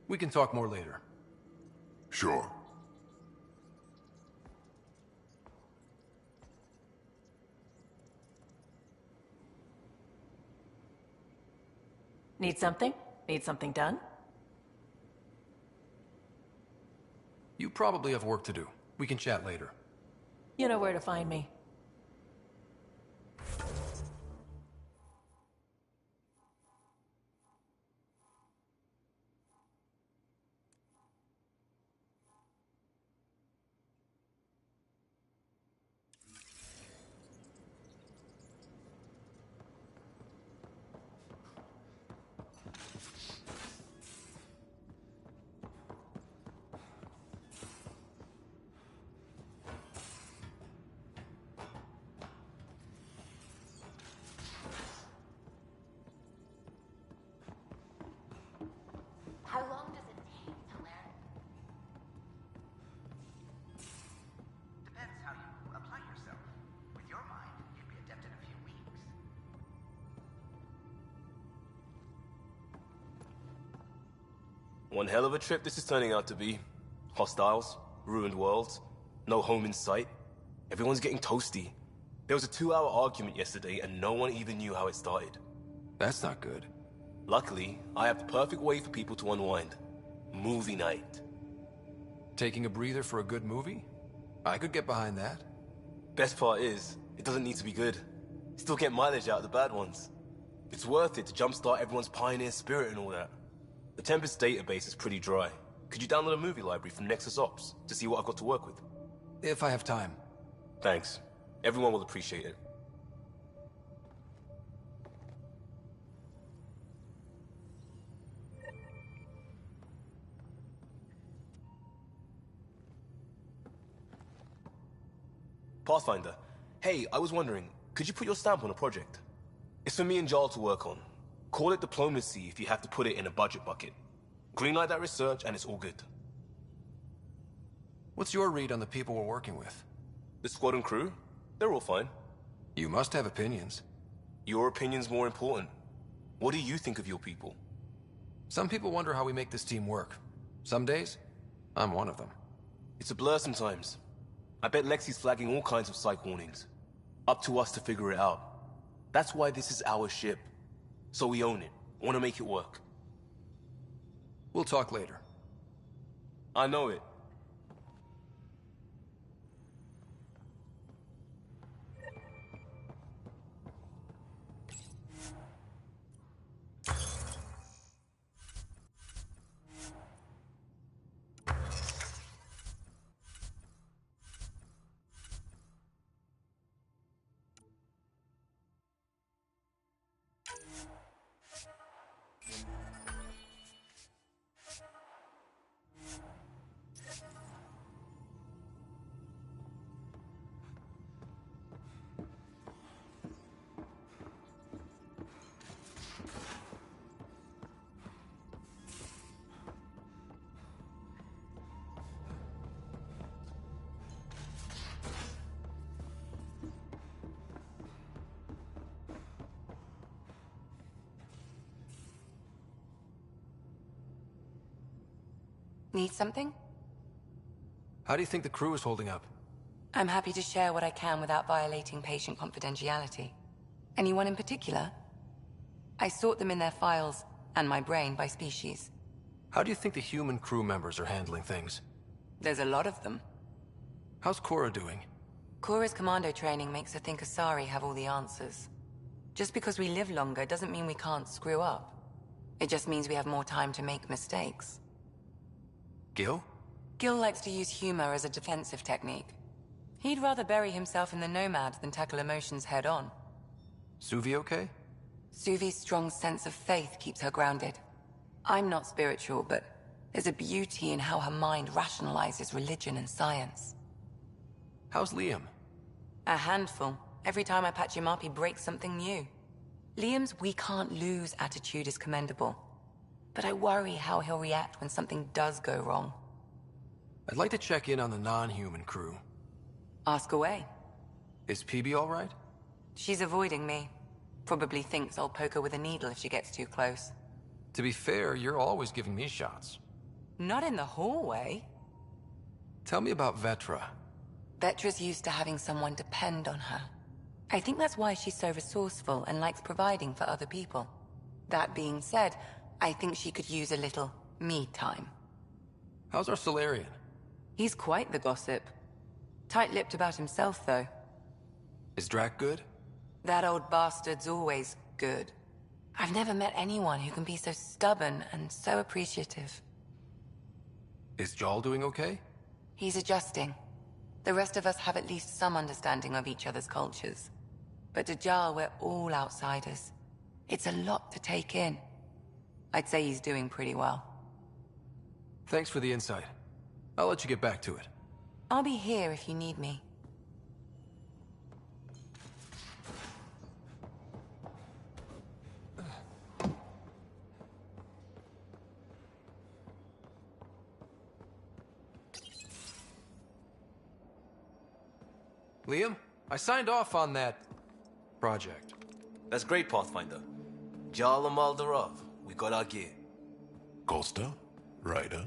We can talk more later. Sure. Need something? Need something done? You probably have work to do. We can chat later. You know where to find me. One hell of a trip this is turning out to be. Hostiles, ruined worlds, no home in sight. Everyone's getting toasty. There was a 2-hour argument yesterday and no one even knew how it started. That's not good. Luckily, I have the perfect way for people to unwind. Movie night. Taking a breather for a good movie? I could get behind that. Best part is, it doesn't need to be good. Still get mileage out of the bad ones. It's worth it to jumpstart everyone's pioneer spirit and all that. The Tempest database is pretty dry. Could you download a movie library from Nexus Ops to see what I've got to work with? If I have time. Thanks. Everyone will appreciate it. Pathfinder, hey, I was wondering, could you put your stamp on a project? It's for me and Jarl to work on. Call it diplomacy if you have to put it in a budget bucket. Greenlight that research and it's all good. What's your read on the people we're working with? The squad and crew? They're all fine. You must have opinions. Your opinion's more important. What do you think of your people? Some people wonder how we make this team work. Some days, I'm one of them. It's a blur sometimes. I bet Lexi's flagging all kinds of psych warnings. Up to us to figure it out. That's why this is our ship. So we own it. Want to make it work. We'll talk later. I know it. Need something? How do you think the crew is holding up? I'm happy to share what I can without violating patient confidentiality. Anyone in particular? I sort them in their files, and my brain, by species. How do you think the human crew members are handling things? There's a lot of them. How's Cora doing? Cora's commando training makes her think Asari have all the answers. Just because we live longer doesn't mean we can't screw up. It just means we have more time to make mistakes. Gil? Gil likes to use humor as a defensive technique. He'd rather bury himself in the Nomad than tackle emotions head-on. Suvi okay? Suvi's strong sense of faith keeps her grounded. I'm not spiritual, but there's a beauty in how her mind rationalizes religion and science. How's Liam? A handful. Every time I patch him up, he breaks something new. Liam's we can't lose attitude is commendable. But I worry how he'll react when something does go wrong. I'd like to check in on the non-human crew. Ask away. Is PB all right? She's avoiding me. Probably thinks I'll poke her with a needle if she gets too close. To be fair, you're always giving me shots. Not in the hallway. Tell me about Vetra. Vetra's used to having someone depend on her. I think that's why she's so resourceful and likes providing for other people. That being said, I think she could use a little me time. How's our Solarian? He's quite the gossip. Tight-lipped about himself, though. Is Drac good? That old bastard's always good. I've never met anyone who can be so stubborn and so appreciative. Is Jarl doing okay? He's adjusting. The rest of us have at least some understanding of each other's cultures. But to Jarl, we're all outsiders. It's a lot to take in. I'd say he's doing pretty well. Thanks for the insight. I'll let you get back to it. I'll be here if you need me. Liam, I signed off on that project. That's great, Pathfinder. Jarl and Maldarov, we got our gear. Costa, Ryder?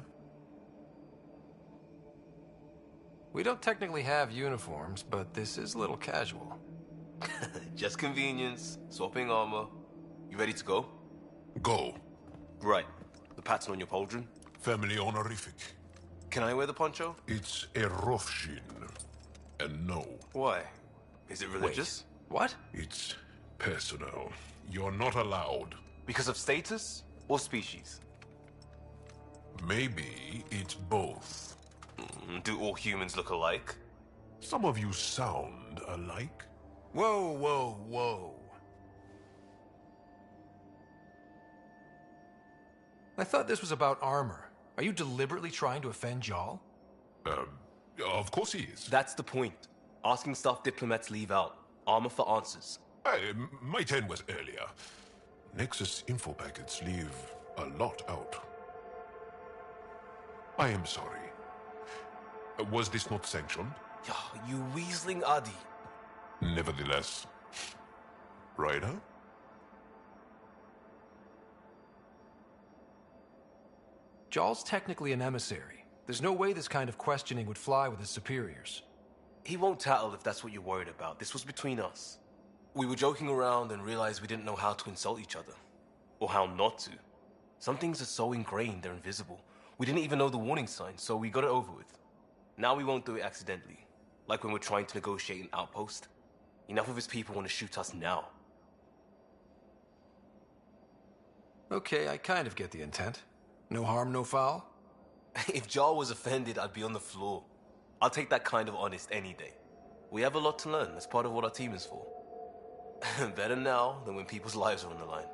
We don't technically have uniforms, but this is a little casual. Just convenience, swapping armor. You ready to go? Go. Right. The pattern on your pauldron? Family honorific. Can I wear the poncho? It's a Rofshin. And no. Why? Is it religious? Wait. What? It's personal. You're not allowed. Because of status or species? Maybe it's both. Do all humans look alike? Some of you sound alike. Whoa, whoa, whoa. I thought this was about armor. Are you deliberately trying to offend Jal? Of course he is. That's the point. Asking stuff diplomats leave out. Armor for answers. My turn was earlier. Nexus info packets leave a lot out. I am sorry. Was this not sanctioned? You weaseling Adi. Nevertheless. Ryder? Jal's technically an emissary. There's no way this kind of questioning would fly with his superiors. He won't tattle if that's what you're worried about. This was between us. We were joking around and realized we didn't know how to insult each other. Or how not to. Some things are so ingrained they're invisible. We didn't even know the warning signs, so we got it over with. Now we won't do it accidentally. Like when we're trying to negotiate an outpost. Enough of his people want to shoot us now. Okay, I kind of get the intent. No harm, no foul? If Jar was offended, I'd be on the floor. I'll take that kind of honest any day. We have a lot to learn. That's part of what our team is for. Better now than when people's lives are on the line.